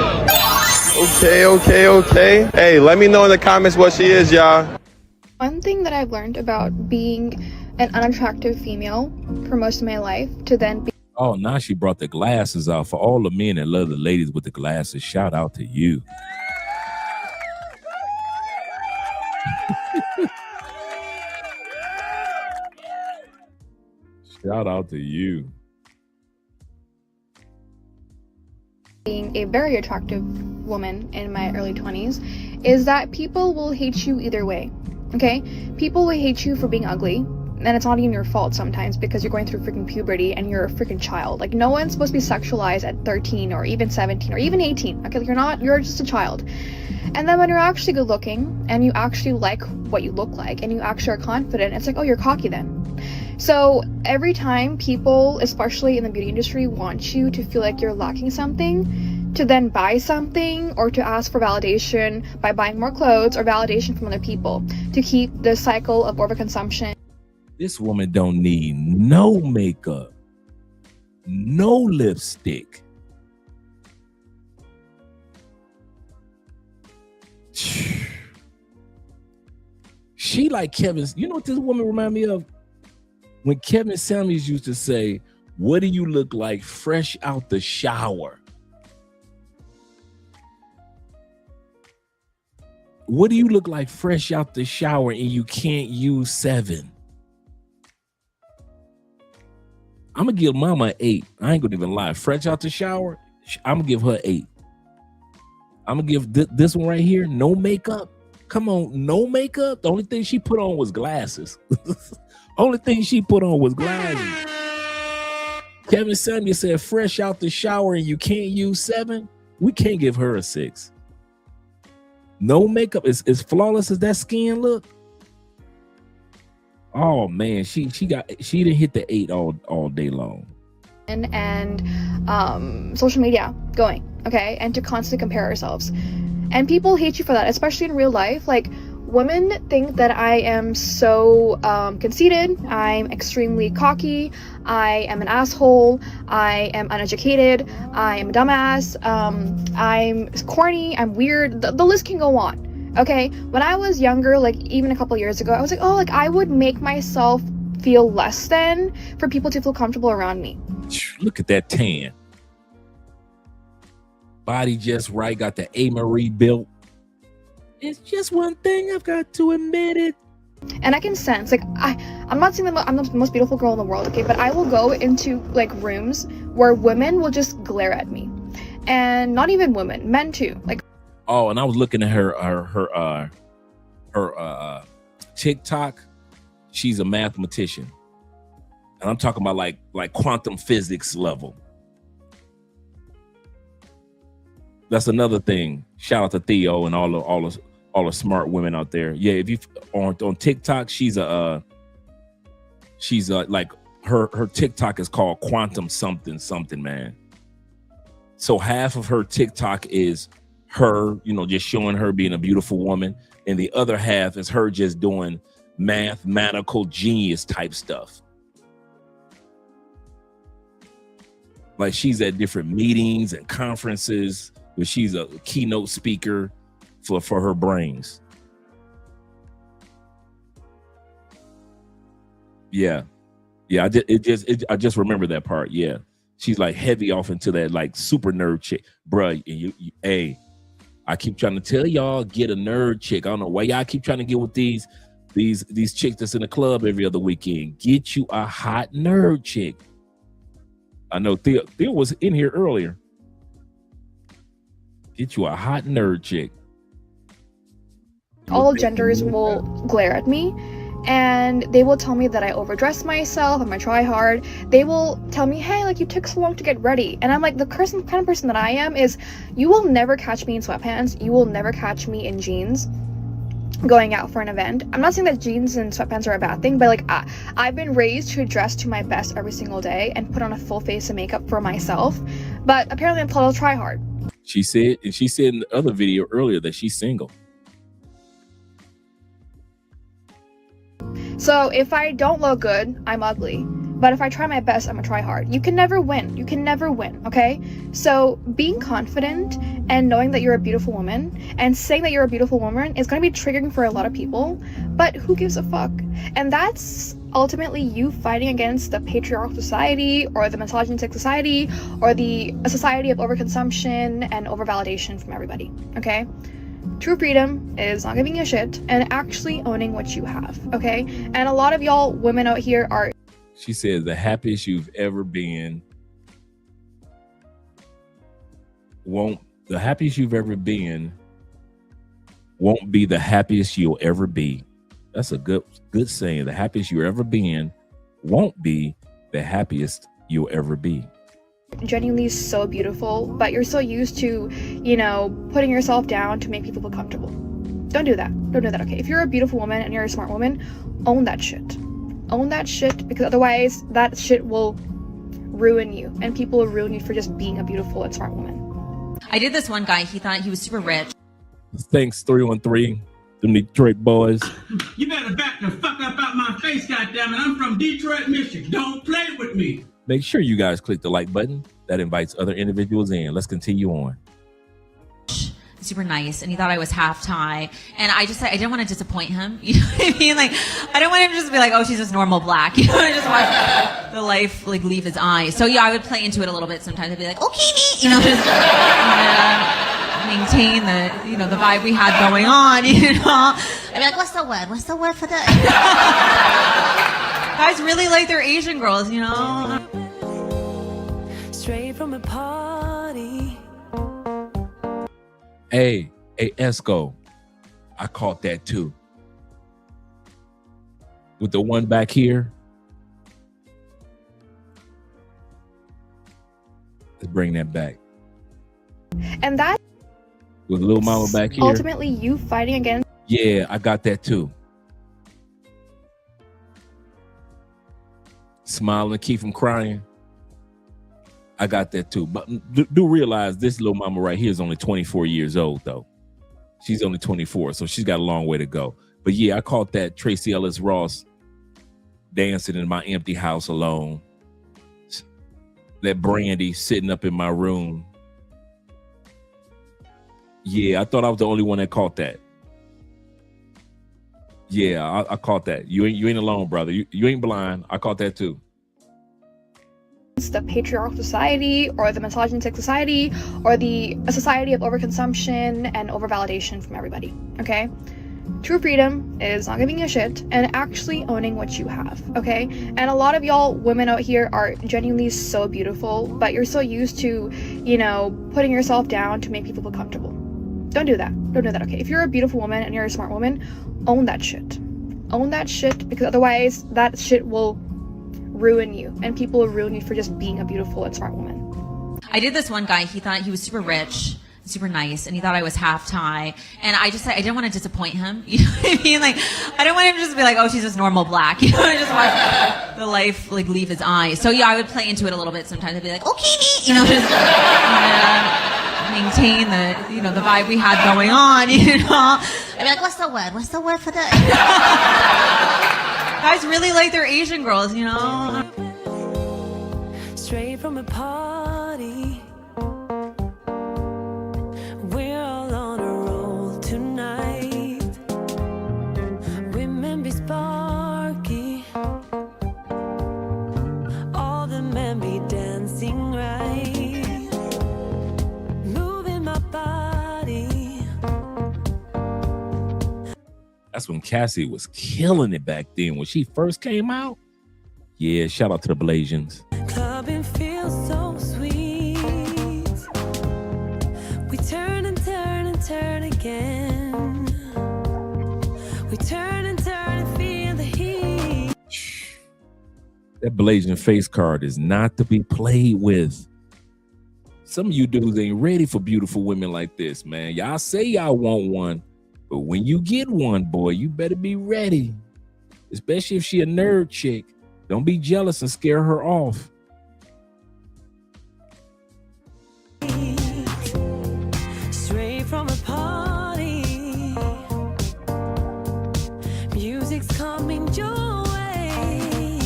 Okay. Hey, let me know in the comments what she is, y'all. One thing that I've learned about being an unattractive female for most of my life to then be. Oh, now she brought the glasses out. For all the men that love the ladies with the glasses, shout out to you. Shout out to you. Being a very attractive woman in my early 20s is that people will hate you either way. Okay? People will hate you for being ugly. And it's not even your fault sometimes because you're going through freaking puberty and you're a freaking child. Like, no one's supposed to be sexualized at 13 or even 17 or even 18. Okay, you're just a child. And then when you're actually good looking and you actually like what you look like and you actually are confident, it's like, oh, you're cocky then. So every time people, especially in the beauty industry, want you to feel like you're lacking something, to then buy something or to ask for validation by buying more clothes or validation from other people to keep the cycle of overconsumption. This woman don't need no makeup, no lipstick. She like Kevin's. You know what this woman remind me of? When Kevin Samuels used to say, "What do you look like fresh out the shower?" What do you look like fresh out the shower and you can't use 7? I'm gonna give mama an 8. I ain't gonna even lie. Fresh out the shower, I'm gonna give her 8. I'm gonna give this one right here, no makeup. Come on, no makeup. The only thing she put on was glasses. Only thing she put on was glasses. Kevin Samuels said, fresh out the shower and you can't use 7. We can't give her a 6. No makeup. As flawless as that skin look. Oh man, she didn't hit the 8 all day long. And social media going, okay, and to constantly compare ourselves. And people hate you for that, especially in real life. Like, women think that I am so conceited, I'm extremely cocky, I am an asshole, I am uneducated, I am a dumbass, I'm corny, I'm weird, the list can go on. Okay, when I was younger, like even a couple years ago, I was like, oh, like I would make myself feel less than for people to feel comfortable around me. Look at that tan. Body just right, got the A. Marie built. It's just one thing, I've got to admit it. And I can sense, like, I'm not saying that I'm the most beautiful girl in the world, okay, but I will go into like rooms where women will just glare at me, and not even women, men too. Like, oh, and I was looking at her TikTok. She's a mathematician, and I'm talking about like quantum physics level. That's another thing. Shout out to Theo and all the smart women out there. Yeah, if you on TikTok, she's like her TikTok is called quantum something, man. So half of her TikTok is her, just showing her being a beautiful woman, and the other half is her just doing mathematical genius type stuff. Like she's at different meetings and conferences where she's a keynote speaker for her brains. Yeah. I just remember that part. Yeah. She's like heavy off into that like super nerd chick. Bruh, hey, I keep trying to tell y'all, get a nerd chick. I don't know why y'all keep trying to get with these chicks that's in the club every other weekend. Get you a hot nerd chick. I know Theo was in here earlier. Get you a hot nerd chick. all genders will glare at me, and they will tell me that I overdress myself, I'm a try hard. They will tell me, hey, like, you took so long to get ready. And I'm like, the kind of person that I am is, you will never catch me in sweatpants, you will never catch me in jeans going out for an event. I'm not saying that jeans and sweatpants are a bad thing, but like I've been raised to dress to my best every single day and put on a full face of makeup for myself, but apparently I'm total try hard. She said in the other video earlier that she's single. So if I don't look good, I'm ugly. But if I try my best, I'm a try hard. You can never win. You can never win, okay? So being confident and knowing that you're a beautiful woman and saying that you're a beautiful woman is going to be triggering for a lot of people, but who gives a fuck? And that's ultimately you fighting against the patriarchal society or the misogynistic society or a society of overconsumption and overvalidation from everybody, okay? True freedom is not giving a shit and actually owning what you have, okay? And a lot of y'all women out here are... She says the happiest you've ever been won't be the happiest you'll ever be. That's a good saying. The happiest you've ever been won't be the happiest you'll ever be. Genuinely so beautiful, but you're so used to, putting yourself down to make people feel comfortable. Don't do that, okay? If you're a beautiful woman and you're a smart woman, own that shit. Own that shit, because otherwise that shit will ruin you, and people will ruin you for just being a beautiful and smart woman. I did this one guy, he thought he was super rich. Thanks, 313, them Detroit boys. You better back the fuck up out my face, goddammit. I'm from Detroit, Michigan. Don't play with me. Make sure you guys click the like button. That invites other individuals in. Let's continue on. Super nice, and he thought I was half Thai, and I didn't want to disappoint him. You know what I mean? Like, I don't want him to just be like, oh, she's just normal black. You know, I just want the life like leave his eyes. So yeah, I would play into it a little bit. Sometimes I'd be like, okay, just maintain the vibe we had going on. I'd be like, what's the word? What's the word for that? Guys really like their Asian girls, Straight from a party. Hey, Esco, I caught that too. With the one back here. Let's bring that back. And that with little mama back here. Ultimately, you fighting against. Yeah, I got that too. Smiling, keep from crying. I got that too. But do realize this little mama right here is only 24 years old, though. She's only 24, so she's got a long way to go. But yeah, I caught that Tracy Ellis Ross dancing in my empty house alone. That Brandy sitting up in my room. Yeah, I thought I was the only one that caught that. Yeah, I caught that. You ain't alone, brother. You ain't blind. I caught that too. The patriarchal society or the misogynistic society or a society of overconsumption and overvalidation from everybody, okay? True freedom is not giving a shit and actually owning what you have, okay? And a lot of y'all women out here are genuinely so beautiful, but you're so used to, you know, putting yourself down to make people feel comfortable. Don't do that. Don't do that, okay? If you're a beautiful woman and you're a smart woman, own that shit. Own that shit, because otherwise that shit will ruin you, and people will ruin you for just being a beautiful and smart woman. I did this one guy, he thought he was super rich, super nice, and he thought I was half Thai. And I didn't want to disappoint him. You know what I mean? Like, I don't want him to just be like, oh, she's just normal black. You know, I just want the life, like, leave his eyes. So yeah, I would play into it a little bit sometimes. I'd be like, okay, you know, just maintain the, you know, the vibe we had going on, you know. I'd be like, what's the word? What's the word for that? Guys really like their Asian girls, you know. Straight from a party, we're all on a roll tonight. Women be sparky, all the men be dancing right, moving my body. That's when Cassie was killing it back then when she first came out. Yeah, shout out to the Blasians. Clubbing feels so sweet. We turn and turn and turn again. We turn and turn and feel the heat. That Blasian face card is not to be played with. Some of you dudes ain't ready for beautiful women like this, man. Y'all say y'all want one, but when you get one, boy, you better be ready. Especially if she a nerd chick. Don't be jealous and scare her off. Straight from a party, music's coming your way.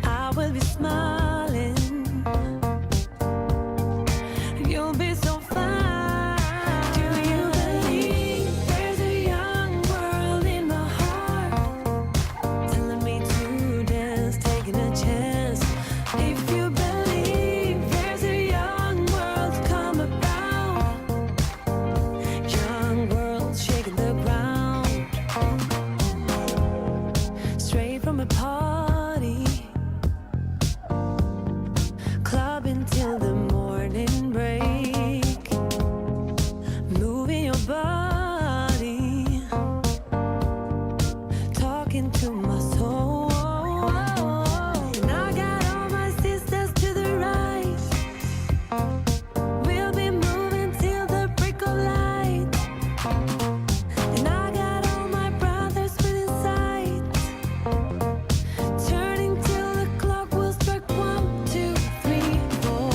I will be smiling, you'll be so fine. Do you believe there's a young world in my heart, telling me to dance, taking a chance? If you believe there's a young world come about, young world shaking the ground. Straight from a party, clubbing till the morning break, moving your body, talking to my soul. And I got all my sisters to the right, we'll be moving till the break of light. And I got all my brothers within sight, turning till the clock will strike 1, 2, 3, 4.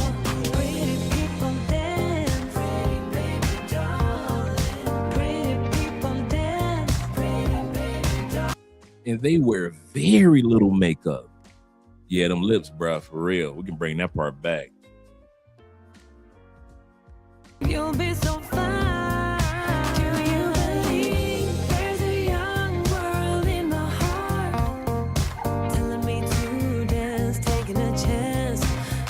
Pretty people dance, pretty baby darling. Pretty people dance, pretty baby darling. And they wear very little makeup. Yeah, them lips, bruh, for real. We can bring that part back. You'll be so fine. Do you believe there's a young world in my heart, telling me to dance, taking a chance?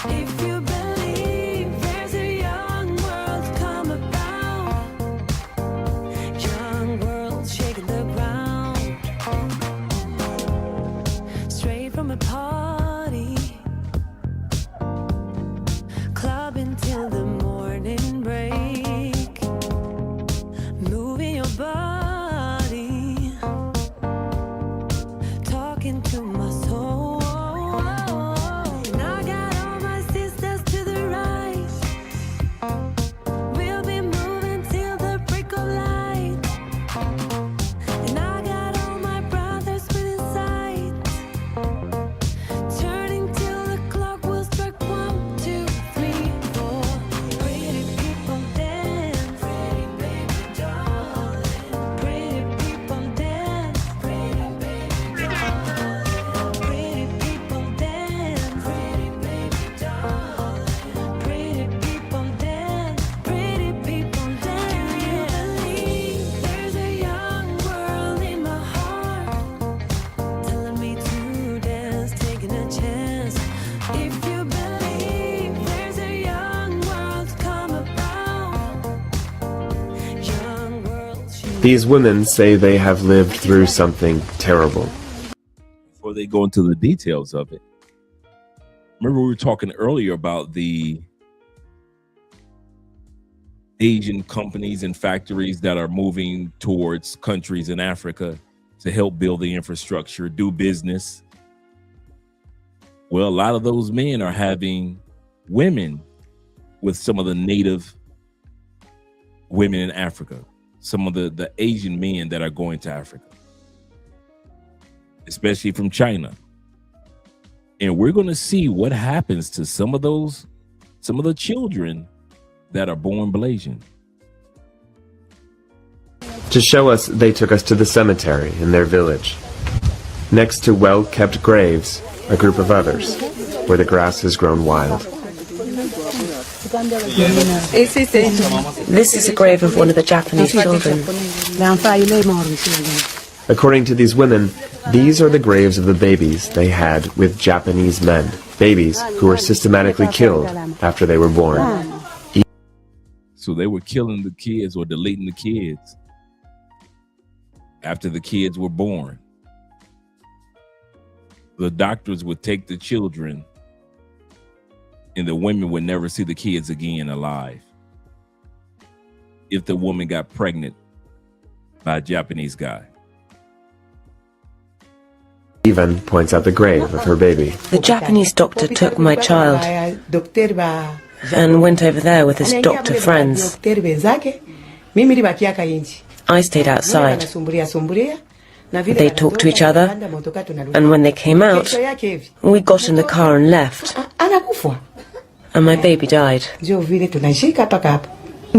If you believe there's a young world come about, young world shaking the ground. Straight from a party, clubbing till the morning break, These women say they have lived through something terrible. Before they go into the details of it, remember we were talking earlier about the Asian companies and factories that are moving towards countries in Africa to help build the infrastructure, do business. Well, a lot of those men are having women with some of the native women in Africa, some of the Asian men that are going to Africa, especially from China. And we're going to see what happens to some of the children that are born Blasian. To show us, they took us to the cemetery in their village. Next to well-kept graves, a group of others, where the grass has grown wild. This is a grave of one of the Japanese children. According to these women, these are the graves of the babies they had with Japanese men, babies who were systematically killed after they were born. So they were killing the kids or deleting the kids after the kids were born. The doctors would take the children and the women would never see the kids again alive if the woman got pregnant by a Japanese guy. Even points out the grave of her baby. The Japanese doctor took my child and went over there with his doctor friends. I stayed outside. They talked to each other, and when they came out, we got in the car and left. And my baby died. We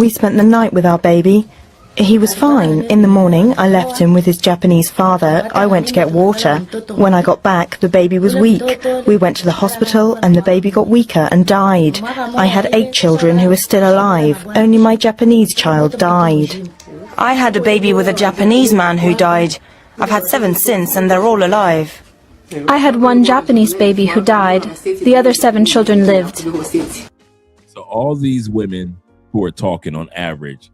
spent the night with our baby. He was fine. In the morning, I left him with his Japanese father. I went to get water. When I got back, the baby was weak. We went to the hospital, and the baby got weaker and died. I had 8 children who are still alive. Only my Japanese child died. I had a baby with a Japanese man who died. I've had 7 since, and they're all alive. I had 1 Japanese baby who died. The other 7 children lived. So all these women who are talking on average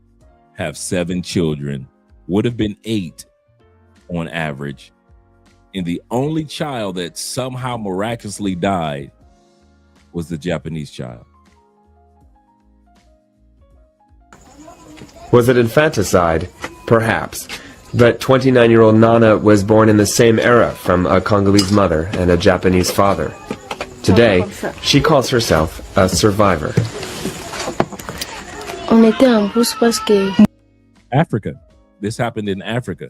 have 7 children, would have been 8 on average. And the only child that somehow miraculously died was the Japanese child. Was it infanticide? Perhaps. But 29-year-old Nana was born in the same era from a Congolese mother and a Japanese father. Today, she calls herself a survivor. Africa. This happened in Africa.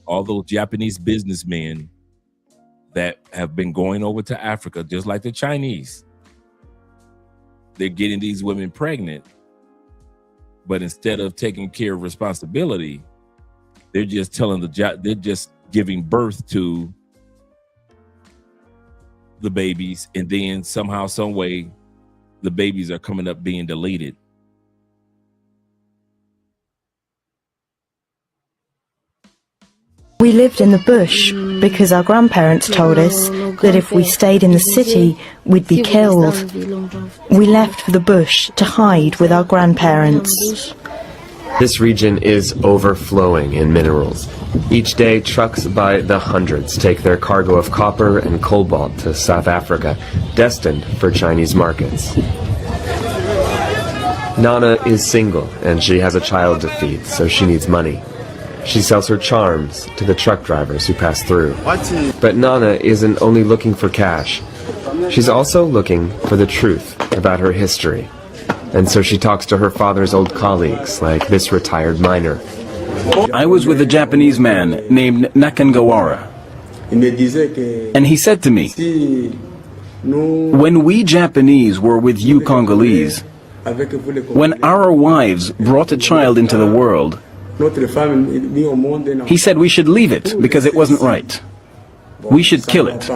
All those Japanese businessmen that have been going over to Africa, just like the Chinese, they're getting these women pregnant, but instead of taking care of responsibility, they're just they're just giving birth to the babies, and then somehow, some way, the babies are coming up being deleted. We lived in the bush because our grandparents told us that if we stayed in the city, we'd be killed. We left for the bush to hide with our grandparents. This region is overflowing in minerals. Each day, trucks by the hundreds take their cargo of copper and cobalt to South Africa, destined for Chinese markets. Nana is single, and she has a child to feed, so she needs money. She sells her charms to the truck drivers who pass through. But Nana isn't only looking for cash. She's also looking for the truth about her history. And so she talks to her father's old colleagues, like this retired miner. I was with a Japanese man named Nakangawara. And he said to me, when we Japanese were with you Congolese, when our wives brought a child into the world, he said we should leave it because it wasn't right. We should kill it.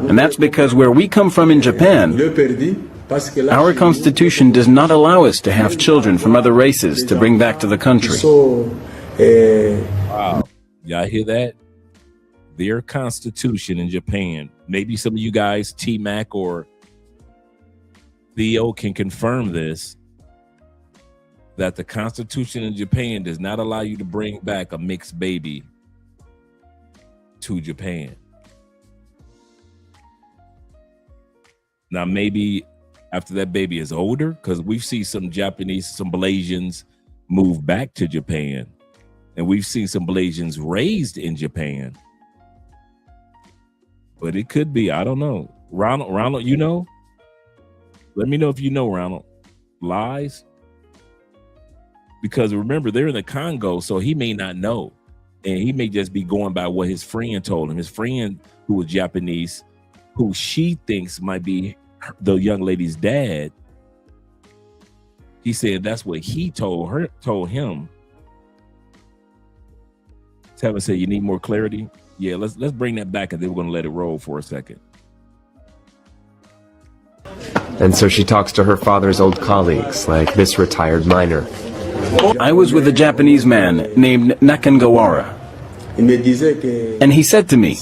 And that's because where we come from in Japan, our constitution does not allow us to have children from other races to bring back to the country. Wow. Y'all hear that? Their constitution in Japan, maybe some of you guys, T-Mac or Theo, can confirm this. that the Constitution in Japan does not allow you to bring back a mixed baby to Japan. Now, maybe after that baby is older, because we've seen some Japanese, some Blasians move back to Japan, and we've seen some Blasians raised in Japan. But it could be, I don't know. Ronald, you know? Let me know if you know, Ronald. Lies? Because remember, they're in the Congo, so he may not know. And he may just be going by what his friend told him. His friend, who was Japanese, who she thinks might be the young lady's dad, he said that's what he told him. Tevin said, you need more clarity? Yeah, let's bring that back, and then we're going to let it roll for a second. And so she talks to her father's old colleagues, like this retired miner. I was with a Japanese man named Nakangawara. And he said to me,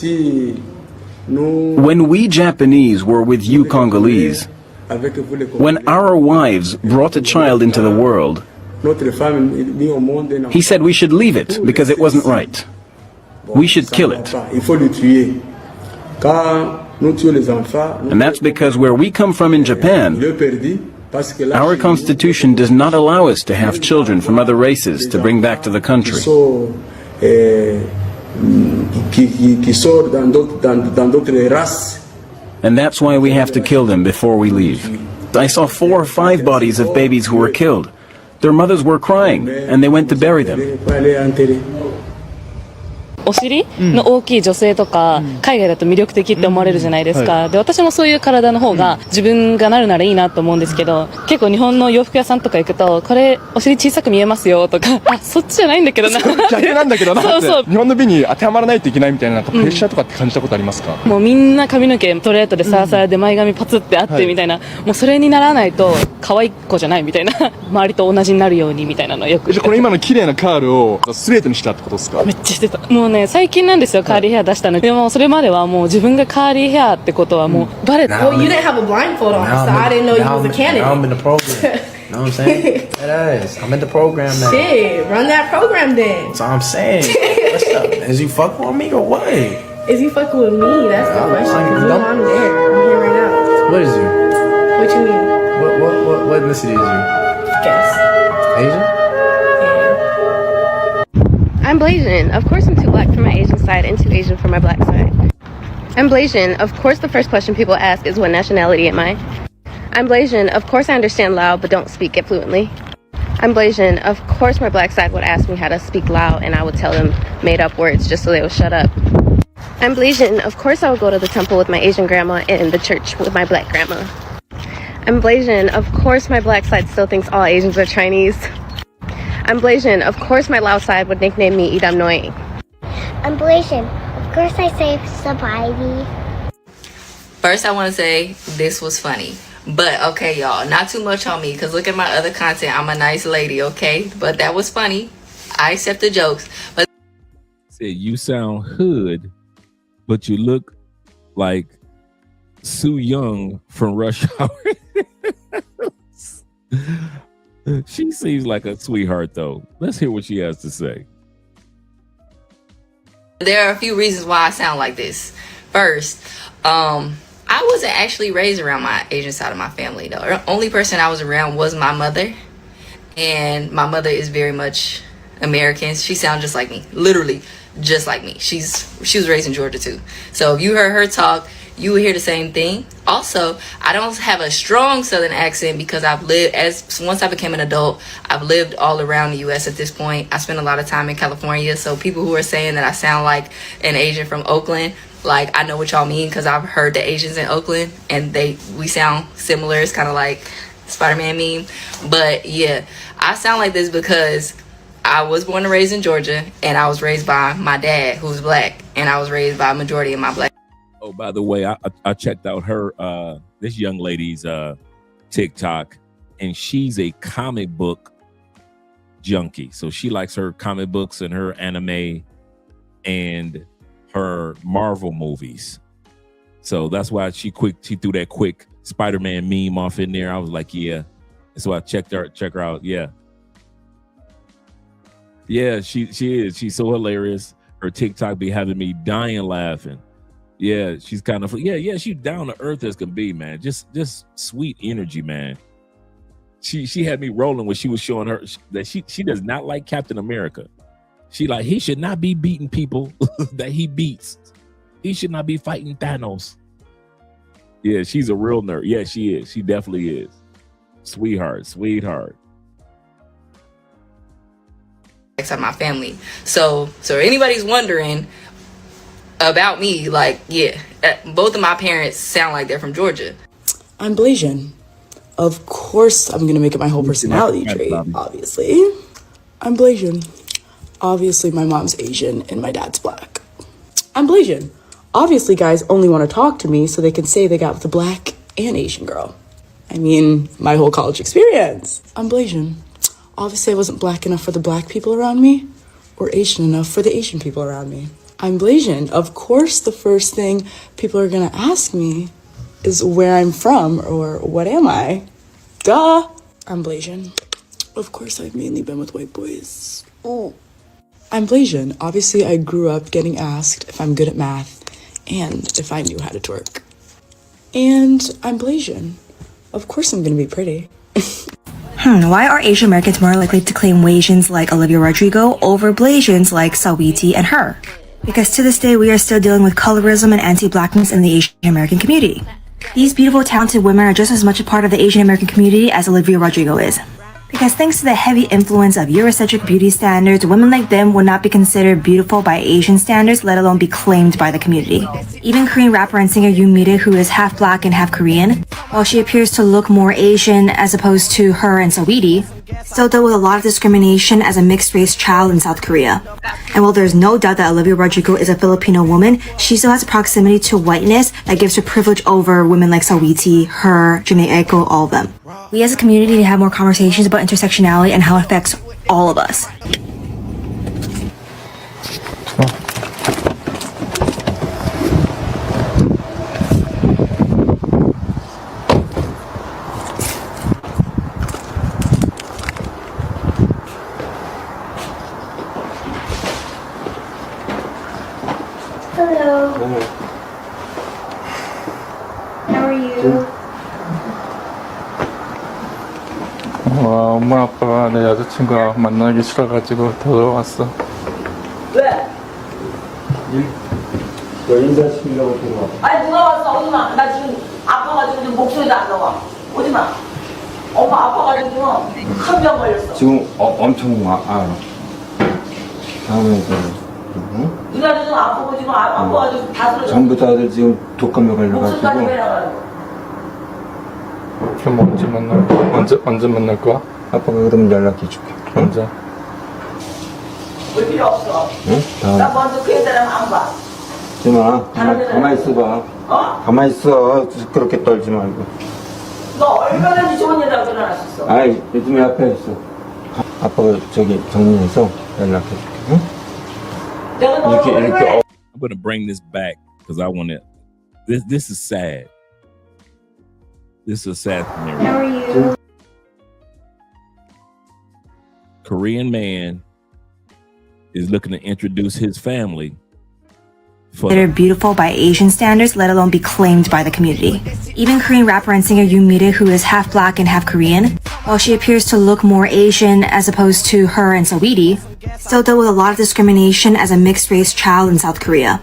when we Japanese were with you Congolese, when our wives brought a child into the world, he said we should leave it because it wasn't right. We should kill it. And that's because where we come from in Japan, our constitution does not allow us to have children from other races to bring back to the country. And that's why we have to kill them before we leave. I saw 4 or 5 bodies of babies who were killed. Their mothers were crying, and they went to bury them. お尻の大きい女性とか、海外だと魅力的って思われるじゃないですか。で、私もそういう体の方が自分がなるならいいなと思うんですけど、結構日本の洋服屋さんとか行くと、これお尻小さく見えますよとか、あ、そっちじゃないんだけどな。逆なんだけどな。そうそう。日本の美に当てはまらないといけないみたいな、なんかプレッシャーとかって感じたことありますか？もうみんな髪の毛ストレートでサラサラで前髪パツってあってみたいな、もうそれにならないと可愛い子じゃないみたいな、周りと同じになるようにみたいなのよく。これ今の綺麗なカールをストレートにしたってことですか？めっちゃしてた。もうね、最近なんですよ、カーリーヘア出したの。でもそれまではもう自分がカーリーヘアってことはもうバレて。Well, you didn't have a blindfold on, so I didn't know you was a candidate. Now I'm in the program. You know what I'm saying? That is. I'm in the program now. Shit, run that program then. That's all I'm saying. What's up? Is you fucking with me or what? Is you fucking with me? That's the question. Because you know I'm there. I'm here right now. What is you? What you mean? What ethnicity is you? Guess. Asian? I'm Blasian. Of course I'm too black for my Asian side and too Asian for my black side. I'm Blasian. Of course the first question people ask is what nationality am I? I'm Blasian. Of course I understand Lao but don't speak it fluently. I'm Blasian. Of course my black side would ask me how to speak Lao and I would tell them made up words just so they would shut up. I'm Blasian. Of course I would go to the temple with my Asian grandma and the church with my black grandma. I'm Blasian. Of course my black side still thinks all Asians are Chinese. I'm Blasian. Of course my Lao side would nickname me Idam Noi. I'm Blasian. Of course I say Sabaidi. First I want to say this was funny. But okay, y'all, not too much on me because look at my other content. I'm a nice lady, okay? But that was funny. I accept the jokes. But said you sound hood, but you look like Sue Young from Rush Hour. She seems like a sweetheart, though. Let's hear what she has to say. there are a few reasons why I sound like this. First, I wasn't actually raised around my Asian side of my family, though. The only person I was around was my mother. And my mother is very much American. She sounds just like me, literally just like me. She was raised in Georgia too. So if you heard her talk, you would hear the same thing. Also, I don't have a strong Southern accent because once I became an adult, I've lived all around the U.S. at this point. I spent a lot of time in California. So people who are saying that I sound like an Asian from Oakland, like, I know what y'all mean because I've heard the Asians in Oakland and we sound similar. It's kind of like Spider-Man meme. But yeah, I sound like this because I was born and raised in Georgia, and I was raised by my dad, who's black, and I was raised by a majority of my black. Oh, by the way, I checked out her, this young lady's TikTok, and she's a comic book junkie. So she likes her comic books and her anime and her Marvel movies. So that's why she threw that quick Spider-Man meme off in there. I was like, yeah. And so I checked her out. Yeah. Yeah, she is. She's so hilarious. Her TikTok be having me dying laughing. Yeah, she's kind of she's down to earth as can be, man. Just sweet energy, man. She had me rolling when she was showing her that she does not like Captain America. She like he should not be beating people that he beats. He should not be fighting Thanos. Yeah, she's a real nerd. Yeah, she is. She definitely is. Sweetheart. Of my family. So anybody's wondering about me, like, yeah, both of my parents sound like they're from Georgia. I'm Blasian. Of course, I'm gonna make it my whole personality trait. Obviously, I'm Blasian. Obviously, my mom's Asian and my dad's black. I'm Blasian. Obviously, guys only want to talk to me so they can say they got with a black and Asian girl. I mean, my whole college experience. I'm Blasian. Obviously, I wasn't black enough for the black people around me, or Asian enough for the Asian people around me. I'm Blasian. Of course, the first thing people are gonna ask me is where I'm from or what am I? Duh! I'm Blasian. Of course, I've mainly been with white boys. Ooh. I'm Blasian. Obviously, I grew up getting asked if I'm good at math and if I knew how to twerk. And I'm Blasian. Of course, I'm gonna be pretty. Why are Asian Americans more likely to claim Asians like Olivia Rodrigo over Blasians like Sawiti and her? Because to this day, we are still dealing with colorism and anti-blackness in the Asian American community. These beautiful, talented women are just as much a part of the Asian American community as Olivia Rodrigo is. Because thanks to the heavy influence of Eurocentric beauty standards, women like them would not be considered beautiful by Asian standards, let alone be claimed by the community. Even Korean rapper and singer Yoon who is half black and half Korean, while she appears to look more Asian as opposed to her and Sawiti, still dealt with a lot of discrimination as a mixed-race child in South Korea. And while there's no doubt that Olivia Rodrigo is a Filipino woman, she still has a proximity to whiteness that gives her privilege over women like Sawiti, her, Janae Aiko, all of them. We as a community need to have more conversations about intersectionality and how it affects all of us. Hello. How are you? 엄마 아빠가 내 여자친구가 만나기 싫어가지고 들어왔어. 왜? 너 인사시키려고 들어왔어. 아니 누가 왔어? 오지마. 나 지금 아파가지고 지금 목소리도 안 나와. 오지마. 엄마 아파가지고 지금 큰 병 걸렸어. 지금 엄청 다음에 응? 누나도 지금 아프고 지금 아파가지고 다 쓰러져. 전부 다들 지금 독감에 목소리까지 걸려가지고. 빼놔가지고. 그럼 언제 만날 거야? 언제 만날 거야? 아빠가 그러면 연락해 줄게. 언제? 볼 필요 없어. 응? 나 먼저 그 애들은 안 봐. 지마, 가만히 있어봐. 어? 가만히 있어. 그렇게 떨지 말고. 너 얼마나 좋은 여자가 일어났었어. 아이, 요즘에 앞에 있어. 아빠가 저기 정리해서 연락해 줄게. 응? 내가 너 I'm gonna bring this back because I want to. This is sad. This is a sad scenario. How are you? Korean man is looking to introduce his family That are beautiful by Asian standards, let alone be claimed by the community. Even Korean rapper and singer Yoon who is half black and half Korean, while she appears to look more Asian as opposed to her and Sawiti, still dealt with a lot of discrimination as a mixed-race child in South Korea.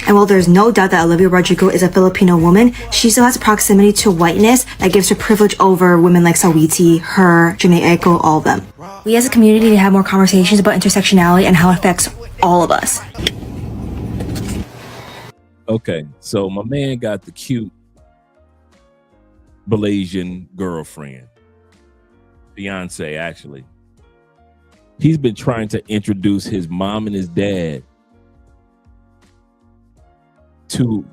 And while there's no doubt that Olivia Rodrigo is a Filipino woman, she still has a proximity to whiteness that gives her privilege over women like Sawiti, her, Janae Aiko, all of them. We as a community need to have more conversations about intersectionality and how it affects all of us. Okay, so my man got the cute Blasian girlfriend, fiance actually. He's been trying to introduce his mom and his dad to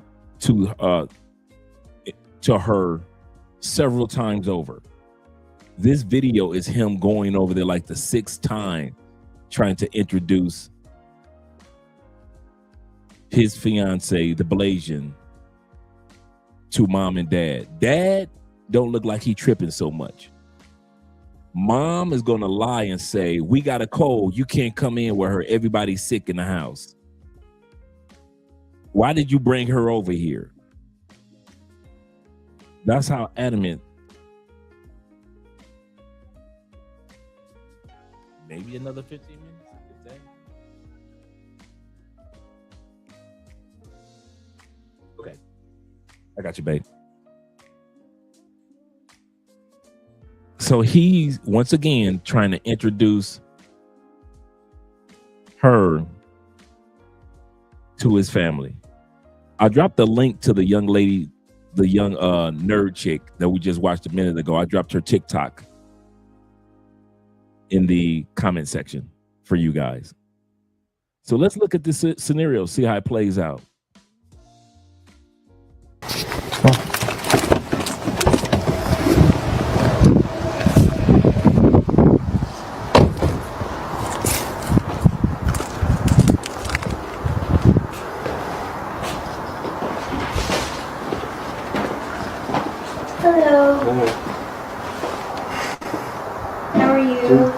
her several times over. This video is him going over there like the 6th time trying to introduce his fiance, the Blasian, to mom and dad. Dad don't look like he tripping so much. Mom is going to lie and say, we got a cold. You can't come in with her. Everybody's sick in the house. Why did you bring her over here? That's how adamant. Maybe another 15 minutes. Is that? Okay. I got you, babe. So he's once again trying to introduce her to his family. I dropped the link to the young lady, the young nerd chick that we just watched a minute ago. I dropped her TikTok in the comment section for you guys. So let's look at this scenario, see how it plays out. Hello. How are you?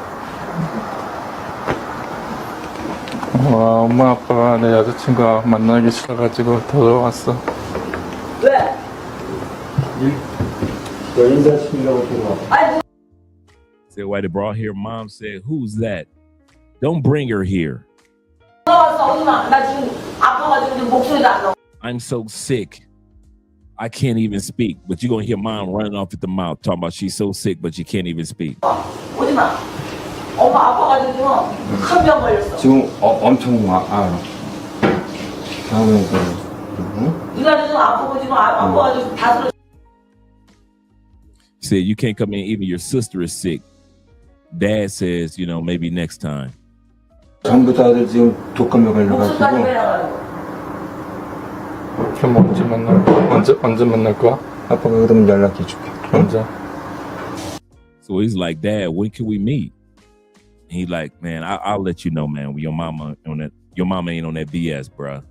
엄마 아빠가 내 여자친구가 만나기 싫어가지고 들어왔어. 왜? 너 인사시키려고 들어왔어. Said why they brought here. Mom said, who's that? Don't bring her here. 나왔어, 오지마. 나 지금 아파가지고 지금 목소리도 안 나와. I'm so sick. I can't even speak. But you're going to hear mom running off at the mouth talking about she's so sick, but she can't even speak. 오지마. 엄마 아파가지고 지금 큰 병 걸렸어. 지금 엄청 알아. 다음에 누나도 지금 아프고 지금 아파가지고 다 들어. Said you can't come in. Even your sister is sick. Dad says, you know, maybe next time. 전부 다들 지금 독감에 걸려가지고. 그럼 언제 만날 거야? 언제 만날 거야? 아빠가 그러면 연락해 줄게. 언제? So he's like, Dad, when can we meet? And he's like, man, I'll let you know, man. When your mama ain't on that BS, bruh.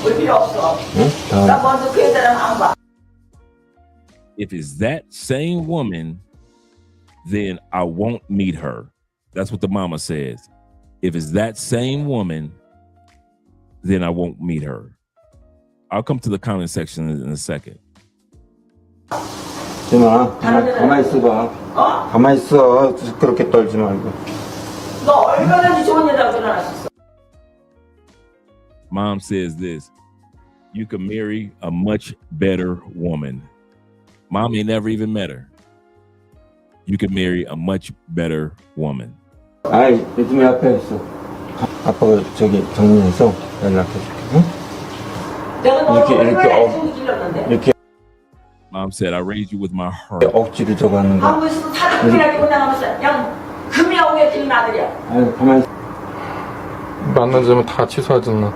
왜 필요 없어. 나 먼저 그 사람 안 봐. If it's that same woman, then I won't meet her. That's what the mama says. If it's that same woman, then I won't meet her. I'll come to the comment section in a second. 지마, 가만히 있어봐. 가만히 있어. 그렇게 떨지 말고. 너 얼마나 좋은 여자가 결혼했었어. Mom says this, you can marry a much better woman. Mom ain't never even met her. You can marry a much better woman. 아이, 요즘에 앞에 있어. 아빠가 저기 정리해서 연락해 줄게. 응? 이렇게 Mom said, I raised you with my heart. 억지로 저거 하는 거. 한국에서 사람들이라고 혼나가면서 그냥 금이야 오게 들린 아들이야. 아니, 가만히 만나자면 다 취소하잖아.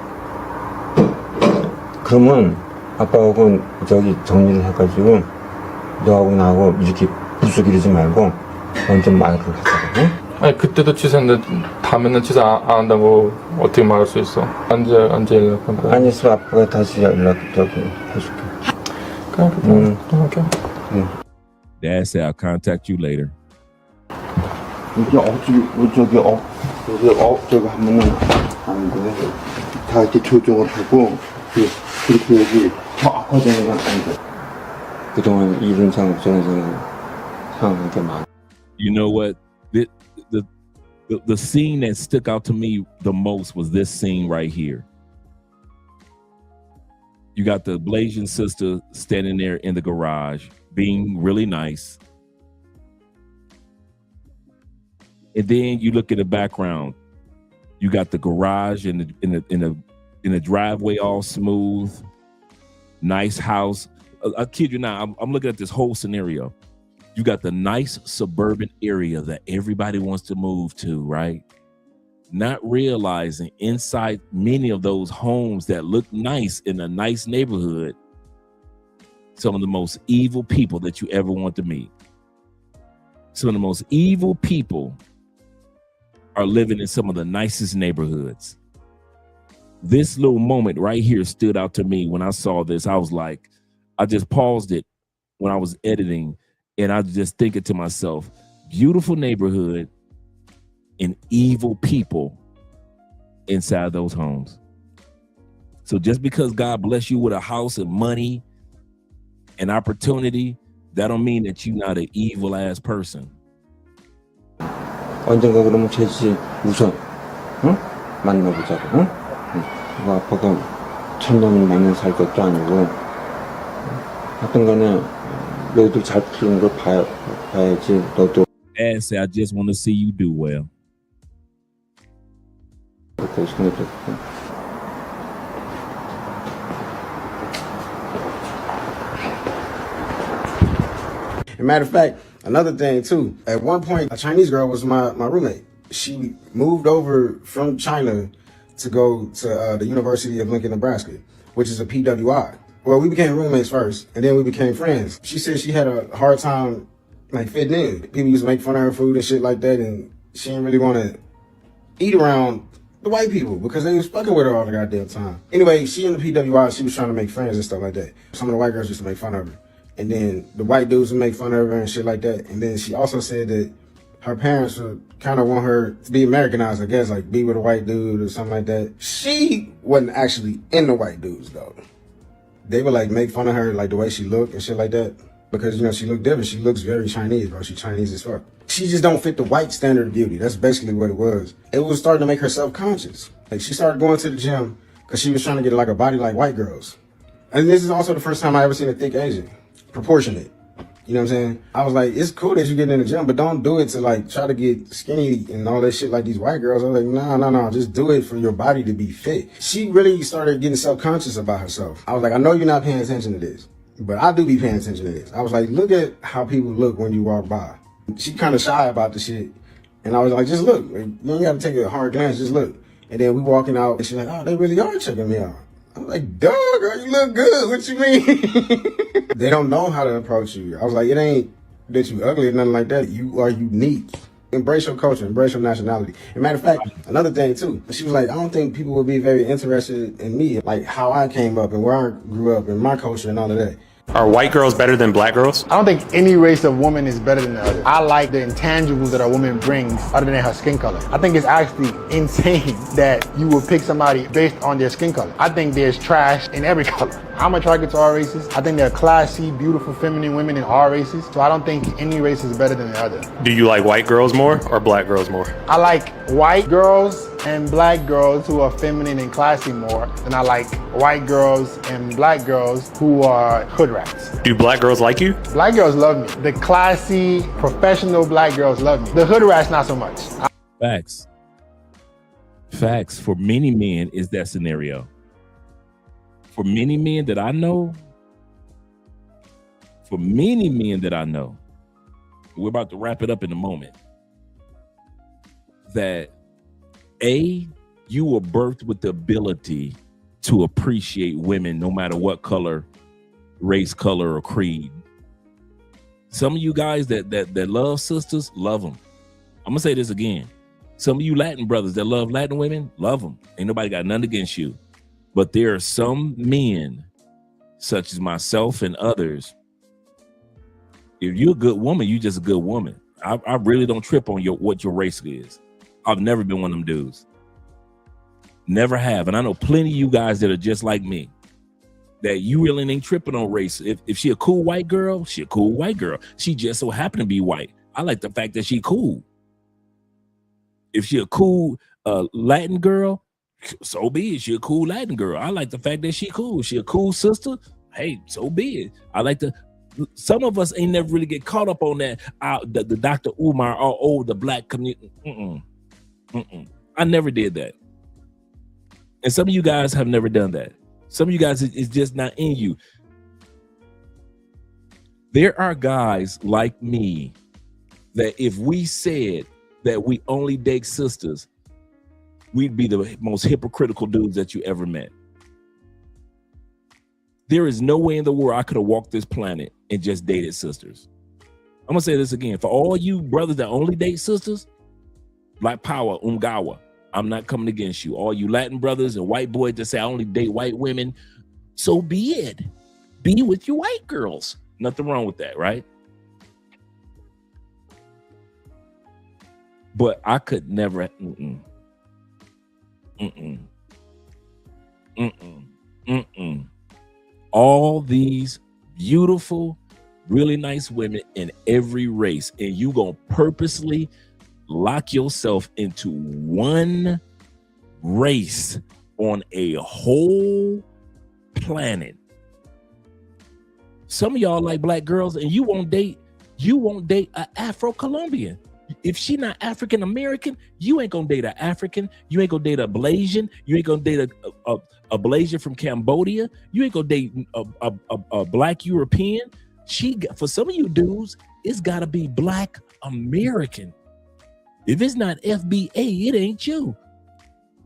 그러면 아빠하고 저기 정리를 해가지고 너하고 나하고 이렇게 부수기르지 말고 먼저 말을 하자고. 응? 아니 그때도 취소했는데 다음에는 취소 안 한다고 어떻게 말할 수 있어? 언제 연락할 거야? 아니, 있어 아빠가 다시 연락 저기 해줄게. 그래, 연락해. Dad said, I'll contact you later. 여기 저기 하면은 안 돼. 다 이렇게 조정을 하고 그렇게 해야지 더 악화되는 건 안 돼. 그동안 이런 상황 저런 상황한 게 많아. You know what? The scene that stuck out to me the most was this scene right here. You got the Blasian sister standing there in the garage, being really nice. And then you look at the background. You got the garage in the driveway all smooth, nice house. I kid you not, I'm looking at this whole scenario. You got the nice suburban area that everybody wants to move to, right? Not realizing inside many of those homes that look nice in a nice neighborhood, some of the most evil people that you ever want to meet. Some of the most evil people are living in some of the nicest neighborhoods. This little moment right here stood out to me when I saw this. I was like, I just paused it when I was editing, and I was just thinking to myself, beautiful neighborhood and evil people inside those homes. So just because God bless you with a house and money and opportunity, that don't mean that you're not an evil ass person. 언젠가 그러면 제시 우선 응? 만나보자고 응? 뭐 아빠가 천년을 만년 살 것도 아니고 하여튼 간에 너희들 잘 푸는 걸 봐야지 너도. Dad said, I just want to see you do well. 그렇게 생각했고. As a matter of fact, another thing too, at one point, a Chinese girl was my roommate. She moved over from China to go to the University of Lincoln, Nebraska, which is a PWI. Well, we became roommates first, and then we became friends. She said she had a hard time like fitting in. People used to make fun of her food and shit like that, and she didn't really want to eat around the white people because they was fucking with her all the goddamn time. Anyway, she in the PWI, she was trying to make friends and stuff like that. Some of the white girls used to make fun of her. And then the white dudes would make fun of her and shit like that. And then she also said that her parents would kind of want her to be Americanized, I guess, like be with a white dude or something like that. She wasn't actually into white dudes though. They would like make fun of her, like the way she looked and shit like that. Because, you know, she looked different. She looks very Chinese, bro. She Chinese as fuck. She just don't fit the white standard of beauty. That's basically what it was. It was starting to make her self-conscious. Like she started going to the gym because she was trying to get like a body like white girls. And this is also the first time I ever seen a thick Asian. Proportionate. You know what I'm saying? I was like, it's cool that you get in the gym, but don't do it to like try to get skinny and all that shit like these white girls. I was like, no, just do it for your body to be fit. She really started getting self-conscious about herself. I was like, I know you're not paying attention to this, but I do be paying attention to this. I was like, look at how people look when you walk by. She kind of shy about the shit. And I was like, just look. Like, you don't got to take a hard glance, just look. And then we walking out and she's like, oh, they really are checking me out. I'm like, dog, girl, you look good. What you mean? They don't know how to approach you. I was like, it ain't that you ugly or nothing like that. You are unique. Embrace your culture, embrace your nationality. As a matter of fact, another thing too, she was like, I don't think people would be very interested in me, like how I came up and where I grew up and my culture and all of that. Are white girls better than black girls? I don't think any race of woman is better than the other. I like the intangibles that a woman brings other than her skin color. I think it's actually insane that you would pick somebody based on their skin color. I think there's trash in every color. I'm attracted to all races. I think they're classy, beautiful, feminine women in all races. So I don't think any race is better than the other. Do you like white girls more or black girls more? I like white girls and black girls who are feminine and classy more than I like white girls and black girls who are hood rats. Do black girls like you? Black girls love me. The classy, professional black girls love me. The hood rats, not so much. Facts. For many men is that scenario. For many men that I know, we're about to wrap it up in a moment, that you were birthed with the ability to appreciate women no matter what color, race, color, or creed. Some of you guys that love sisters, love them. I'm gonna say this again. Some of you Latin brothers that love Latin women, love them. Ain't nobody got nothing against you. But there are some men, such as myself and others, if you're a good woman, you're just a good woman. I really don't trip on what your race is. I've never been one of them dudes. Never have. And I know plenty of you guys that are just like me, that you really ain't tripping on race. If she a cool white girl, she a cool white girl. She just so happened to be white. I like the fact that she cool. If she a cool Latin girl, so be it. She a cool Latin girl. I like the fact that she cool. She a cool sister. Hey, so be it. I like the. Some of us ain't never really get caught up on that. The Dr. Umar, the black community. I never did that. And some of you guys have never done that. Some of you guys, it's just not in you. There are guys like me that if we said that we only date sisters, we'd be the most hypocritical dudes that you ever met. There is no way in the world I could have walked this planet and just dated sisters. I'm gonna say this again. For all you brothers that only date sisters, Black Power, Ungawa, I'm not coming against you. All you Latin brothers and white boys that say I only date white women, so be it. Be with your white girls. Nothing wrong with that, right? But I could never. All these beautiful, really nice women in every race, and you gonna purposely lock yourself into one race on a whole planet. Some of y'all like black girls, and you won't date an Afro-Colombian. If she not African American, you ain't gonna date an African. You ain't gonna date a Blasian. You ain't gonna date a Blasian from Cambodia. You ain't gonna date a black European. For some of you dudes, it's gotta be black American. If it's not FBA, it ain't you.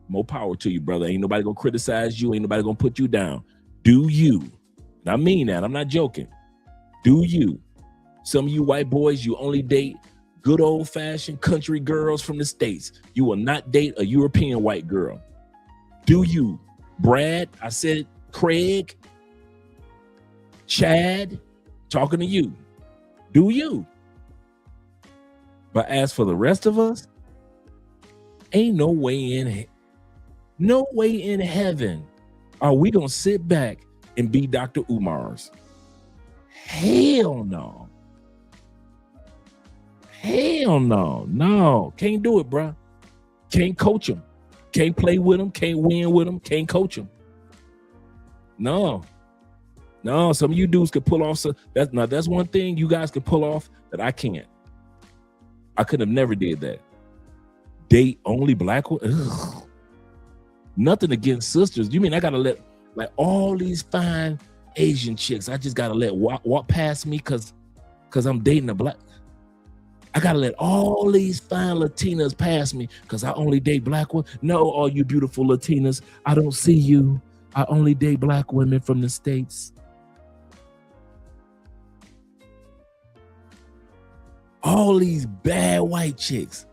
More power to you, brother. Ain't nobody gonna criticize you. Ain't nobody gonna put you down. Do you? And I mean that. I'm not joking. Do you? Some of you white boys, you only date good old-fashioned country girls from the States. You will not date a European white girl. Do you? Brad, I said it, Craig, Chad, talking to you. Do you? But as for the rest of us, ain't no way in heaven are we gonna sit back and be Dr. Umar's. Hell no. Hell no. No, can't do it, bro. Can't coach them. Can't play with them. Can't win with them. Can't coach them. No. Some of you dudes could pull off. That's one thing you guys could pull off that I can't. I could have never did that. Date only black women. Nothing against sisters. You mean I gotta let like all these fine Asian chicks? I just gotta let walk past me because I'm dating a black. I gotta let all these fine Latinas pass me because I only date black women. No, all you beautiful Latinas, I don't see you. I only date black women from the States. All these bad white chicks.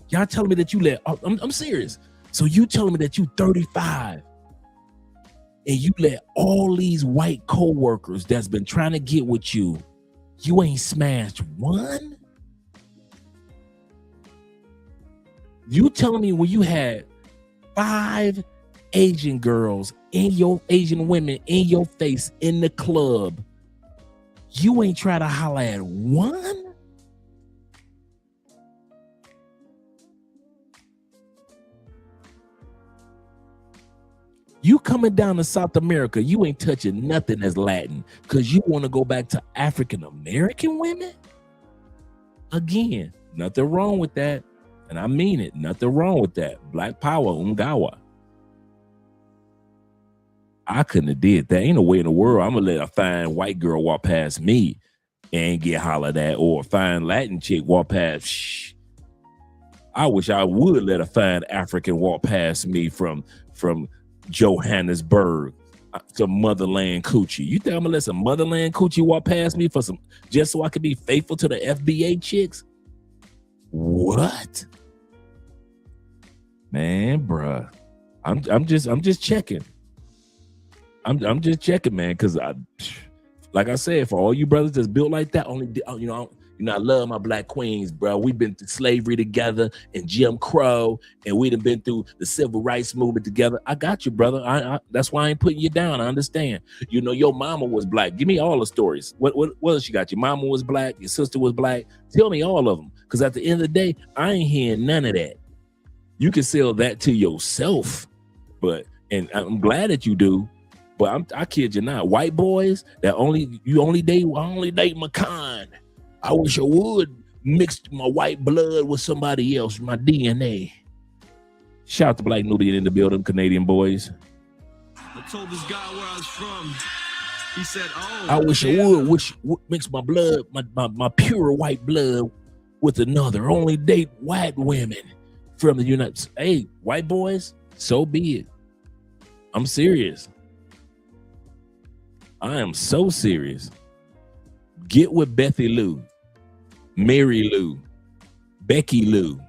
Y'all telling me that you let, I'm serious. So you telling me that you 35 and you let all these white co-workers that's been trying to get with you, you ain't smashed one? You telling me when you had 5 Asian girls Asian women in your face in the club, you ain't try to holler at one? You coming down to South America, you ain't touching nothing that's Latin because you want to go back to African American women? Again, nothing wrong with that. And I mean it, nothing wrong with that. Black power, Ungawa. I couldn't have did that. Ain't no way in the world I'm gonna let a fine white girl walk past me and get hollered at, or a fine Latin chick walk past. Shh. I wish I would let a fine African walk past me from Johannesburg, some motherland coochie. You think I'm gonna let some motherland coochie walk past me for some just so I could be faithful to the FBA chicks? What? Man, bruh. I'm just checking. I'm just checking, man, because like I said, for all you brothers that's built like that, I love my black queens, bro. We've been through slavery together and Jim Crow, and we done been through the civil rights movement together. I got you, brother. I that's why I ain't putting you down. I understand. You know, your mama was black. Give me all the stories. What else you got? Your mama was black. Your sister was black. Tell me all of them, because at the end of the day, I ain't hearing none of that. You can sell that to yourself, and I'm glad that you do. But I kid you not. White boys that I only date my kind. I wish I would mix my white blood with somebody else, my DNA. Shout out to Black Nubian in the building, Canadian boys. I told this guy where I was from. He said, "Oh, I wish I would mix my blood, my pure white blood with another. Only date white women from the United States." Hey, white boys, so be it. I'm serious. I am so serious. Get with Bethy Lou, Mary Lou, Becky Lou.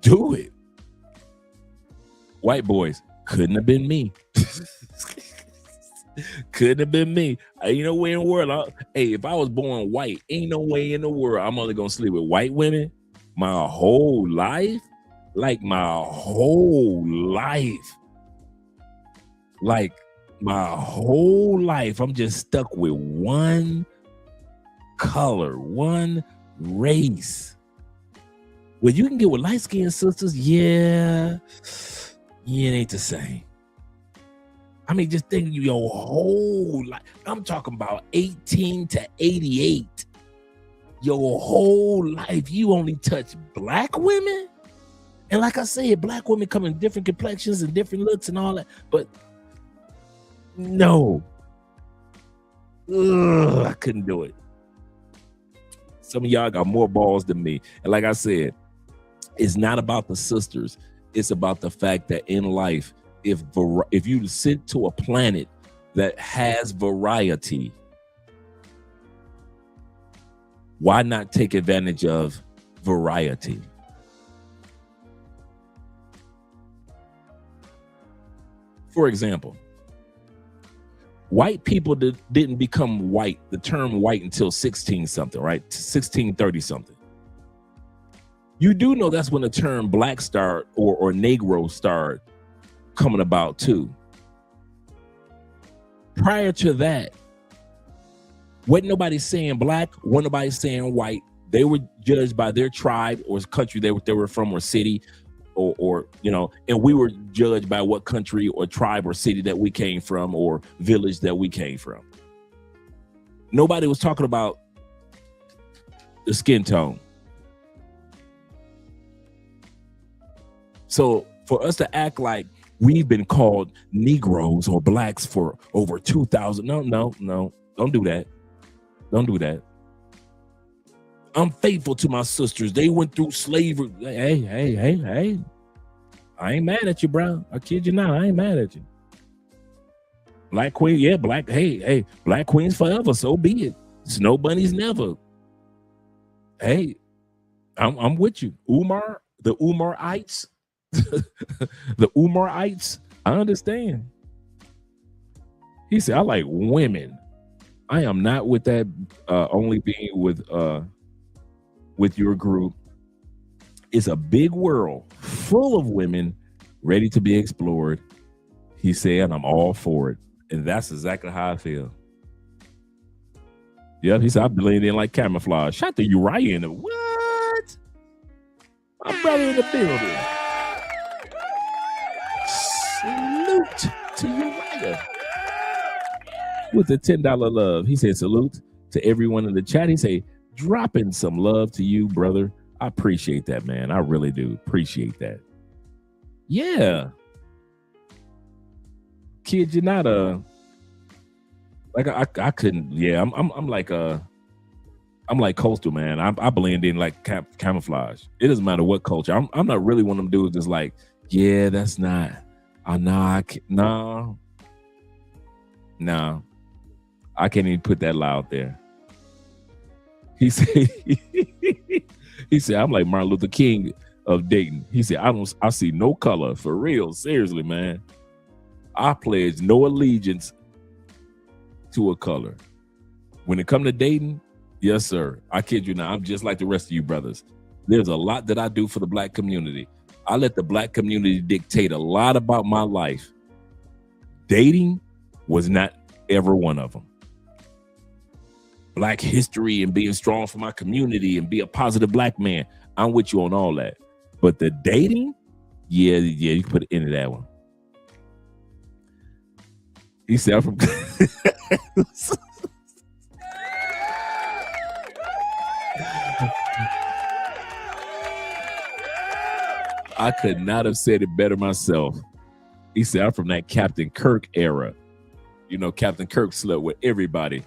Do it. White boys, couldn't have been me. Couldn't have been me. Ain't no way in the world. If I was born white, ain't no way in the world I'm only gonna sleep with white women. my whole life, like my whole life, I'm just stuck with one color, one race. Well, you can get with light-skinned sisters, yeah, it ain't the same. I mean, just think your whole life. I'm talking about 18 to 88. Your whole life, you only touch black women? And like I said, black women come in different complexions and different looks and all that. But no. Ugh, I couldn't do it. Some of y'all got more balls than me. And like I said, it's not about the sisters. It's about the fact that in life, if you sit to a planet that has variety, why not take advantage of variety? For example, white people didn't become white, the term white, until 16 something, right? 1630 something. You do know that's when the term black started or Negro started coming about too. Prior to that, wasn't nobody saying black, wasn't nobody saying white. They were judged by their tribe or country they were from, or city, or and we were judged by what country or tribe or city that we came from or village that we came from. Nobody was talking about the skin tone. So for us to act like we've been called Negroes or blacks for over 2,000, no, don't do that. Don't do that. I'm faithful to my sisters. They went through slavery. Hey. I ain't mad at you, bro. I kid you not. I ain't mad at you. Black queen, yeah, black. Hey, black queens forever. So be it. Snow bunnies never. Hey, I'm with you. The Umarites, the Umarites. I understand. He said, I like women. I am not with that only being with your group. It's a big world full of women ready to be explored. He said, and I'm all for it. And that's exactly how I feel. Yep, he said, I blend in like camouflage. Shout to Uriah in the what? My brother in the building. Salute to Uriah. With the $10 love. He said, salute to everyone in the chat. He said, dropping some love to you, brother. I appreciate that, man. I really do appreciate that. Yeah. Kid, you're not like I couldn't. Yeah, I'm like coastal, man. I blend in like camouflage. It doesn't matter what culture. I'm not really one of them dudes that's like, yeah, that's not. No. I can't even put that loud there. He said, I'm like Martin Luther King of Dayton. He said, I see no color, for real. Seriously, man. I pledge no allegiance to a color. When it comes to Dayton, yes, sir. I kid you not. I'm just like the rest of you brothers. There's a lot that I do for the black community. I let the black community dictate a lot about my life. Dating was not ever one of them. Black history and being strong for my community and be a positive black man. I'm with you on all that. But the dating, yeah, you can put it into that one. He said, I'm from I could not have said it better myself. He said, I'm from that Captain Kirk era. You know, Captain Kirk slept with everybody.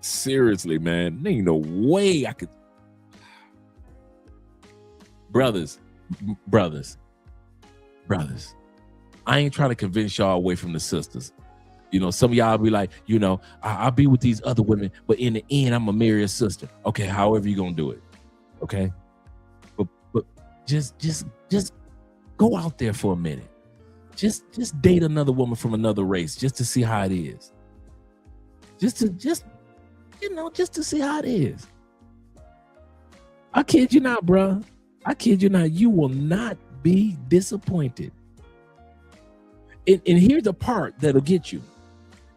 Seriously, man. There ain't no way I could. Brothers. I ain't trying to convince y'all away from the sisters. You know, some of y'all be like, you know, I'll be with these other women, but in the end, I'm gonna marry a sister. Okay, however you gonna do it. Okay. But just go out there for a minute. Just date another woman from another race just to see how it is. Just to see how it is. I kid you not, bruh. I kid you not. You will not be disappointed. And here's the part that'll get you.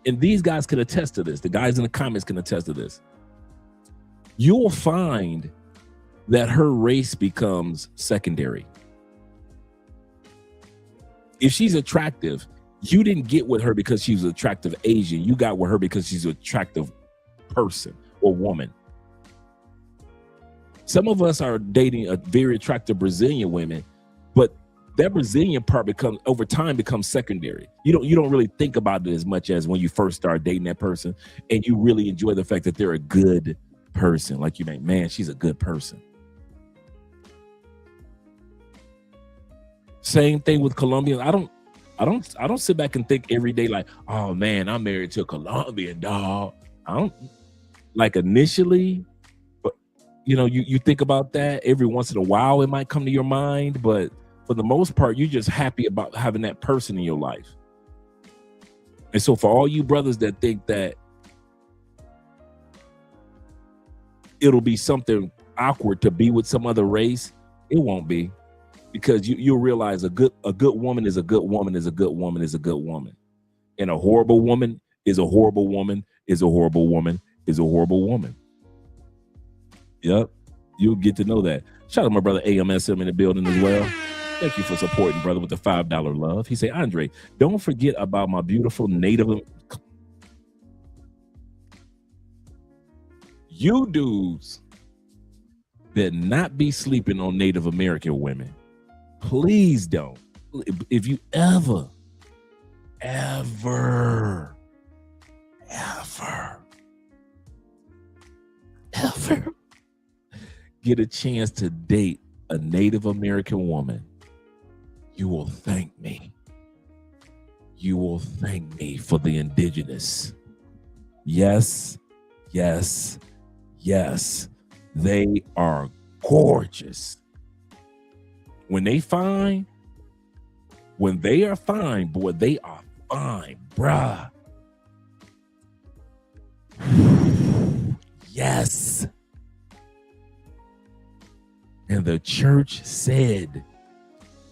And these guys can attest to this. The guys in the comments can attest to this. You'll find that her race becomes secondary. If she's attractive, you didn't get with her because she's an attractive Asian. You got with her because she's an attractive person or woman. Some of us are dating a very attractive Brazilian women, but that Brazilian part over time becomes secondary. You don't really think about it as much as when you first start dating that person, and you really enjoy the fact that they're a good person. Like you think, man, she's a good person. Same thing with Colombians. I don't sit back and think every day like, oh man, I'm married to a Colombian dog. I don't like initially, but you think about that every once in a while. It might come to your mind, but for the most part, you're just happy about having that person in your life. And so for all you brothers that think that it'll be something awkward to be with some other race, it won't be. Because you'll realize a good woman is a good woman is a good woman is a good woman. And a horrible woman is a horrible woman is a horrible woman is a horrible woman. Yep. You'll get to know that. Shout out to my brother AMSM in the building as well. Thank you for supporting, brother, with the $5 love. He said, Andre, don't forget about my beautiful Native. You dudes better not be sleeping on Native American women. Please don't. If you ever get a chance to date a Native American woman, you will thank me. You will thank me for the indigenous. Yes, yes, yes. They are gorgeous. When they are fine, boy, they are fine, bruh. Yes. And the church said,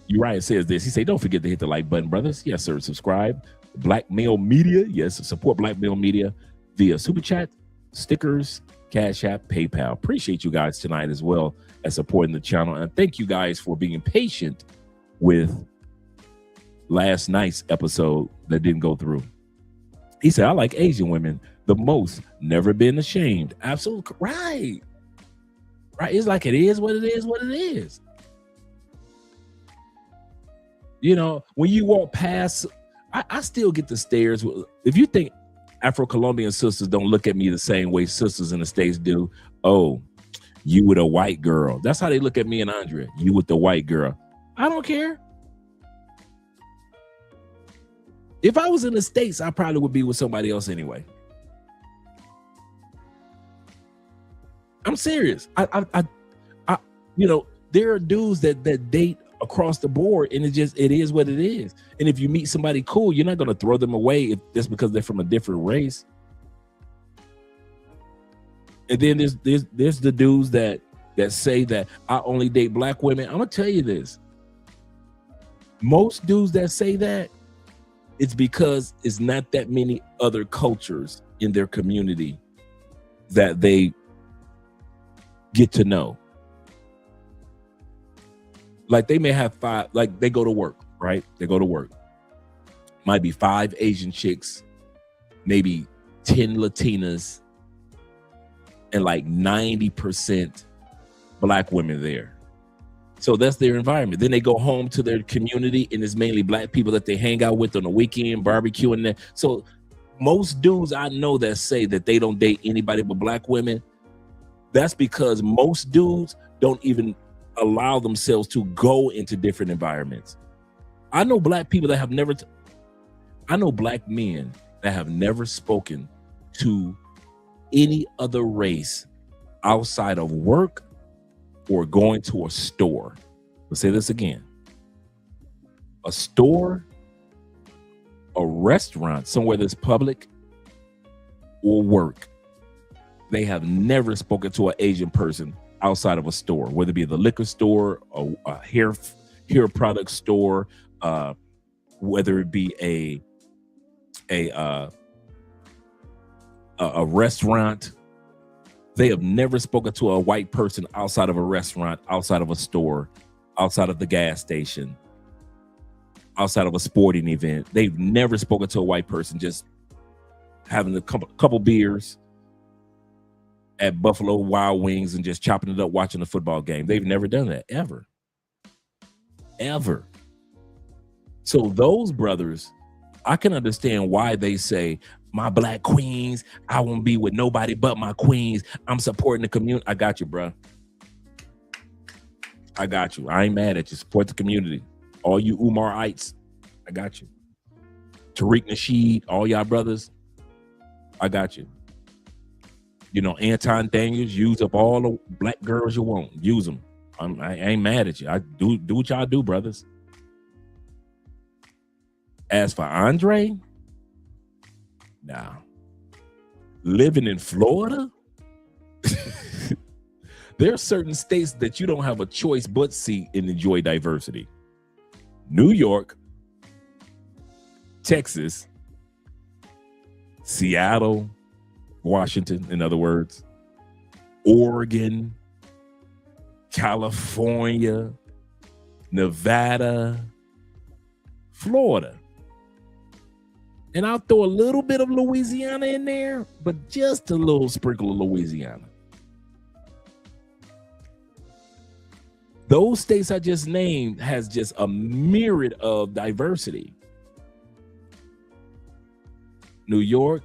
Uriah says this. He said, don't forget to hit the like button, brothers. Yes, sir. Subscribe. Black Male Media. Yes, support Black Male Media via Super Chat, stickers, Cash App, PayPal. Appreciate you guys tonight as well as supporting the channel. And thank you guys for being patient with last night's episode that didn't go through. He said, I like Asian women the most. Never been ashamed. Absolutely right. Right. It's like it is what it is, what it is. When you walk past, I still get the stares. If you think Afro-Colombian sisters don't look at me the same way sisters in the States do, oh, you with a white girl. That's how they look at me and Andrea. You with the white girl. I don't care. If I was in the States, I probably would be with somebody else anyway. I'm serious. There are dudes that date across the board, and it is what it is. And if you meet somebody cool, you're not going to throw them away if just because they're from a different race. And then there's the dudes that say that I only date black women. I'm gonna tell you this. Most dudes that say that, it's because it's not that many other cultures in their community that they get to know. Like they may have 5, like they go to work, right? They go to work. Might be 5 Asian chicks, maybe 10 Latinas, and like 90% black women there. So that's their environment. Then they go home to their community, and it's mainly black people that they hang out with on the weekend, barbecuing there. So most dudes I know that say that they don't date anybody but black women, that's because most dudes don't even allow themselves to go into different environments. I know black people that have never, I know black men that have never spoken to any other race outside of work or going to a store. Let's say this again. A store, a restaurant, somewhere that's public, or work. They have never spoken to an Asian person outside of a store, whether it be the liquor store, a hair product store, whether it be a restaurant. They have never spoken to a white person outside of a restaurant, outside of a store, outside of the gas station, outside of a sporting event. They've never spoken to a white person just having a couple beers at Buffalo Wild Wings and just chopping it up watching a football game. They've never done that, ever. Ever. So those brothers, I can understand why they say, my black queens, I won't be with nobody but my queens. I'm supporting the community. I got you, bro. I got you. I ain't mad at you. Support the community. All you Umarites, I got you. Tariq Nasheed, all y'all brothers, I got you. You know, Anton Daniels, use up all the black girls you want. Use them. I ain't mad at you. I do what y'all do, brothers. As for Andre, nah. Living in Florida, there are certain states that you don't have a choice but see and enjoy diversity. New York, Texas, Seattle, Washington, in other words, Oregon, California, Nevada, Florida. And I'll throw a little bit of Louisiana in there, but just a little sprinkle of Louisiana. Those states I just named has just a myriad of diversity. New York,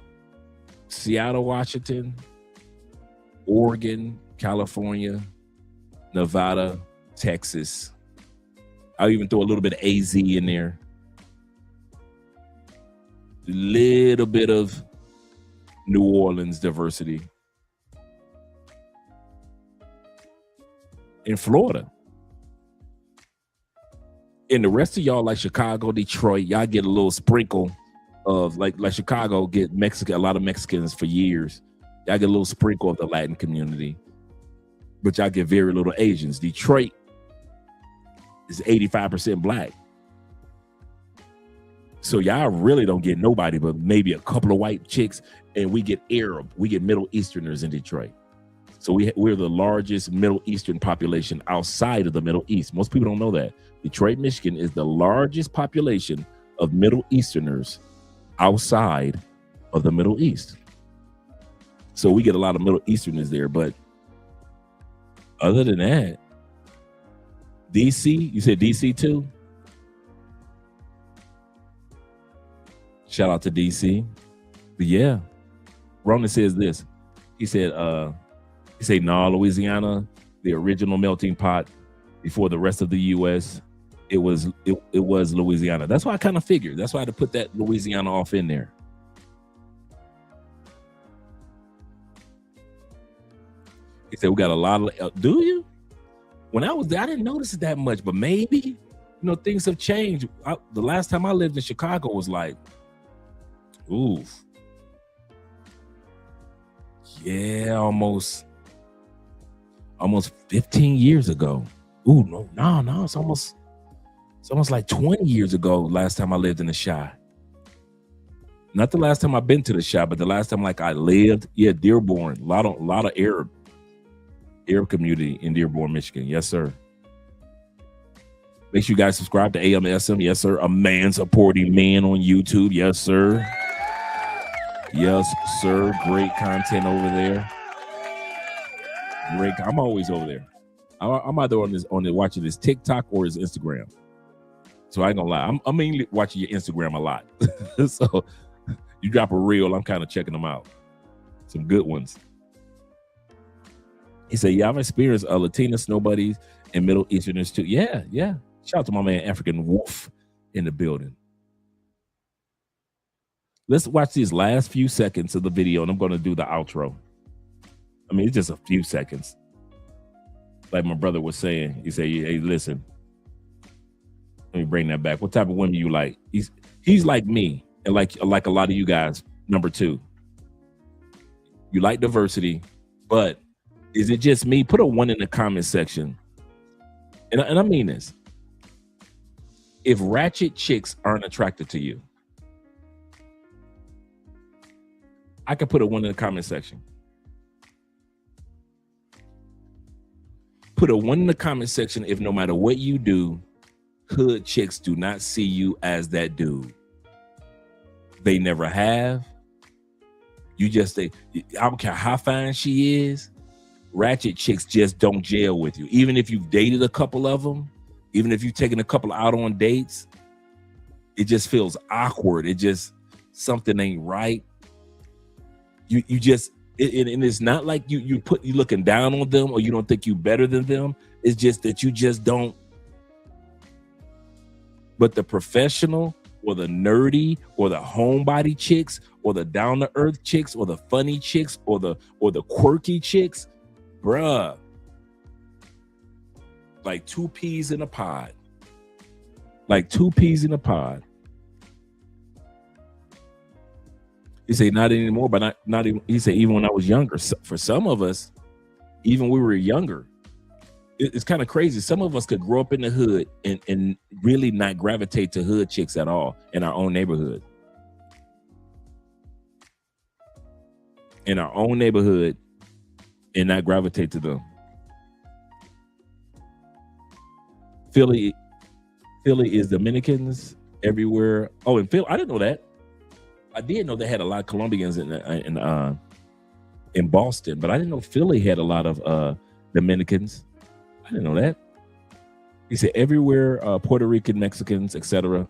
Seattle, Washington, Oregon, California, Nevada, Texas. I'll even throw a little bit of AZ in there. A little bit of New Orleans diversity. In Florida. And the rest of y'all, like Chicago, Detroit, y'all get a little sprinkle of like Chicago get Mexican, a lot of Mexicans for years. Y'all get a little sprinkle of the Latin community, but y'all get very little Asians. Detroit is 85% black. So y'all really don't get nobody but maybe a couple of white chicks, and we get Arab, we get Middle Easterners in Detroit. So we're the largest Middle Eastern population outside of the Middle East. Most people don't know that. Detroit, Michigan is the largest population of Middle Easterners outside of the Middle East. So we get a lot of Middle Easterners there, but other than that, DC, you said DC too? Shout out to DC. But yeah, Ronan says this. He said, nah, Louisiana, the original melting pot before the rest of the U.S., it was Louisiana. That's why I kind of figured. That's why I had to put that Louisiana off in there. He said, we got a lot of, do you? When I was there, I didn't notice it that much, but maybe, things have changed. The last time I lived in Chicago was like, ooh. Yeah, almost 15 years ago. Ooh, no, it's almost like 20 years ago last time I lived in the Chi. Not the last time I've been to the Chi, but the last time I lived, Dearborn. A lot of Arab community in Dearborn, Michigan. Yes, sir. Make sure you guys subscribe to AMSM. Yes, sir. A man supporting man on YouTube. Yes, sir. Yes, sir. Great content over there. Great. I'm always over there. I'm either watching his TikTok or his Instagram. So I ain't gonna lie. I'm mainly watching your Instagram a lot. So you drop a reel, I'm kind of checking them out. Some good ones. He said, yeah, I've experienced Latina snow buddies and Middle Easterners too. Yeah. Shout out to my man African Wolf in the building. Let's watch these last few seconds of the video, and I'm going to do the outro. I mean, it's just a few seconds. Like my brother was saying, he said, hey, listen, let me bring that back. What type of women you like? He's like me, and like a lot of you guys. Number two, you like diversity, but Is it just me? Put a 1 in the comment section. And I mean this. If ratchet chicks aren't attracted to you, I could put a 1 in the comment section. Put a 1 in the comment section if no matter what you do, hood chicks do not see you as that dude. They never have. You just say, I don't care how fine she is, ratchet chicks just don't gel with you. Even if you've dated a couple of them, even if you've taken a couple out on dates, it just feels awkward. It just, something ain't right. You just, and it's not like you looking down on them or you don't think you better than them. It's just that you just don't. But the professional or the nerdy or the homebody chicks or the down to earth chicks or the funny chicks or the quirky chicks, bruh, like 2 peas in a pod. Like 2 peas in a pod. He said not anymore, but not even. He said even when I was younger. For some of us, even when we were younger, it's kind of crazy. Some of us could grow up in the hood and really not gravitate to hood chicks at all in our own neighborhood. In our own neighborhood, and not gravitate to them. Philly is Dominicans everywhere. Oh, in Philly, I didn't know that. I did know they had a lot of Colombians in Boston, but I didn't know Philly had a lot of Dominicans. I didn't know that. He said everywhere, Puerto Rican, Mexicans, etc.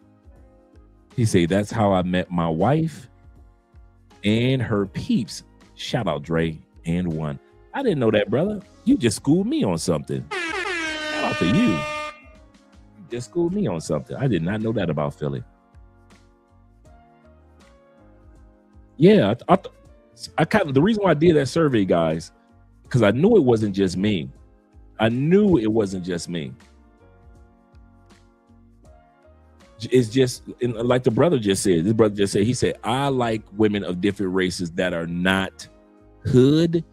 He said that's how I met my wife and her peeps. Shout out Dre and one. I didn't know that, brother. You just schooled me on something. Shout out to you. You just schooled me on something. I did not know that about Philly. Yeah, I kind of, the reason why I did that survey, guys, because I knew it wasn't just me. It's just like the brother just said. This brother just said, he said, I like women of different races that are not hood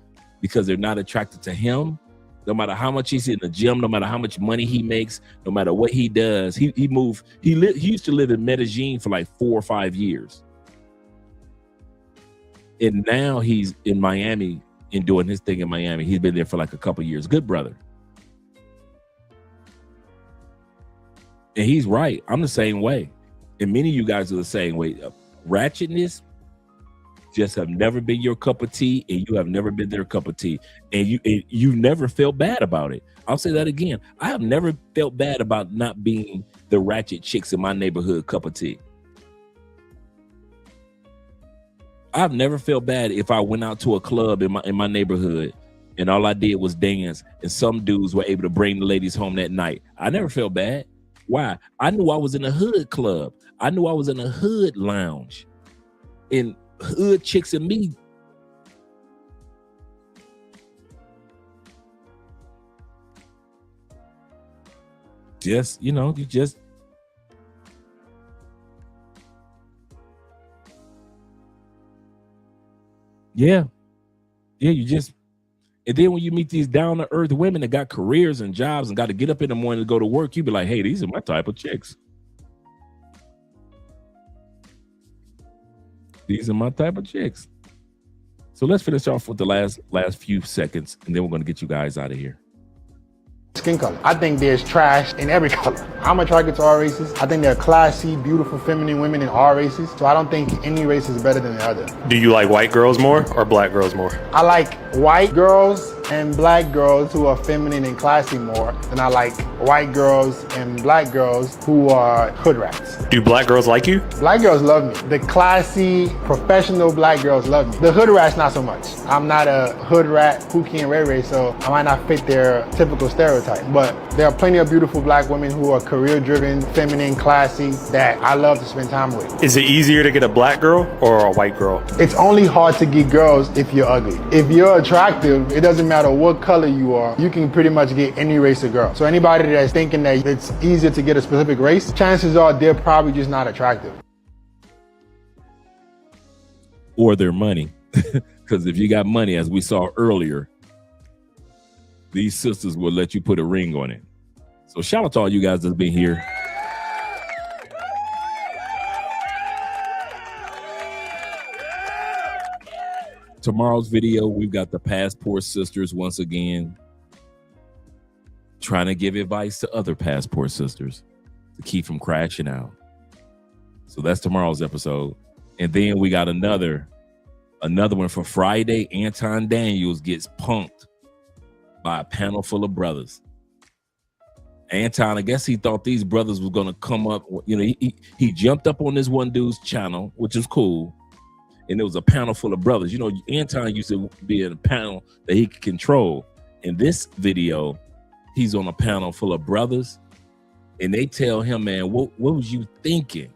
because they're not attracted to him. No matter how much he's in the gym, no matter how much money he makes, no matter what he does, he used to live in Medellin for like 4 or 5 years. And now he's in Miami and doing his thing in Miami. He's been there for like a couple years. Good brother. And he's right. I'm the same way. And many of you guys are the same way. Ratchetness just have never been your cup of tea, and you have never been their cup of tea. And you never felt bad about it. I'll say that again. I have never felt bad about not being the ratchet chicks in my neighborhood cup of tea. I've never felt bad if I went out to a club in my neighborhood and all I did was dance and some dudes were able to bring the ladies home that night. I never felt bad. Why? I knew I was in a hood club. I knew I was in a hood lounge. And hood chicks and me. Just, you just. Yeah, you just, and then when you meet these down-to-earth women that got careers and jobs and got to get up in the morning to go to work, you be like, hey, these are my type of chicks. These are my type of chicks. So let's finish off with the last few seconds, and then we're going to get you guys out of here. Skin color. I think there's trash in every color. I'm attracted to all races. I think there are classy, beautiful, feminine women in all races. So I don't think any race is better than the other. Do you like white girls more or black girls more? I like white girls and black girls who are feminine and classy more than I like white girls and black girls who are hood rats. Do black girls like you? Black girls love me. The classy, professional black girls love me. The hood rats, not so much. I'm not a hood rat, Pookie and Ray Ray, so I might not fit their typical stereotype. But there are plenty of beautiful black women who are career-driven, feminine, classy, that I love to spend time with. Is it easier to get a black girl or a white girl? It's only hard to get girls if you're ugly. If you're attractive, it doesn't matter what color you are, you can pretty much get any race of girl. So anybody that's thinking that it's easier to get a specific race, chances are they're probably just not attractive. Or their money. Because if you got money, as we saw earlier, these sisters will let you put a ring on it. So shout out to all you guys that's been here. Tomorrow's video, we've got the Passport sisters once again trying to give advice to other Passport sisters to keep from crashing out. So that's tomorrow's episode. And then we got another one for Friday. Anton Daniels gets punked by a panel full of brothers. Anton, I guess he thought these brothers were going to come up. You know, he jumped up on this one dude's channel, which is cool. And there was a panel full of brothers. You know, Anton used to be in a panel that he could control. In this video, he's on a panel full of brothers. And they tell him, man, what was you thinking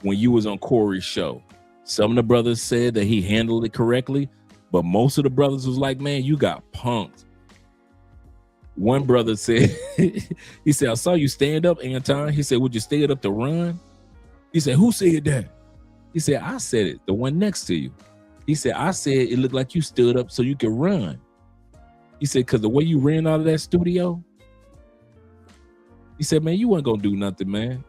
when you was on Corey's show? Some of the brothers said that he handled it correctly, but most of the brothers was like, man, you got punked. One brother said, he said, I saw you stand up, Anton. He said, would you stand up to run? He said, who said that? He said, I said it, the one next to you. He said, I said it looked like you stood up so you could run. He said, because the way you ran out of that studio, he said, man, you weren't going to do nothing, man.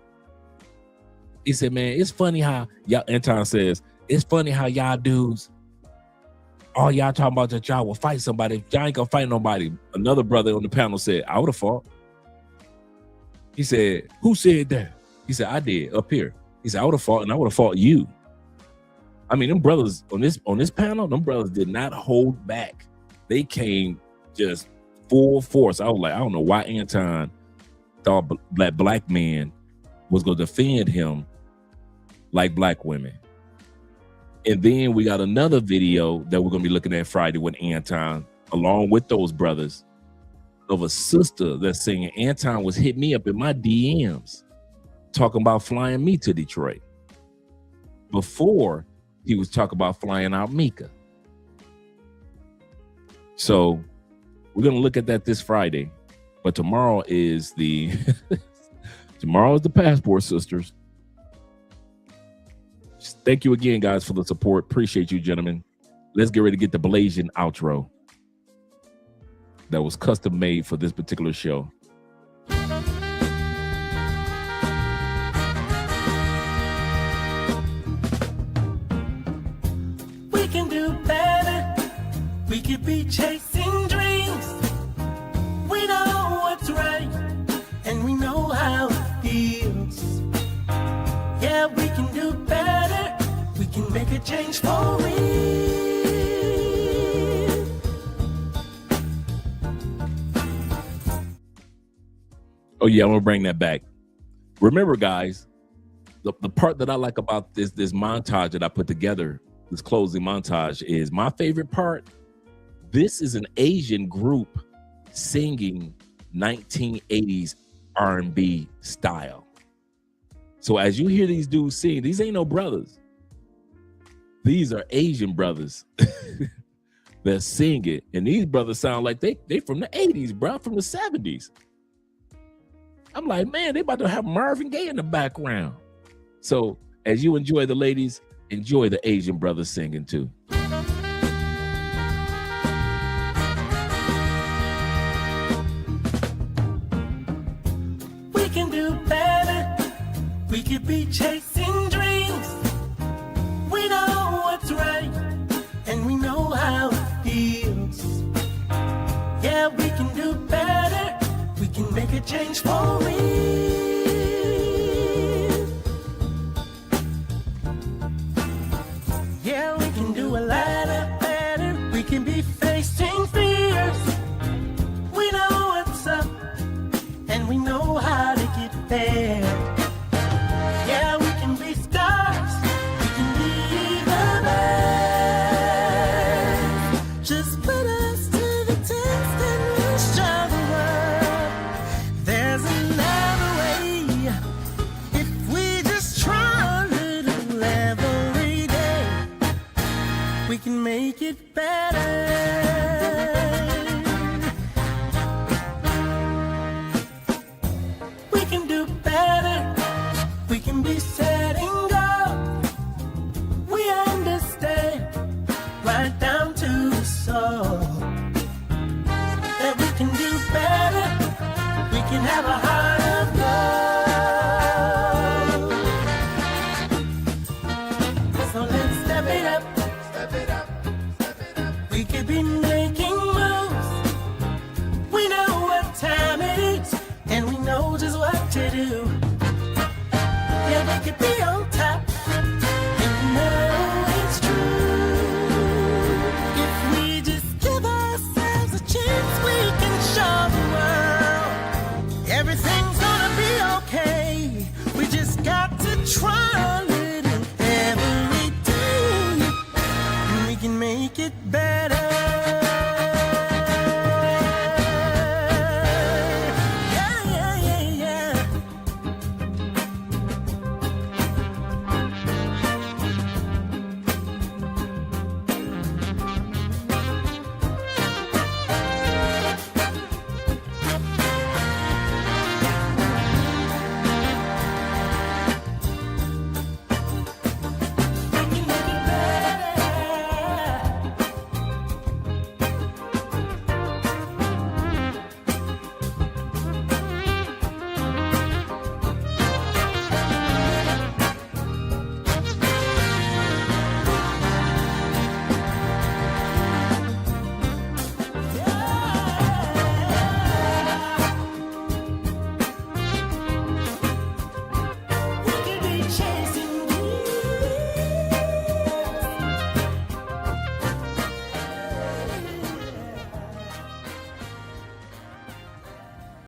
He said, man, it's funny how y'all, Anton says, it's funny how y'all dudes, all y'all talking about that y'all will fight somebody. Y'all ain't gonna fight nobody. Another brother on the panel said, I would have fought. He said, who said that? He said, I did up here. He said, I would have fought and I would have fought you. I mean, them brothers on this panel, them brothers did not hold back. They came just full force. I was like, I don't know why Anton thought that black man was going to defend him like black women. And then we got another video that we're going to be looking at Friday with Anton, along with those brothers, of a sister that's singing. Anton was hitting me up in my DMs talking about flying me to Detroit before he was talking about flying out Mika. So we're going to look at that this Friday, but tomorrow is the Passport sisters. Thank you again, guys, for the support. Appreciate you, gentlemen. Let's get ready to get the Blasian outro that was custom made for this particular show. We can do better. We could be chasing dreams. We know what's right, and we know how it feels. Yeah, we can do better. We can make a change for real. Oh yeah, I'm gonna bring that back. Remember, guys, the part that I like about this montage that I put together, this closing montage, is my favorite part. This is an Asian group singing 1980s R&B style. So as you hear these dudes sing, these ain't no brothers. These are Asian brothers that sing it. And these brothers sound like they from the 80s, bro, from the 70s. I'm like, man, they about to have Marvin Gaye in the background. So as you enjoy the ladies, enjoy the Asian brothers singing too. We can do better. We could be chasing dreams. We know what's right, and we know how it feels. Yeah, we can do better. We can make a change for real. Yeah, we can do a lot better. We can be facing fears. We know what's up, and we know how to get there. Yeah, we can be stars. We can be the best. Just put us to the test and we'll show the world there's another way. If we just try a little every day, we can make it better. We can do better. We can be setting goals. We understand right down to the soul. make it better.